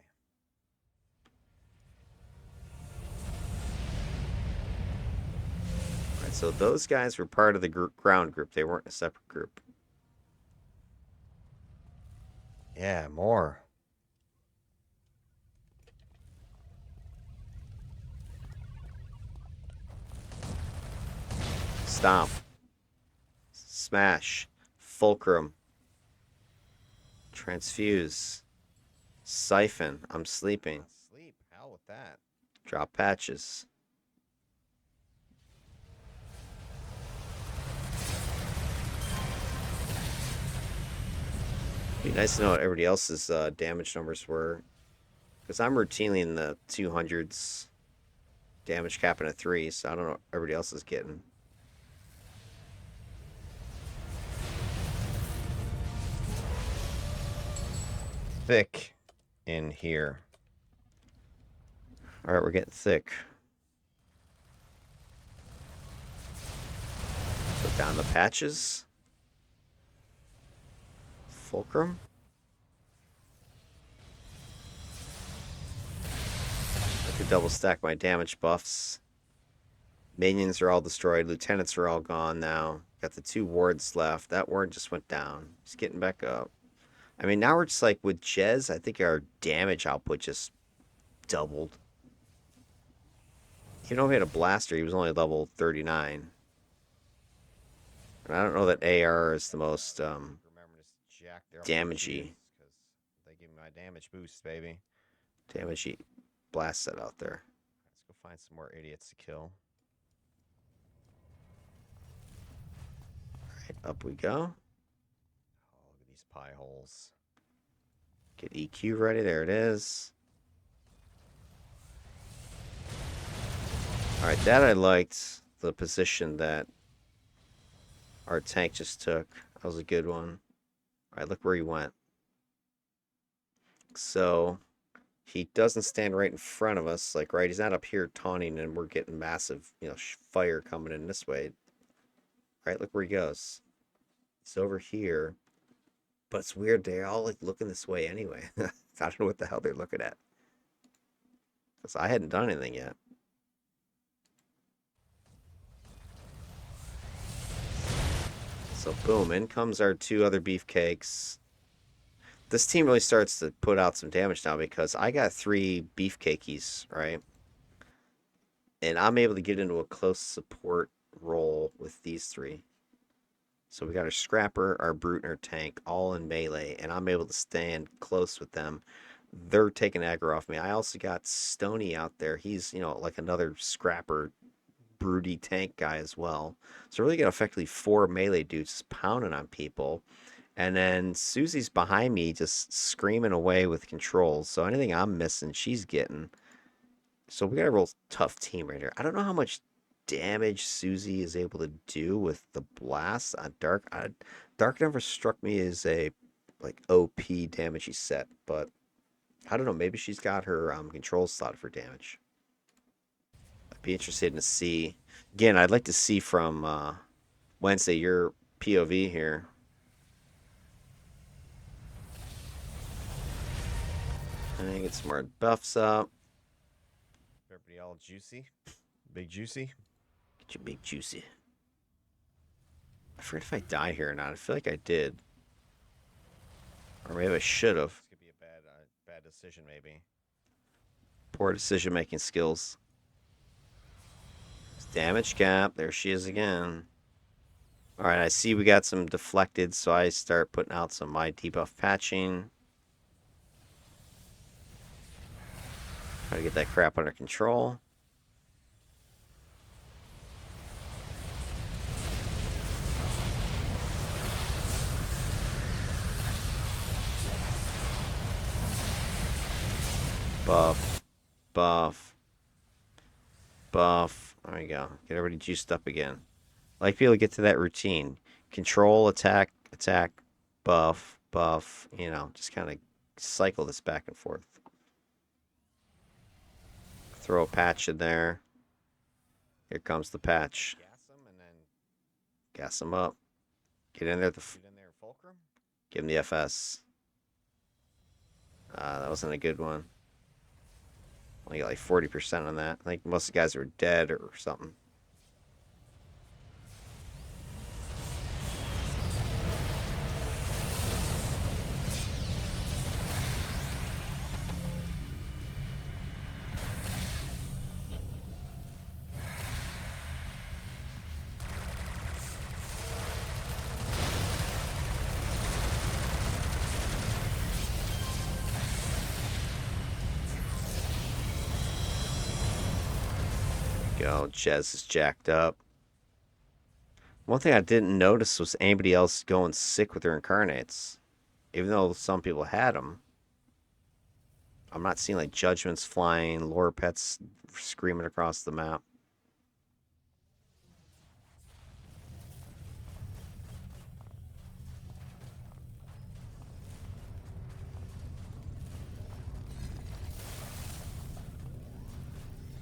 All right, so those guys were part of the ground group. They weren't a separate group. Yeah, more. Stomp. Smash. Fulcrum. Transfuse. Siphon. I'm sleeping. Sleep. Hell with that. Drop patches. Be nice to know what everybody else's damage numbers were. Because I'm routinely in the 200s. Damage capping at 3, so I don't know what everybody else is getting. Thick in here. All right, we're getting thick. Put down the patches. Fulcrum. I could double stack my damage buffs. Minions are all destroyed. Lieutenants are all gone now. Got the 2 wards left. That ward just went down. He's getting back up. I mean, now we're just like with Jez, I think our damage output just doubled. Even though he had a blaster, he was only level 39. And I don't know that AR is the most damagey. Because they give me my damage boost, baby. Damagey blast set out there. Let's go find some more idiots to kill. Alright, up we go. Oh, look at these pie holes. Get EQ ready. There it is. Alright, that I liked. The position that our tank just took. That was a good one. Alright, look where he went. So, he doesn't stand right in front of us. Like, right, he's not up here taunting and we're getting massive, fire coming in this way. Right, look where he goes. He's over here. But it's weird, they're all like looking this way anyway. I don't know what the hell they're looking at. Because I hadn't done anything yet. So boom, in comes our two other beefcakes. This team really starts to put out some damage now because I got 3 beefcakies, right? And I'm able to get into a close support role with these 3. So we got our Scrapper, our Brute, and our Tank all in melee, and I'm able to stand close with them. They're taking aggro off me. I also got Stony out there. He's, like another Scrapper, broody tank guy as well. So really got effectively 4 melee dudes just pounding on people. And then Susie's behind me just screaming away with controls. So anything I'm missing, she's getting. So we got a real tough team right here. I don't know how much damage Susie is able to do with the blast on Dark. Dark never struck me as a OP damagey set, but I don't know. Maybe she's got her control slot for damage. I'd be interested to see. Again, I'd like to see from Wednesday your POV here. I get some more buffs up. Everybody all juicy? Big juicy? Get you big juicy. I forget if I die here or not. I feel like I did. Or maybe I should have. This could be a bad decision, maybe. Poor decision making skills. Damage cap. There she is again. Alright, I see we got some deflected, so I start putting out some my debuff patching. Try to get that crap under control. Buff. Buff. Buff. There we go. Get everybody juiced up again. I like people to get to that routine. Control, attack, attack, buff, buff. Just kind of cycle this back and forth. Throw a patch in there. Here comes the patch. Gas them and then Gas them up. Get in there. get in there, fulcrum. Give him the FS. That wasn't a good one. Only got like 40% on that. I think most of the guys are dead or something. Go. Jez is jacked up. One thing I didn't notice was anybody else going sick with their incarnates. Even though some people had them. I'm not seeing like judgments flying, lore pets screaming across the map.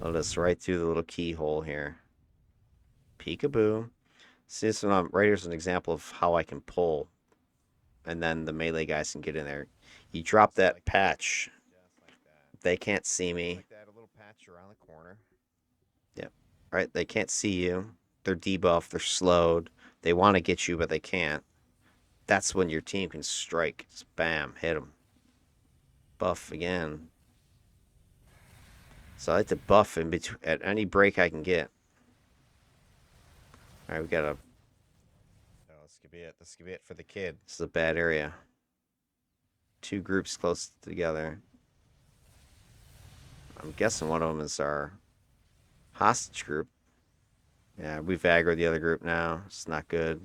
Let us right through the little keyhole here. Peekaboo. See, this one right here's an example of how I can pull. And then the melee guys can get in there. You drop that Like patch. Just like that. They can't see me. Like that, a little patch around the corner. Yep. Right? They can't see you. They're debuffed. They're slowed. They want to get you, but they can't. That's when your team can strike. Just bam, hit them. Buff again. So I like to buff in between at any break I can get. All right, we got a. Oh, this could be it. This could be it for the kid. This is a bad area. 2 groups close together. I'm guessing one of them is our hostage group. Yeah, we've aggroed the other group now. It's not good.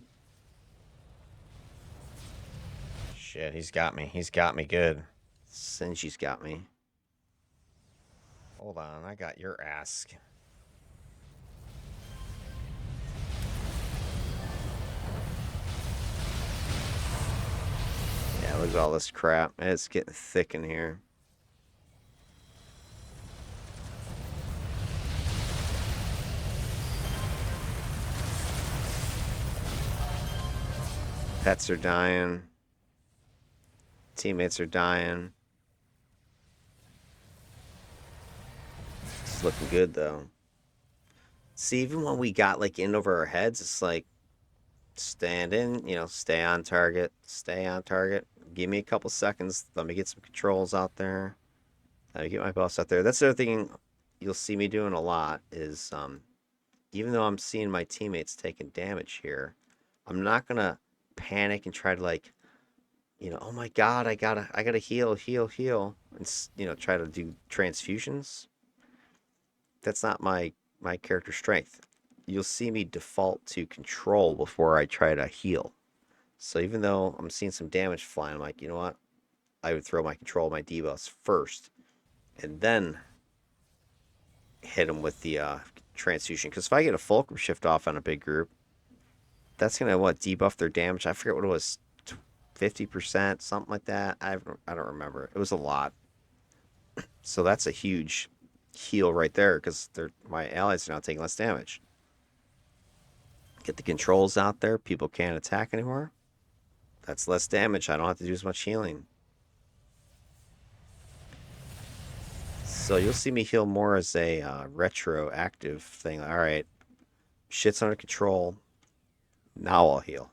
Shit, he's got me. He's got me good. Sinji's got me. Hold on, I got your ass. Yeah, look at all this crap. It's getting thick in here. Pets are dying. Teammates are dying. It's looking good though. See, even when we got like in over our heads, it's like Stand in, stay on target, stay on target. Give me a couple seconds. Let me get some controls out there. Let me get my buffs out there. That's the other thing you'll see me doing a lot is even though I'm seeing my teammates taking damage here, I'm not gonna panic and try to oh my god, I gotta heal, and try to do transfusions. That's not my character strength. You'll see me default to control before I try to heal. So even though I'm seeing some damage flying, I'm like, you know what? I would throw my control, my debuffs first, and then hit them with the transfusion. Because if I get a fulcrum shift off on a big group, that's gonna debuff their damage. I forget what it was, 50%, something like that. I don't remember. It was a lot. So that's a huge heal right there because my allies are now taking less damage. Get the controls out there. People can't attack anymore. That's less damage. I don't have to do as much healing. So you'll see me heal more as a retroactive thing. All right, shit's under control. Now I'll heal.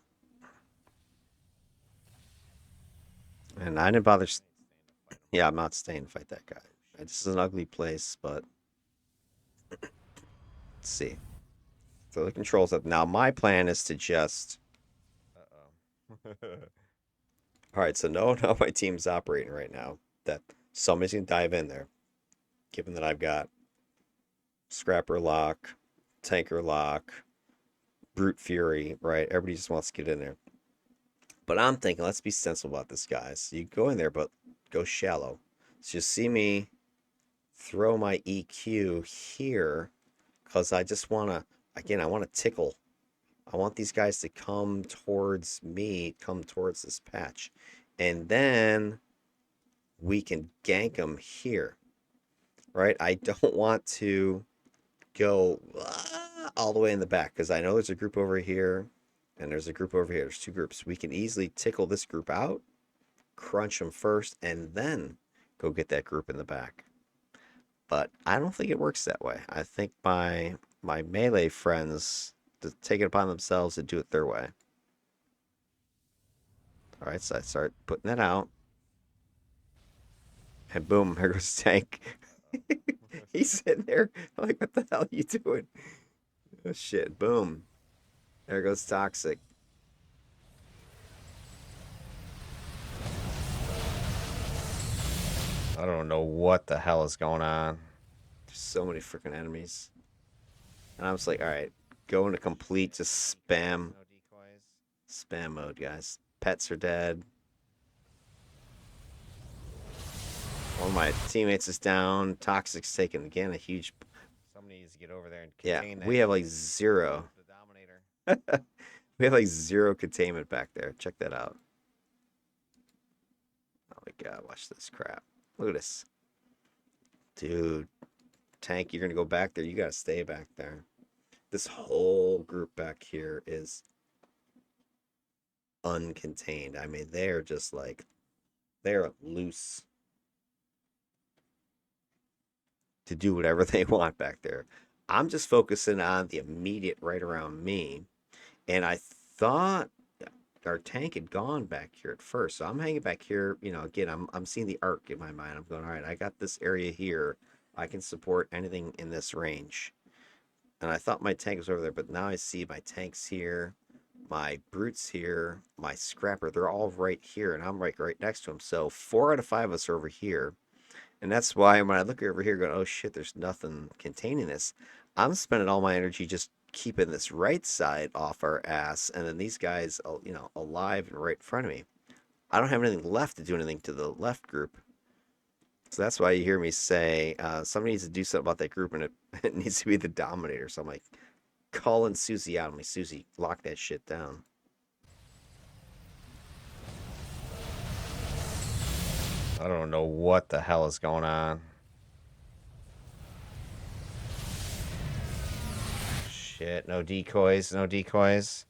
And I didn't bother. Yeah, I'm not staying to fight that guy. This is an ugly place, but let's see. So the controls up. Now my plan is to just. Uh-oh. All right, so knowing how my team's operating right now, that somebody's gonna dive in there. Given that I've got Scrapper Lock, Tanker Lock, Brute Fury, right? Everybody just wants to get in there. But I'm thinking, let's be sensible about this, guys. You go in there, but go shallow. So you see me throw my EQ here because I just want to, again, I want to tickle. I want these guys to come towards me, come towards this patch. And then we can gank them here, right? I don't want to go all the way in the back because I know there's a group over here and there's a group over here. There's two groups. We can easily tickle this group out, crunch them first, and then go get that group in the back. But I don't think it works that way. I think my melee friends to take it upon themselves to do it their way. All right, so I start putting that out, and boom, there goes Tank. He's sitting there like, what the hell are you doing? Oh shit, boom. There goes Toxic. I don't know what the hell is going on. There's so many freaking enemies. And I was like, all right, go into complete just spam mode, guys. Pets are dead. One of my teammates is down. Toxic's taking again a huge. Somebody needs to get over there and contain that. We have like zero. We have like zero containment back there. Check that out. Oh my god, watch this crap. Look at this. Dude, Tank, you're going to go back there. You got to stay back there. This whole group back here is uncontained. I mean, they're just like, they're loose to do whatever they want back there. I'm just focusing on the immediate right around me. And I thought our tank had gone back here at first. So I'm hanging back here. Again, I'm seeing the arc in my mind. I'm going, all right, I got this area here. I can support anything in this range. And I thought my tank was over there, but now I see my tanks here, my brutes here, my scrapper. They're all right here, and I'm right next to them. So 4 out of 5 of us are over here. And that's why when I look over here going, oh shit, there's nothing containing this. I'm spending all my energy just keeping this right side off our ass, and then these guys, alive and right in front of me. I don't have anything left to do anything to the left group. So that's why you hear me say, somebody needs to do something about that group, and it needs to be the Dominator. So I'm like, calling Susie out. I'm like, Susie, lock that shit down. I don't know what the hell is going on. Shit, no decoys, no decoys.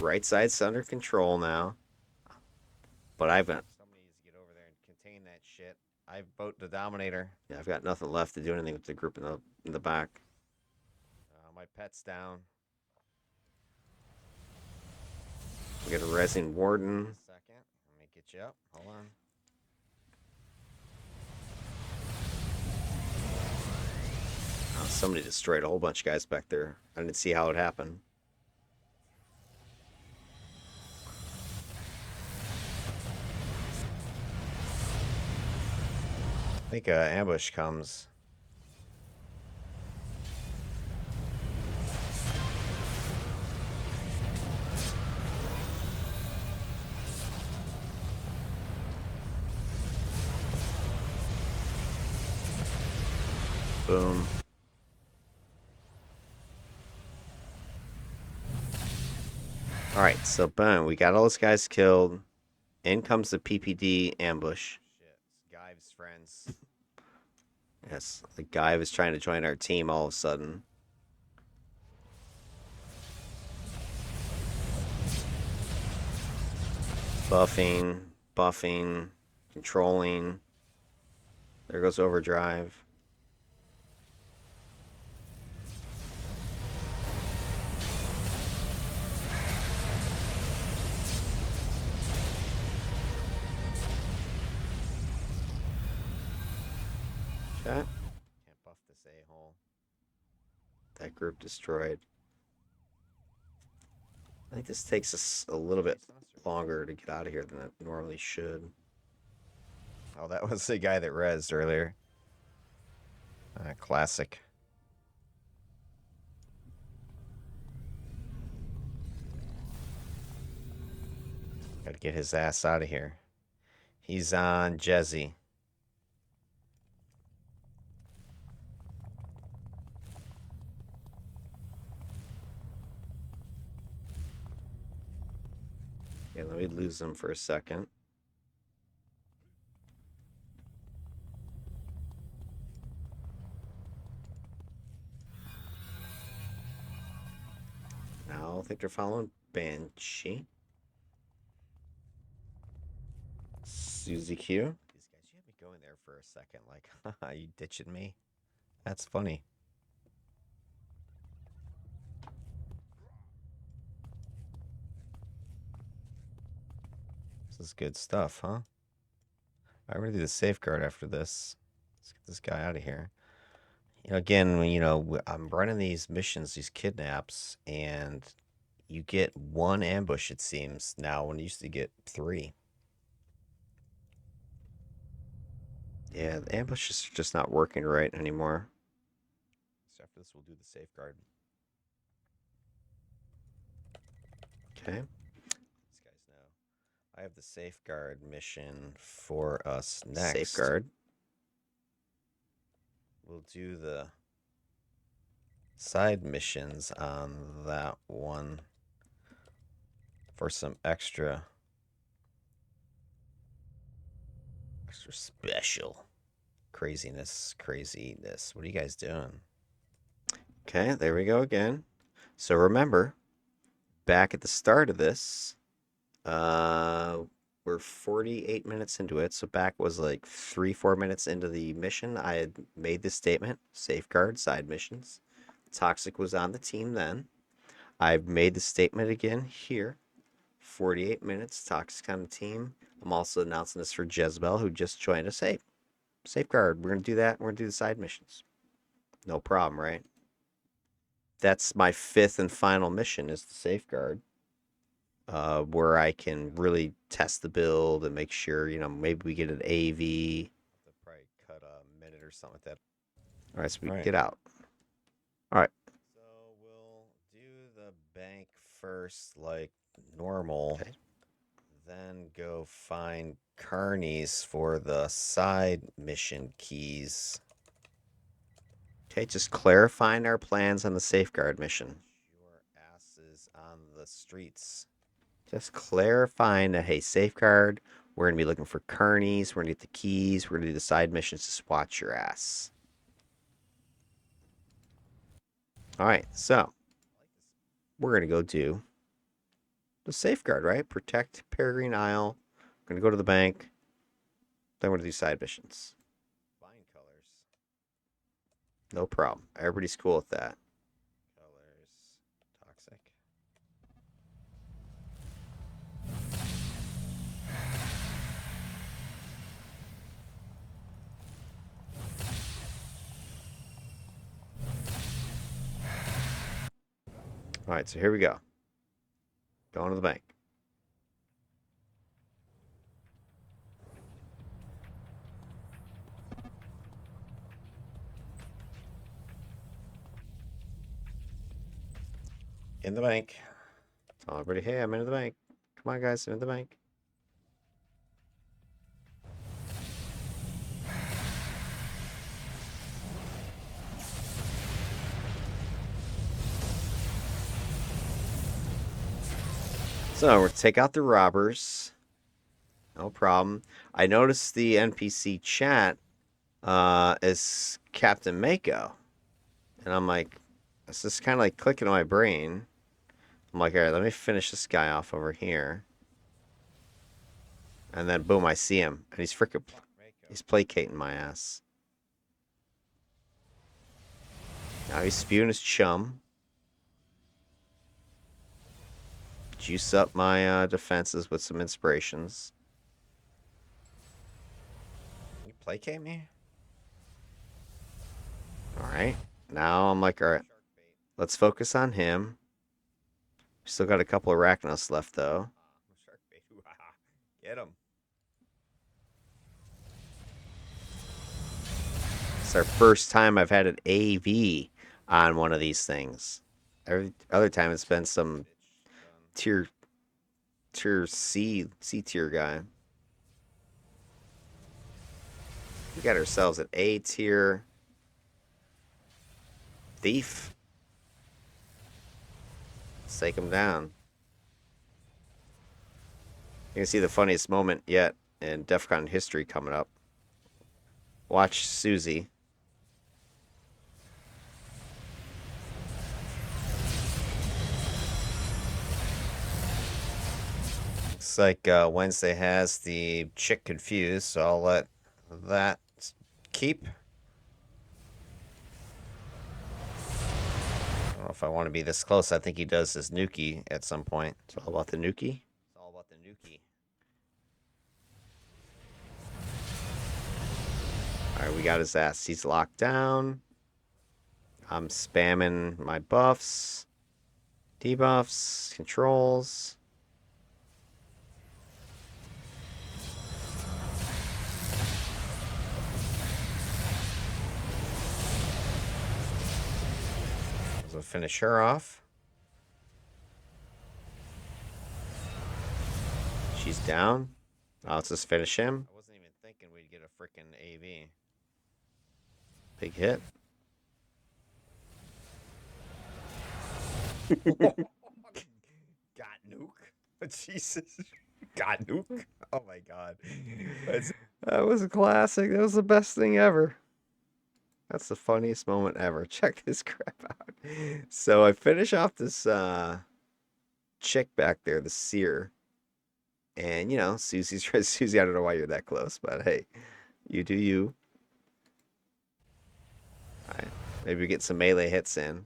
Right side's under control now. But I've got. Somebody needs to get over there and contain that shit. I vote the Dominator. Yeah, I've got nothing left to do anything with the group in the back. My pet's down. We got a Resin Warden. Second. Let me get you up. Hold on. Oh, somebody destroyed a whole bunch of guys back there. I didn't see how it happened. I think ambush comes. Boom. All right, so boom, we got all those guys killed. In comes the PPD ambush. Shit, it's Guy's friends. Yes, the guy was trying to join our team all of a sudden. Buffing, controlling. There goes overdrive. Chat. Can't buff this a-hole. That group destroyed. I think this takes us a little bit longer to get out of here than it normally should. Oh, that was the guy that rezzed earlier. Classic. Gotta get his ass out of here. He's on Jezzy. Yeah, let me lose them for a second. Now I think they're following Banshee. Suzy Q. These guys, you had me going there for a second. Like, haha, you ditching me? That's funny. This is good stuff, huh? I'm gonna do the safeguard after this. Let's get this guy out of here. You know, again, I'm running these missions, these kidnaps, and you get one ambush, it seems, now when you used to get 3. Yeah, the ambushes are just not working right anymore. So after this, we'll do the safeguard. Okay. These guys know. I have the safeguard mission for us next. Safeguard. We'll do the side missions on that one for some extra special craziness. What are you guys doing? Okay, there we go again. So remember, back at the start of this, we're 48 minutes into it. So back was like 3-4 minutes into the mission. I had made this statement: safeguard side missions. Toxic was on the team then. I've made the statement again here. 48 minutes, Toxic on the team. I'm also announcing this for Jezebel, who just joined us. Hey, safeguard, we're gonna do that. We're gonna do the side missions. No problem, right? That's my 5th and final mission, is the safeguard. Where I can really test the build and make sure, maybe we get an AV. I'll have to probably cut a minute or something like that. All right, so we All right. get out. All right. So we'll do the bank first, like normal. Okay. Then go find Carnies for the side mission keys. Okay, just clarifying our plans on the safeguard mission. Your asses on the streets. Just clarifying that, hey, safeguard, we're going to be looking for Carnies, we're going to get the keys, we're going to do the side missions. Just watch your ass. All right, so we're going to go do the safeguard, right? Protect Peregrine Isle. We're going to go to the bank. Then we're going to do side missions. No problem. Everybody's cool with that. Colors. Toxic. All right, so here we go. Going to the bank. In the bank. Tell everybody, hey, I'm into the bank. Come on, guys, I'm in the bank. So we're take out the robbers. No problem. I noticed the NPC chat is Captain Mako. And I'm like, it's just kind of like clicking in my brain. I'm like, all right, let me finish this guy off over here. And then boom, I see him. And he's placating my ass. Now he's spewing his chum. Juice up my defenses with some inspirations. You placate me? Alright. Now I'm like, alright, let's focus on him. Still got a couple of Arachnos left, though. Shark bait. Get him. It's our first time I've had an AV on one of these things. Every other time it's been some tier C tier guy. We got ourselves an A tier thief. Let's take him down. You can see the funniest moment yet in DEFCON history coming up. Watch Susie. Looks like Wednesday has the chick confused, so I'll let that keep. I don't know if I want to be this close. I think he does his nuki at some point. It's all about the nuki. It's all about the nuki. Alright, we got his ass. He's locked down. I'm spamming my buffs, debuffs, controls. So finish her off. She's down. Oh, let's just finish him. I wasn't even thinking we'd get a freaking AV. Big hit. Got nuke. Jesus. Got nuke. Oh my god. That was a classic. That was the best thing ever. That's the funniest moment ever. Check this crap out. So I finish off this chick back there, the seer. And you know, Susie, I don't know why you're that close, but hey, you do you. Alright. Maybe we get some melee hits in.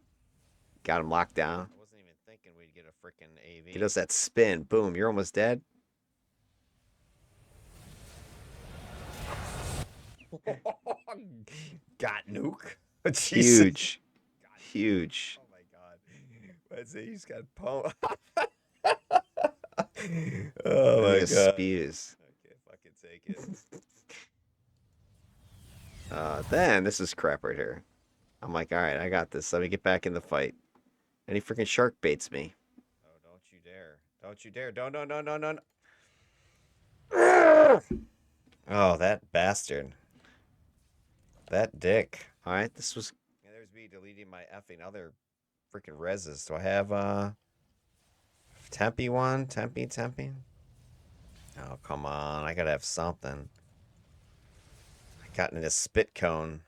Got him locked down. I wasn't even thinking we'd get a freaking AV. He does that spin. Boom, you're almost dead. Got nuke. Huge. Huge. Oh my god. Let's see, he's got pwn. Oh my god. god. Spews. Okay, fucking take it. Then this is crap right here. I'm like, all right, I got this. Let me get back in the fight. And he freaking shark baits me. Oh, don't you dare. Don't you dare. Don't, no, no, no, no, no. Oh, that bastard. That dick. All right, this was. Yeah, there's me deleting my effing other freaking reses. Do I have, Tempe one? Tempe? Oh, come on. I gotta have something. I got in a spit cone.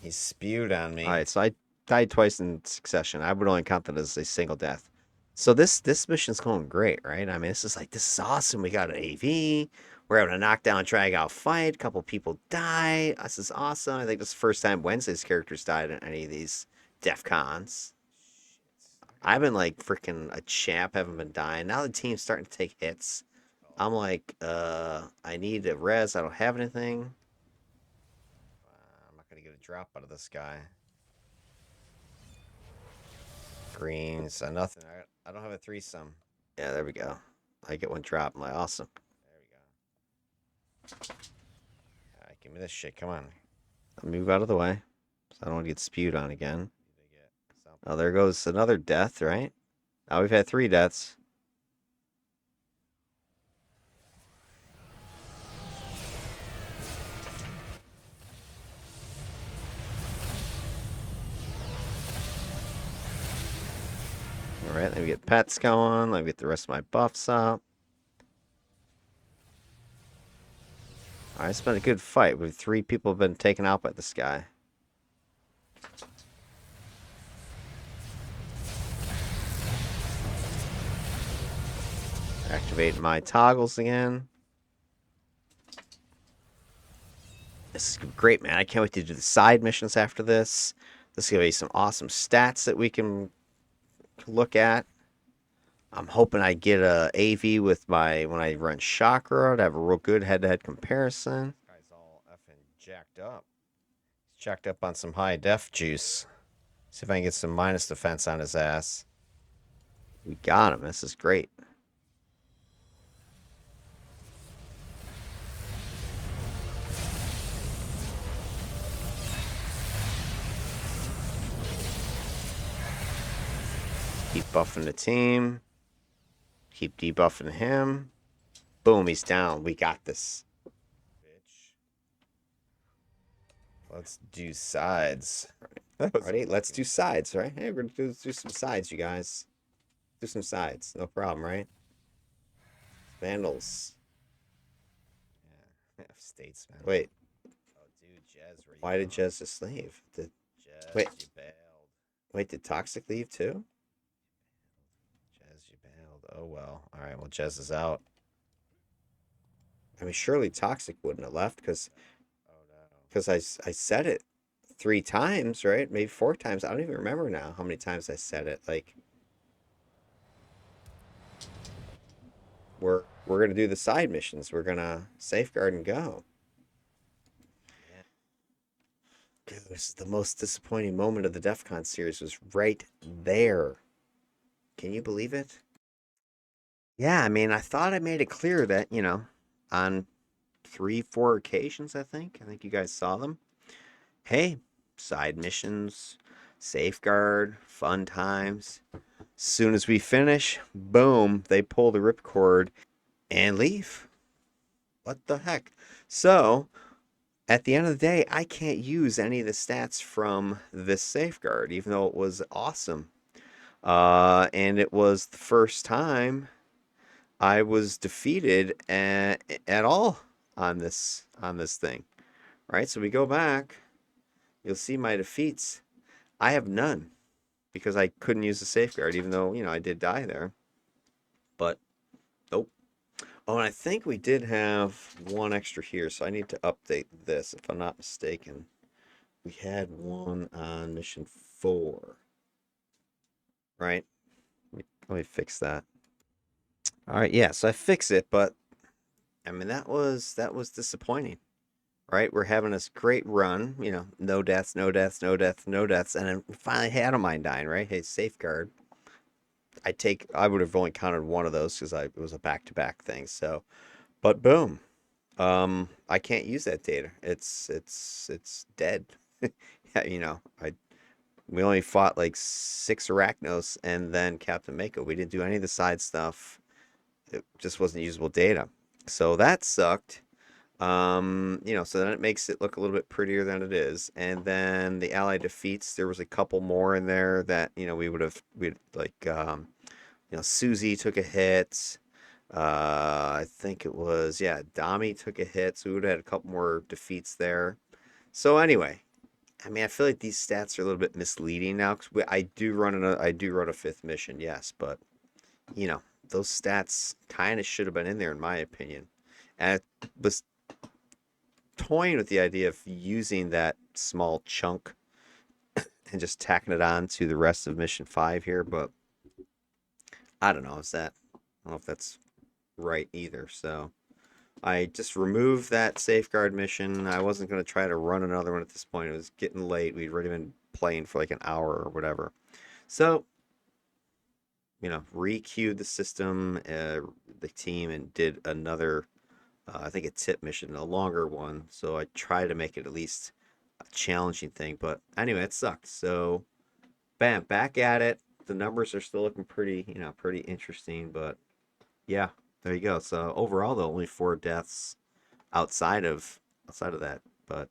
He spewed on me. All right, so I died twice in succession. I would only count that as a single death. So this mission's going great, right? I mean, this is awesome. We got an AV. We're having a knockdown, drag out fight. A couple people die. This is awesome. I think this is the first time Wednesday's characters died in any of these DEFCONs. I've been like freaking a champ, haven't been dying. Now the team's starting to take hits. I'm like, I need a res. I don't have anything. I'm not gonna get a drop out of this guy. Greens, nothing. I don't have a threesome. Yeah, there we go. I get one drop. I'm like, awesome. There we go. Alright, give me this shit. Come on. I'll move out of the way, so I don't want to get spewed on again. They get something. Oh, there goes another death, right? Now we've had 3 deaths. All right, let me get pets going. Let me get the rest of my buffs up. All right, it's been a good fight. With 3 people have been taken out by this guy. Activate my toggles again. This is great, man. I can't wait to do the side missions after this. This is going to be some awesome stats that we can look at. I'm hoping I get a AV with my when I run Chakra to have a real good head-to-head comparison. This guy's all effing jacked up. He's jacked up on some high def juice. See if I can get some minus defense on his ass. We got him. This is great. Keep buffing the team. Keep debuffing him. Boom, he's down. We got this. Bitch. Let's do sides. Alrighty, let's do sides, right? Hey, we're gonna do some sides, you guys. Do some sides. No problem, right? Vandals. Yeah. Statesman. Wait, Oh, dude, Jez, where you why did going? Jez just leave? Jez, Wait. you bailed. Wait, did Toxic leave too? Jez, you bailed. Oh, well. All right, well, Jez is out. I mean, surely Toxic wouldn't have left because Oh, no. I said it 3 times, right? Maybe 4 times. I don't even remember now how many times I said it. Like, we're gonna do the side missions. We're gonna safeguard and go. Yeah. Dude, this is the most disappointing moment of the DEFCON series was right there. Can you believe it? Yeah, I mean, I thought I made it clear that, on 3, 4 occasions, I think you guys saw them. Hey, side missions, safeguard, fun times. Soon as we finish, boom, they pull the ripcord and leave. What the heck? So, at the end of the day, I can't use any of the stats from this safeguard, even though it was awesome. And it was the first time I was defeated at all on this thing. Right? So we go back, you'll see my defeats. I have none because I couldn't use the safeguard, even though, I did die there. But nope. Oh, and I think we did have one extra here, so I need to update this if I'm not mistaken. We had one on mission 4. Right? Let me fix that. All right, yeah, so I fixed it, but I mean that was disappointing. Right? We're having this great run, no deaths, no deaths, no deaths, no deaths, and then we finally had a mine dying, right? Hey, safeguard. I would have only counted one of those because it was a back-to-back thing. So, but boom, I can't use that data. It's dead. Yeah, we only fought like 6 Arachnos and then Captain Mako. We didn't do any of the side stuff. It just wasn't usable data. So that sucked. So then it makes it look a little bit prettier than it is. And then the ally defeats, there was a couple more in there that, we'd like, Susie took a hit. I think it was, yeah, Dami took a hit. So we would have had a couple more defeats there. So anyway, I mean, I feel like these stats are a little bit misleading now because I do run a 5th mission, yes, but those stats kind of should have been in there in my opinion. And I was toying with the idea of using that small chunk and just tacking it on to the rest of mission 5 here, but I don't know. I don't know if that's right either. So I just removed that safeguard mission. I wasn't going to try to run another one at this point. It was getting late. We'd already been playing for like an hour or whatever. So, re-queued the system, the team, and did another, I think a tip mission, a longer one. So I tried to make it at least a challenging thing. But anyway, it sucked. So, bam, back at it. The numbers are still looking pretty, pretty interesting. But yeah, there you go. So overall, though, only 4 deaths outside of that, but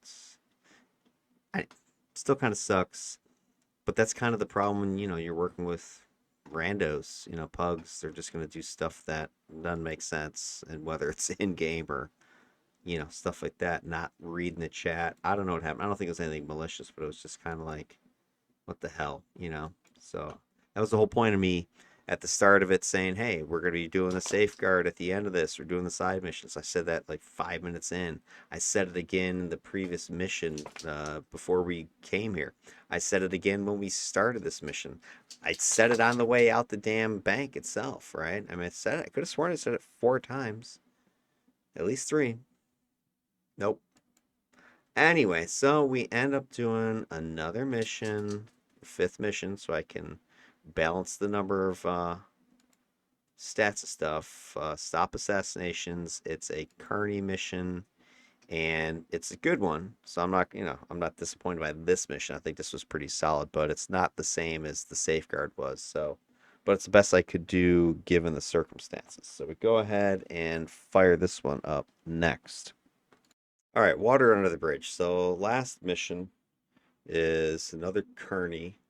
I still kind of sucks. But that's kind of the problem when you're working with randos, pugs. They're just gonna do stuff that doesn't make sense, and whether it's in game or stuff like that, not reading the chat. I don't know what happened. I don't think it was anything malicious, but it was just kind of like, what the hell. So that was the whole point of me at the start of it saying, hey, we're going to be doing the safeguard at the end of this. We're doing the side missions. I said that like 5 minutes in. I said it again in the previous mission before we came here. I said it again when we started this mission. I said it on the way out the damn bank itself, right? I mean, I could have sworn I said it 4 times. At least 3. Nope. Anyway, so we end up doing another mission, 5th mission, so I can balance the number of stats of stuff. Stop assassinations. It's a Kearney mission, and it's a good one. So I'm not disappointed by this mission. I think this was pretty solid, but it's not the same as the safeguard was. So, but it's the best I could do given the circumstances. So we go ahead and fire this one up next. All right, water under the bridge. So last mission is another Kearney.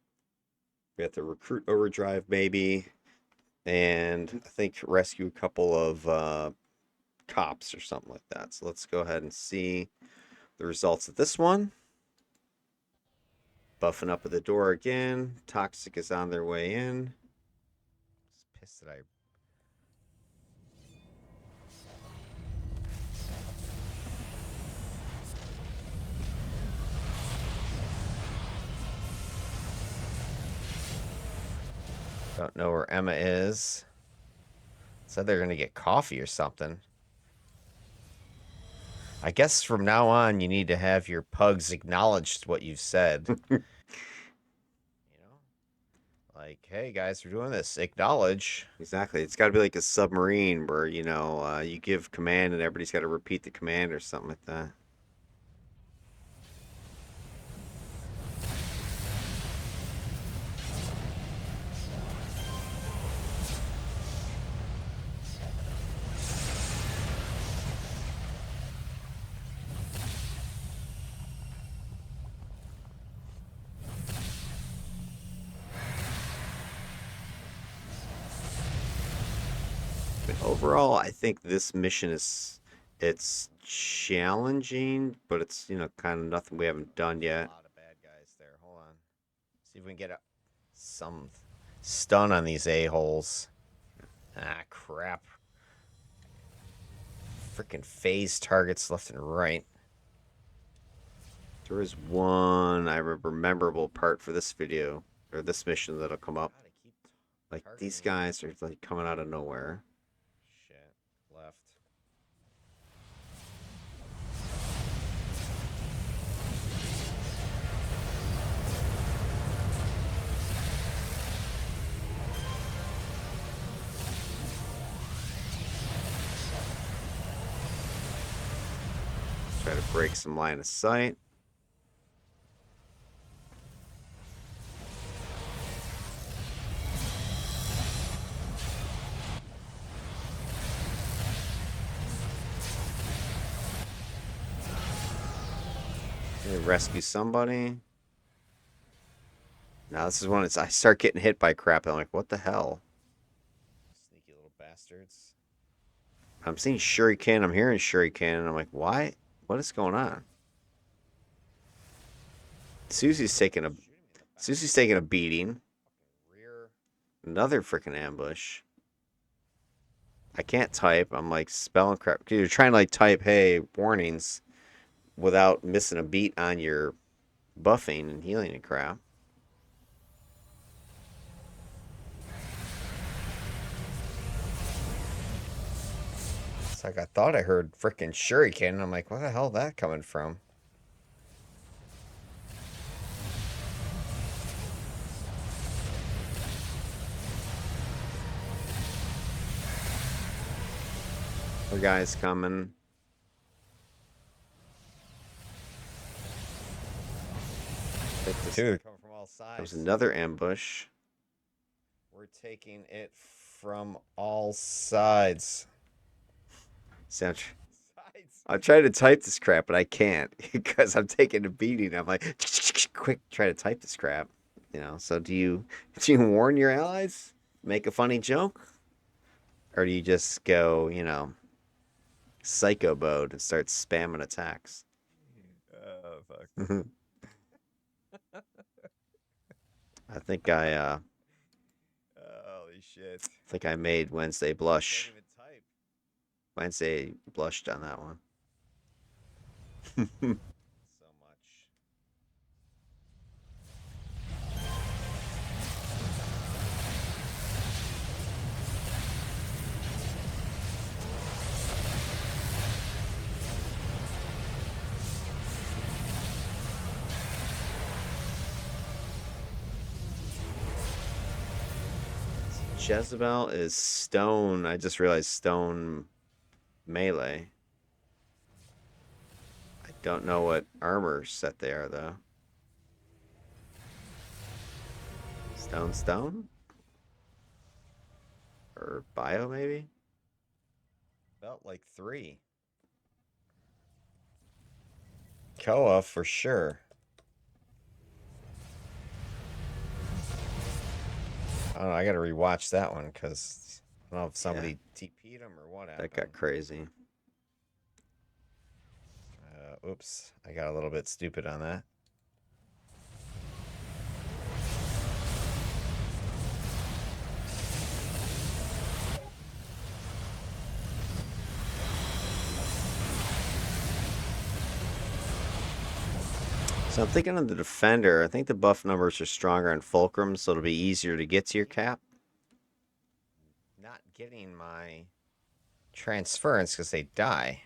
We have to recruit overdrive maybe, and I think rescue a couple of cops or something like that. So let's go ahead and see the results of this one. Buffing up at the door again. Toxic is on their way in. Just pissed that I. Don't know where Emma is. Said they're gonna get coffee or something. I guess from now on you need to have your pugs acknowledged what you've said. Like, hey guys, we're doing this. Acknowledge. Exactly. It's got to be like a submarine where, you give command and everybody's got to repeat the command or something like that. But overall, I think this mission it's challenging, but it's, kind of nothing we haven't done A yet. lot of bad guys there. Hold on. See if we can get some stun on these a-holes. Ah, crap. Freaking phase targets left and right. There is one I remember memorable part for this video or this mission that'll come up. Gotta keep Like these targeting. guys are like coming out of nowhere. Shit. Left. Try to break some line of sight. Rescue somebody. Now this is when I start getting hit by crap. I'm like, what the hell? Sneaky little bastards. I'm seeing shuriken. I'm hearing shuriken, and I'm like, why? What is going on? Susie's taking a Shooting me in the back. Susie's taking a beating. Fucking rear. Another freaking ambush. I can't type. I'm like spelling crap. 'Cause you're trying to like type, hey, warnings without missing a beat on your buffing and healing and crap. It's like I thought I heard frickin' shuriken, and I'm like, where the hell is that coming from? Our guy's coming. Dude, coming from all There's sides. another ambush. We're taking it from all sides. See, I'm trying to type this crap, but I can't because I'm taking a beating. I'm like, quick, try to type this crap. You know. So do you warn your allies? Make a funny joke, or do you just go, psycho mode and start spamming attacks? Oh, fuck. I think I Holy shit. think I made Wednesday blush. Can't even type. Wednesday blushed on that one. So much. Jezebel is stone. I just realized stone melee. I don't know what armor set they are though. Stone? Or bio maybe? Felt like 3. Koa for sure. I don't know, I gotta rewatch that one because I don't know if somebody TP'd him or what happened. That got crazy. Oops, I got a little bit stupid on that. So I'm thinking of the defender. I think the buff numbers are stronger on Fulcrum, so it'll be easier to get to your cap. Not getting my transference because they die.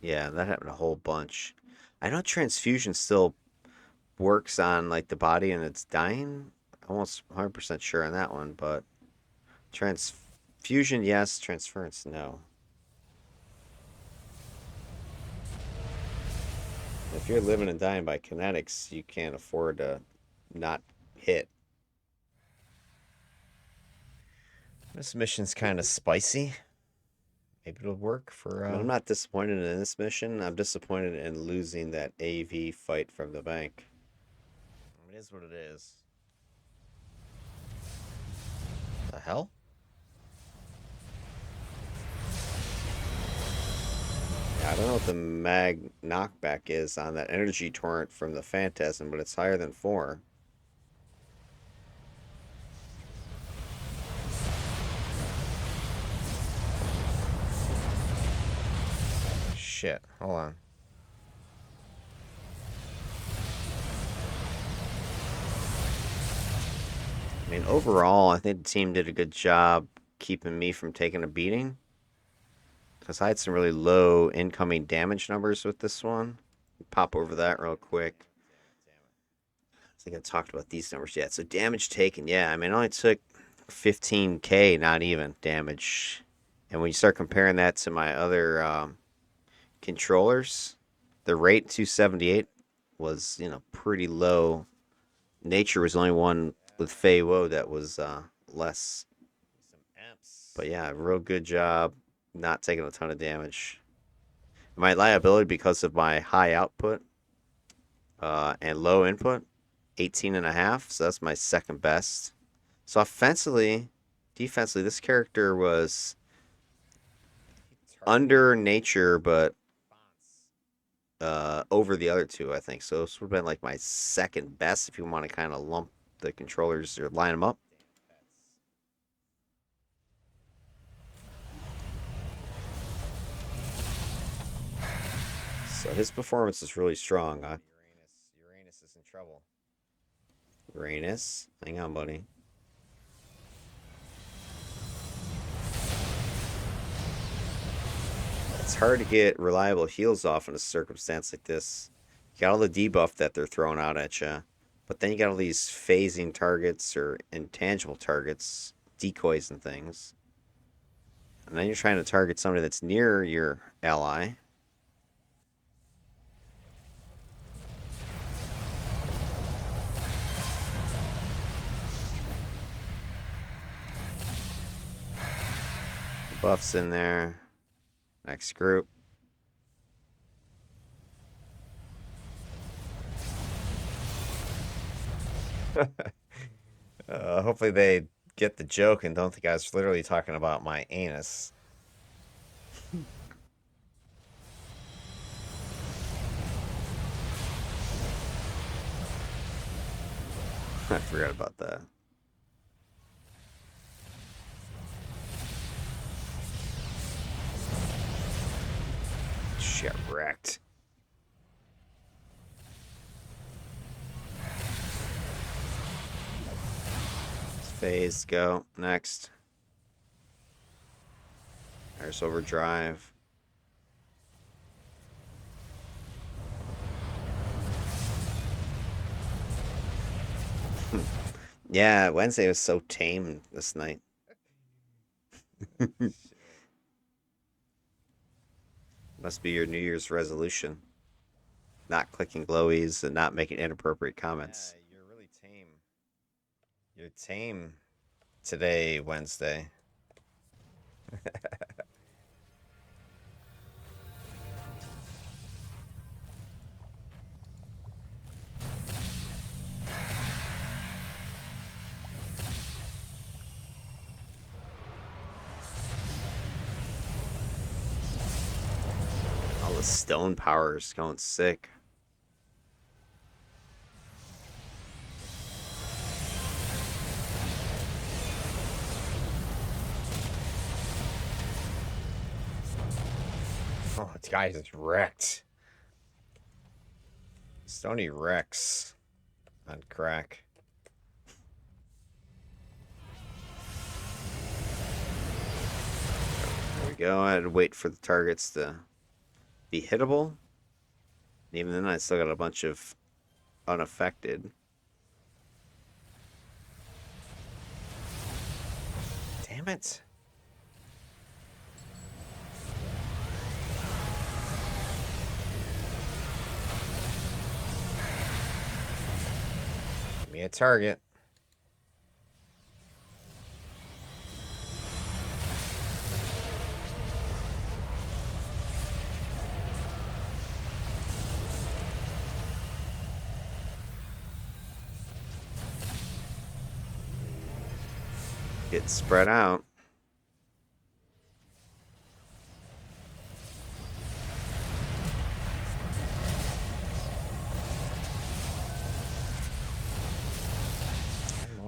Yeah, that happened a whole bunch. I know transfusion still works on like the body and it's dying. Almost 100% sure on that one, but transfusion yes, transference no. If you're living and dying by kinetics, you can't afford to not hit. This mission's kind of spicy. Maybe it'll work for. I mean, I'm not disappointed in this mission. I'm disappointed in losing that AV fight from the bank. It is what it is. The hell? Yeah, I don't know what the mag knockback is on that energy torrent from the Phantasm, but it's higher than 4. Shit. Hold on. I mean, overall, I think the team did a good job keeping me from taking a beating. Because I had some really low incoming damage numbers with this one. Pop over that real quick. I think I talked about these numbers yet. So damage taken, yeah. I mean, it only took 15k, not even damage. And when you start comparing that to my other controllers, the rate 278 was, pretty low. Nature was the only one with Fei Wo that was less. Some amps. But yeah, real good job not taking a ton of damage. My liability because of my high output and low input, 18.5. So that's my second best. So defensively, this character was under nature, but over the other two, I think. So this would have been like my second best if you want to kind of lump the controllers or line them up. So his performance is really strong. Uranus is in trouble. Uranus, hang on, buddy. It's hard to get reliable heals off in a circumstance like this. You got all the debuff that they're throwing out at you, but then you got all these phasing targets or intangible targets, decoys and things. And then you're trying to target somebody that's near your ally. Buffs in there. Next group. Hopefully they get the joke and don't think I was literally talking about my anus. I forgot about that. Shit wrecked. Phase, go. Next. There's overdrive. Yeah, Wednesday was so tame this night. Must be your New Year's resolution. Not clicking glowies and not making inappropriate comments. Yeah, you're really tame. You're tame today, Wednesday. All the stone power is going sick. Oh, this guy is wrecked. Stony Rex on crack. There we go. I had to wait for the targets to be hittable. And even then, I still got a bunch of unaffected. Damn it. Give me a target. Get spread out.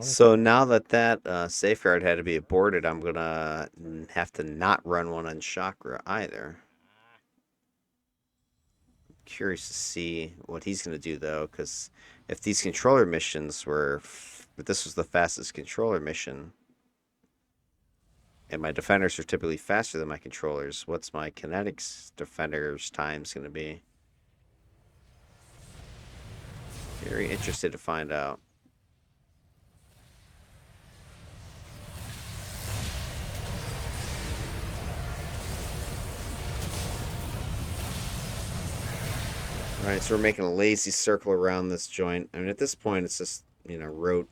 So now that safeguard had to be aborted, I'm gonna have to not run one on chakra either. Curious to see what he's gonna do though, because if these controller missions if this was the fastest controller mission, and my defenders are typically faster than my controllers, what's my kinetics defenders times gonna be? Very interested to find out. All right, so we're making a lazy circle around this joint. I mean, at this point, it's just, rote.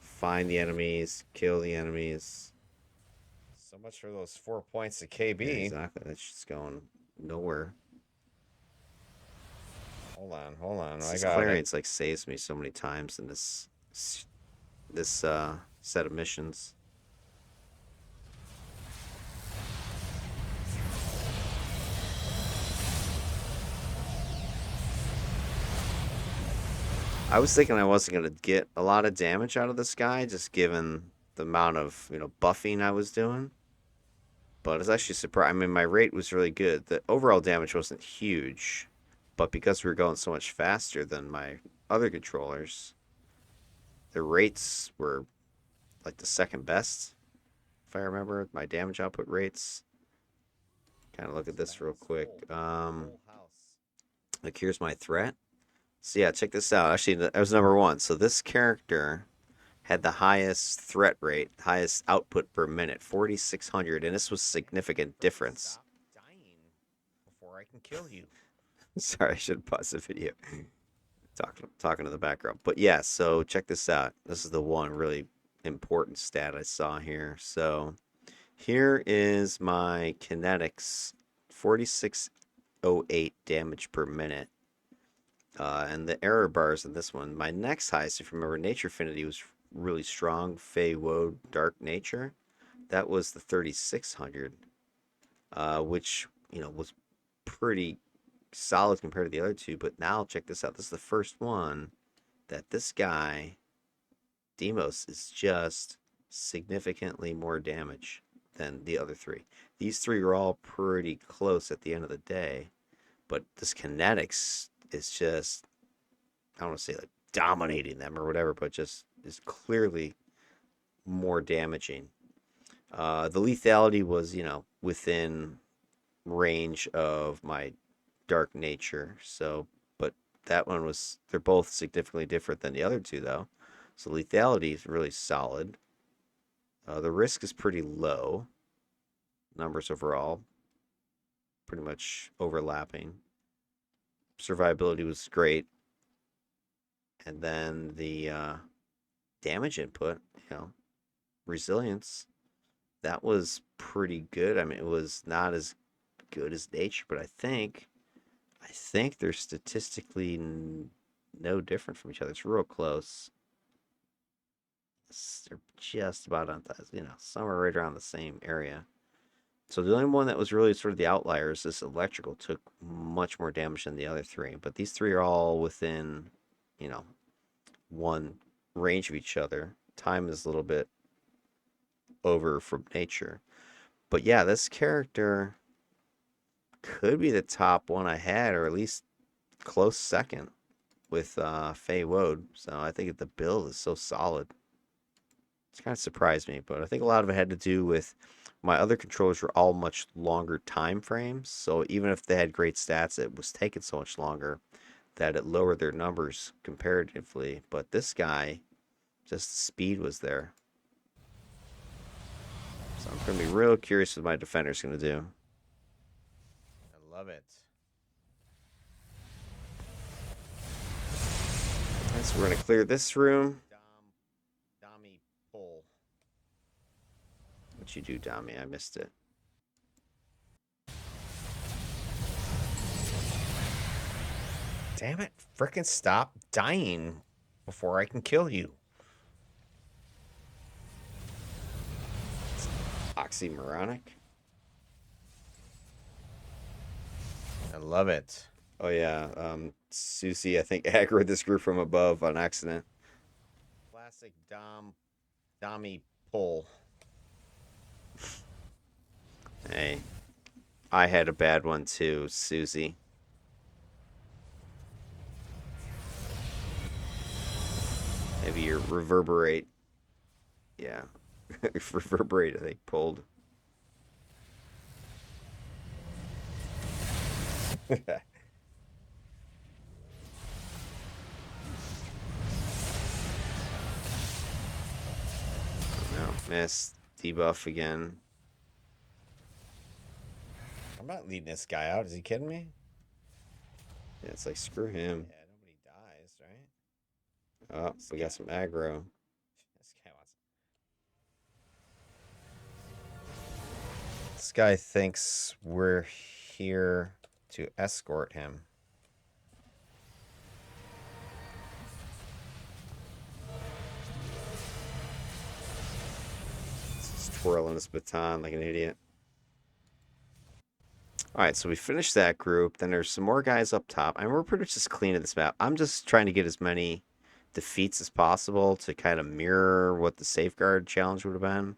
Find the enemies, kill the enemies. So much for those 4 points of KB. Yeah, exactly. That's just going nowhere. Hold on. This Clarions like saves me so many times in this set of missions. I was thinking I wasn't going to get a lot of damage out of this guy, just given the amount of, buffing I was doing. But it's actually surprising. I mean, my rate was really good. The overall damage wasn't huge, but because we were going so much faster than my other controllers, the rates were like the second best, if I remember my damage output rates. Kind of look at this real quick. Like here's my threat. So yeah, check this out. Actually, that was number one. So this character had the highest threat rate, highest output per minute, 4,600, and this was significant difference. Stop dying before I can kill you. Sorry, I should pause the video. Talking to the background. But yeah, so check this out. This is the one really important stat I saw here. So here is my kinetics, 4608 damage per minute. And the error bars in this one. My next highest, if you remember, Nature Affinity was really strong. Fey Woad Dark Nature. That was the 3600, which, was pretty solid compared to the other two. But now check this out. This is the first one that this guy, Demos, is just significantly more damage than the other three. These three are all pretty close at the end of the day. But this Kinetics is just, I don't want to say like dominating them or whatever, but just is clearly more damaging. The lethality was, within range of my dark nature. So, but that one was, they're both significantly different than the other two, though. So lethality is really solid. The risk is pretty low. Numbers overall, pretty much overlapping. Survivability was great. And then the damage input, resilience, that was pretty good. I mean, it was not as good as nature, but I think they're statistically no different from each other. It's real close. They're just about on, somewhere right around the same area. So the only one that was really sort of the outlier is this electrical took much more damage than the other three. But these three are all within, one range of each other. Time is a little bit over from nature. But yeah, this character could be the top one I had, or at least close second with Fey Woad. So I think the build is so solid. It's kind of surprised me, but I think a lot of it had to do with my other controllers were all much longer time frames. So even if they had great stats, it was taking so much longer that it lowered their numbers comparatively. But this guy, just the speed was there. So I'm going to be real curious what my defender's going to do. I love it. Okay, so we're going to clear this room. Dami pull. What'd you do, Dami? I missed it. Damn it. Frickin' stop dying before I can kill you. Oxymoronic. I love it. Oh yeah, Susie, I think aggroed this group from above on accident. Classic Dami pull. Hey, I had a bad one too, Susie. Maybe your reverberate. Yeah, reverberate, I think, pulled. No, miss. Debuff again. I'm not leading this guy out. Is he kidding me? Yeah, it's like, screw him. Yeah, nobody dies, right? Oh, we got some aggro. This guy wants. This guy thinks we're here to escort him. Just twirling his baton like an idiot. All right, so we finished that group. Then there's some more guys up top. I mean, we're pretty much just cleaning this map. I'm just trying to get as many defeats as possible to kind of mirror what the safeguard challenge would have been.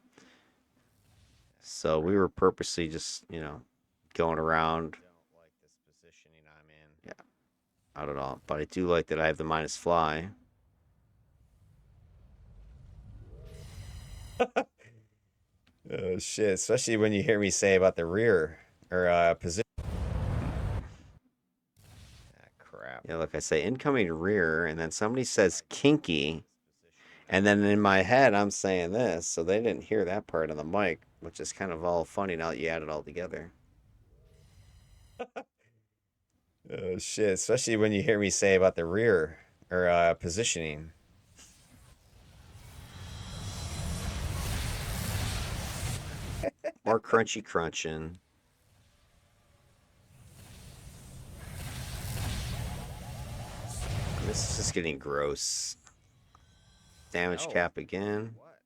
So we Crap. were purposely just, going around. Don't like this positioning I'm in. Yeah, I don't know. But I do like that I have the minus fly. Oh shit! Especially when you hear me say about the rear or position. Ah, crap. Yeah, like I say, incoming rear, and then somebody says kinky, and I'm then in. in my head I'm saying this, so they didn't hear that part on the mic, which is kind of all funny now that you add it all together. Oh shit! Especially when you hear me say about the rear or positioning. More crunchy crunching. This is just getting gross. Damage No. cap again. What?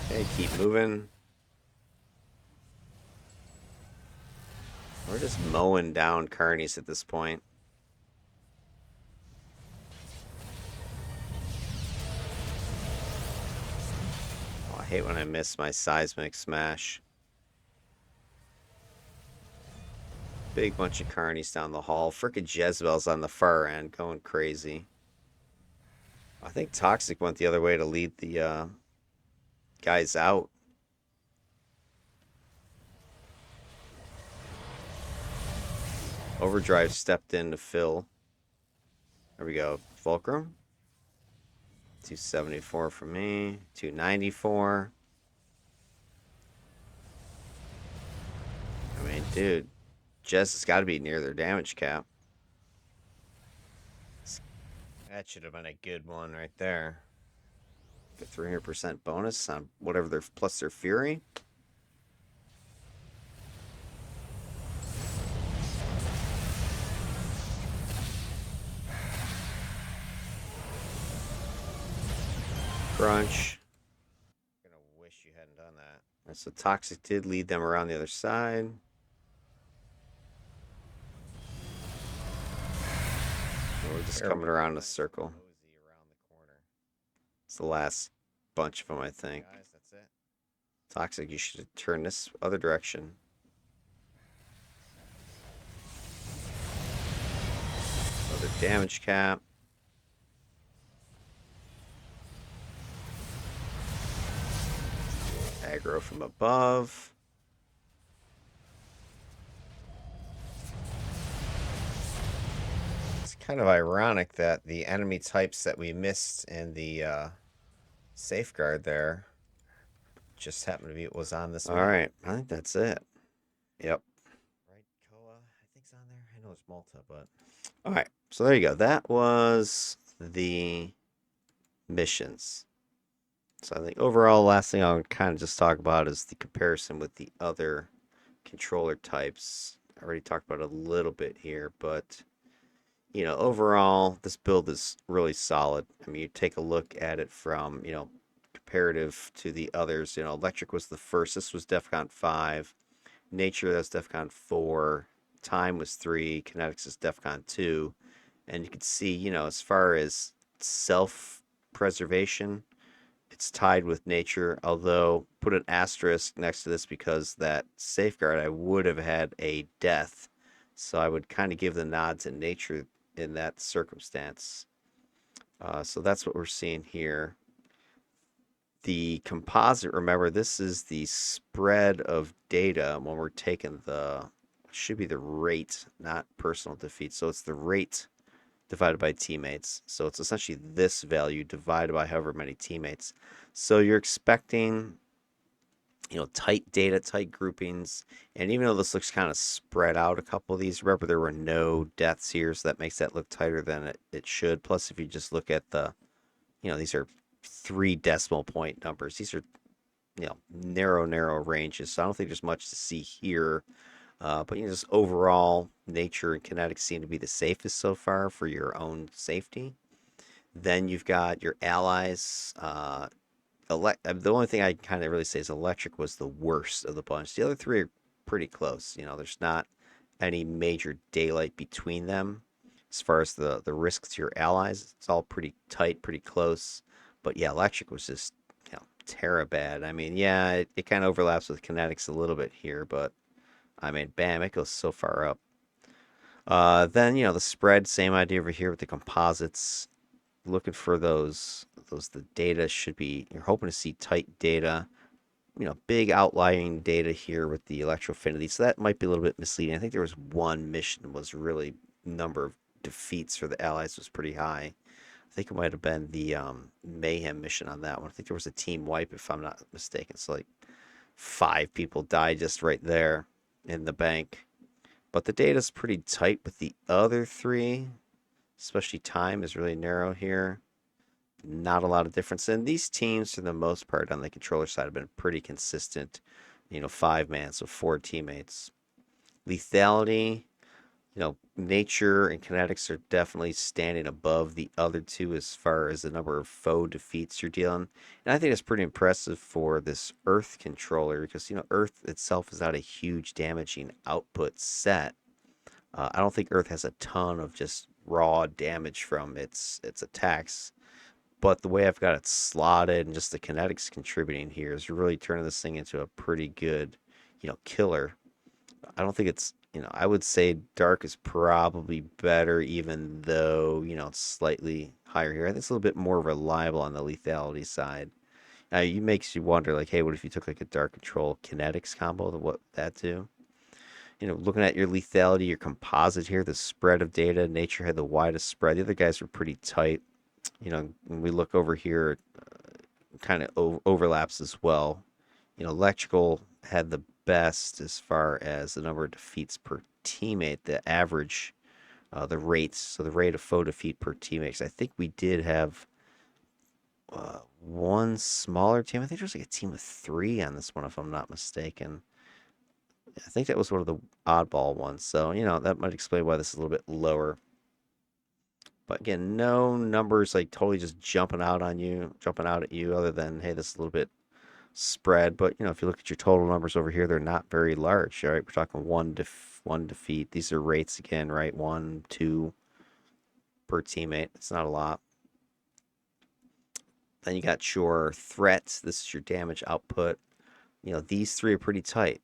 Okay, keep moving. We're just mowing down carnies at this point. Oh, I hate when I miss my seismic smash. Big bunch of carnies down the hall. Frickin' Jezebel's on the far end going crazy. I think Toxic went the other way to lead the guys out. Overdrive stepped in to fill. There we go. Fulcrum. 274 for me. 294. I mean, dude, Jess has got to be near their damage cap. That should have been a good one right there. Get 300% bonus on whatever their plus their fury. Crunch. I'm gonna wish you hadn't done that. And so Toxic did lead them around the other side. And we're just coming around in a circle. Mosey around the corner. It's the last bunch of them, I think. Guys, that's it. Toxic, you should turn this other direction. Another damage cap. Aggro from above. It's kind of ironic that the enemy types that we missed in the safeguard there just happened to be what was on this All map. right, I think that's it. Yep. Right, Koa, I think's on there. I know it's Malta, but All right, so there you go. That was the missions. So I think overall, last thing I'll kind of just talk about is the comparison with the other controller types. I already talked about it a little bit here, but overall, this build is really solid. I mean, you take a look at it from, comparative to the others. Electric was the first. This was DEFCON 5. Nature, that's DEFCON 4. Time was 3. Kinetics is DEFCON 2. And you can see, as far as self preservation, it's tied with nature. Although, put an asterisk next to this because that safeguard, I would have had a death. So I would kind of give the nod to nature in that circumstance. So that's what we're seeing here. The composite, remember, this is the spread of data when we're taking should be the rate, not personal defeat. So it's the rate divided by teammates. So it's essentially this value divided by however many teammates. So you're expecting, tight data, tight groupings. And even though this looks kind of spread out, a couple of these, remember there were no deaths here, so that makes that look tighter than it should. Plus, if you just look at these are 3 decimal point numbers. These are, narrow ranges. So I don't think there's much to see here. But just overall, nature and kinetics seem to be the safest so far for your own safety. Then you've got your allies. The only thing I kind of really say is electric was the worst of the bunch. The other three are pretty close. There's not any major daylight between them. As far as the risks to your allies, it's all pretty tight, pretty close. But yeah, electric was just terra bad. I mean, yeah, it kind of overlaps with kinetics a little bit here, but I mean, bam, it goes so far up. Then the spread, same idea over here with the composites. Looking for those the data should be. You're hoping to see tight data. Big outlying data here with the electroaffinity. So that might be a little bit misleading. I think there was one mission was really number of defeats for the allies was pretty high. I think it might have been the mayhem mission on that one. I think there was a team wipe if I'm not mistaken. So like 5 people died just right there in the bank. But the data's pretty tight with the other three, especially time is really narrow here. Not a lot of difference. And these teams, for the most part, on the controller side, have been pretty consistent. 5 man, so 4 teammates. Lethality, nature and kinetics are definitely standing above the other two as far as the number of foe defeats you're dealing. And I think that's pretty impressive for this Earth controller because, Earth itself is not a huge damaging output set. I don't think Earth has a ton of just raw damage from its attacks. But the way I've got it slotted and just the kinetics contributing here is really turning this thing into a pretty good, killer. I don't think I would say dark is probably better, even though, it's slightly higher here. I think it's a little bit more reliable on the lethality side. It makes you wonder, like, hey, what if you took like a dark control kinetics combo? What that do? Looking at your lethality, your composite here, the spread of data, nature had the widest spread. The other guys were pretty tight. When we look over here, kind of overlaps as well. Electrical had the best as far as the number of defeats per teammate, the average, the rates, so the rate of foe defeat per teammate. 'Cause I think we did have one smaller team. I think there was like a team of 3 on this one, if I'm not mistaken. I think that was one of the oddball ones. So, that might explain why this is a little bit lower. But again, no numbers like totally just jumping out at you, other than, hey, this is a little bit spread. But if you look at your total numbers over here, they're not very large. All right, we're talking one defeat. These are rates again, right? 1, 2 per teammate. It's not a lot. Then you got your threats. This is your damage output. These three are pretty tight,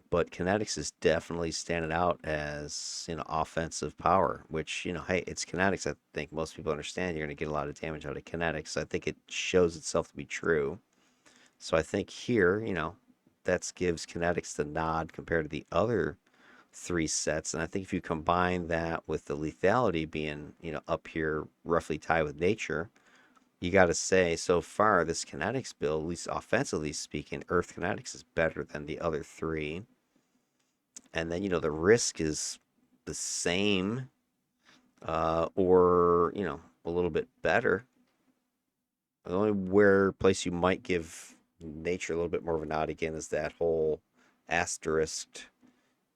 but kinetics is definitely standing out as offensive power. Which hey, it's kinetics. I think most people understand you're going to get a lot of damage out of kinetics. I think it shows itself to be true. So I think here, that gives kinetics the nod compared to the other 3 sets. And I think if you combine that with the lethality being, up here roughly tied with nature, you got to say so far this kinetics build, at least offensively speaking, Earth kinetics is better than the other 3. And then, the risk is the same or, a little bit better. The only place you might give nature a little bit more of a nod again is that whole asterisk,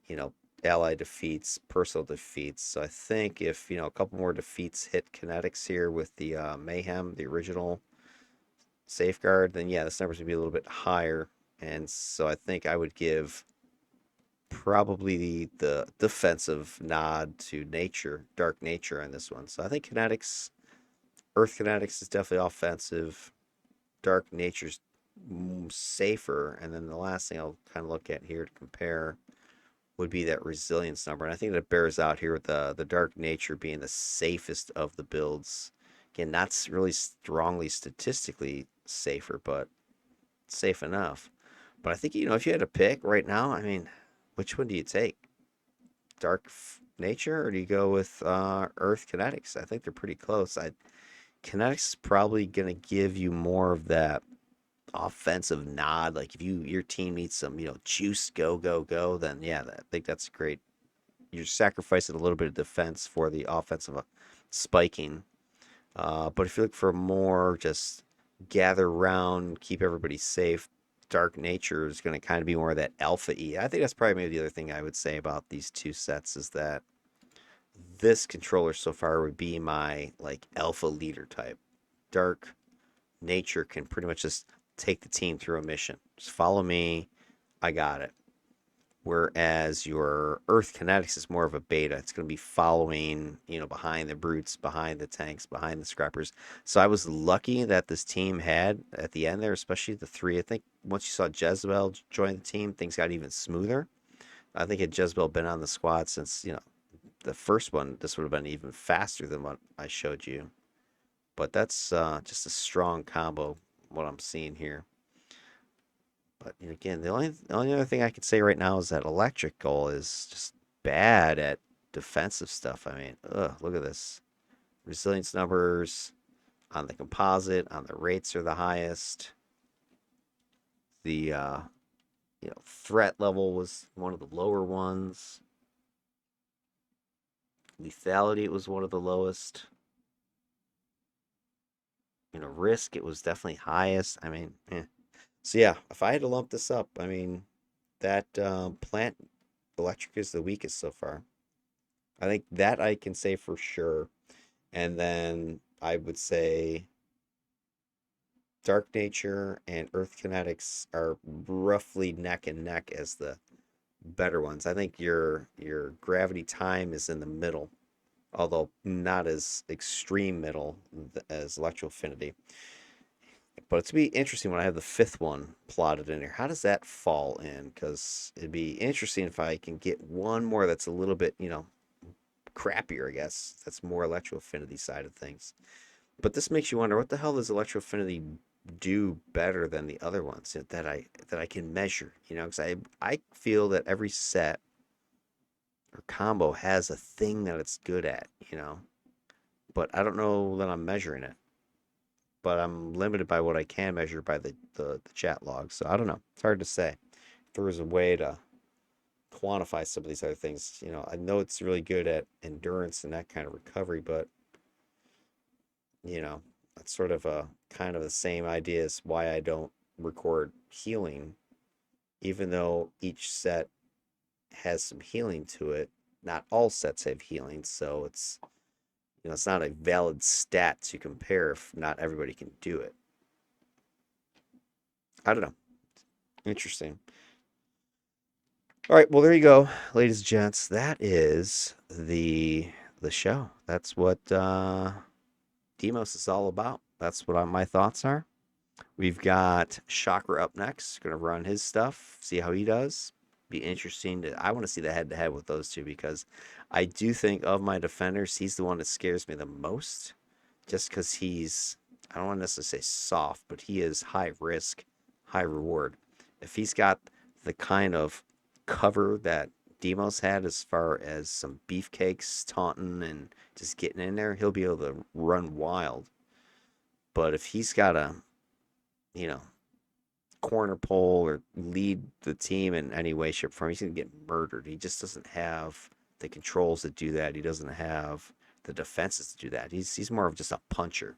you know, ally defeats, personal defeats. So I think if, a couple more defeats hit kinetics here with the mayhem, the original safeguard, then yeah, this number's gonna be a little bit higher. And so I think I would give probably the defensive nod to nature, dark nature on this one. So I think kinetics, earth kinetics is definitely offensive. Dark nature's safer. And then the last thing I'll kind of look at here to compare would be that resilience number. And I think that bears out here with the dark nature being the safest of the builds. Again, not really strongly statistically safer, but safe enough. But I think, if you had to pick right now, I mean, which one do you take? Dark nature, or do you go with earth kinetics? I think they're pretty close. Kinetics is probably going to give you more of that offensive nod. Like if your team needs some, juice, go, go, go, then yeah, I think that's great. You're sacrificing a little bit of defense for the offensive spiking. But if you look for more just gather around, keep everybody safe, dark nature is going to kind of be more of that alpha E. I think that's probably maybe the other thing I would say about these two sets is that this controller so far would be my like alpha leader type. Dark nature can pretty much just take the team through a mission. Just follow me. I got it. whereas your Earth Kinetics is more of a beta. It's going to be following, behind the brutes, behind the tanks, behind the scrappers. So I was lucky that this team had at the end there, especially the three. I think once you saw Jezebel join the team, things got even smoother. I think had Jezebel been on the squad since, the first one, this would have been even faster than what I showed you. But that's just a strong combo, what I'm seeing here. But again, the only other thing I can say right now is that electrical is just bad at defensive stuff. I mean, look at this. Resilience numbers on the composite, on the rates are the highest. The threat level was one of the lower ones. Lethality was one of the lowest. Risk it was definitely highest. I mean, So yeah, if I had to lump this up, I mean, that plant electric is the weakest so far. I think that I can say for sure. And then I would say Dark Nature and Earth Kinetics are roughly neck and neck as the better ones. I think your gravity time is in the middle, although not as extreme middle as Electro Affinity. But it's be interesting when I have the fifth one plotted in here. How does that fall in? Because it'd be interesting if I can get one more that's a little bit, crappier, I guess. That's more Electro Affinity side of things. But this makes you wonder, what the hell does Electro Affinity do better than the other ones that I can measure? Because I feel that every set or combo has a thing that it's good at. But I don't know that I'm measuring it. But I'm limited by what I can measure by the chat log. So I don't know. It's hard to say. If there was a way to quantify some of these other things, I know it's really good at endurance and that kind of recovery, but that's sort of a kind of the same idea as why I don't record healing, even though each set has some healing to it. Not all sets have healing, so it's not a valid stat to compare if not everybody can do it. I don't know. Interesting. All right, well there you go, ladies and gents. That is the show. That's what Demos is all about. That's what my thoughts are. We've got Chakra up next. Gonna run his stuff, see how he does. Be interesting I want to see the head to head with those two because I do think of my defenders, he's the one that scares me the most. Just because I don't want to necessarily say soft, but he is high risk, high reward. If he's got the kind of cover that Demos had as far as some beefcakes taunting and just getting in there, he'll be able to run wild. But if he's got a, you know, corner pole or lead the team in any way, shape, or form, he's going to get murdered. He just doesn't have the controls to do that. He doesn't have the defenses to do that. He's more of just a puncher.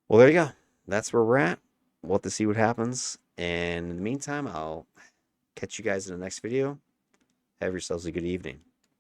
Well, there you go. That's where we're at. We'll have to see what happens. And in the meantime, I'll catch you guys in the next video. Have yourselves a good evening.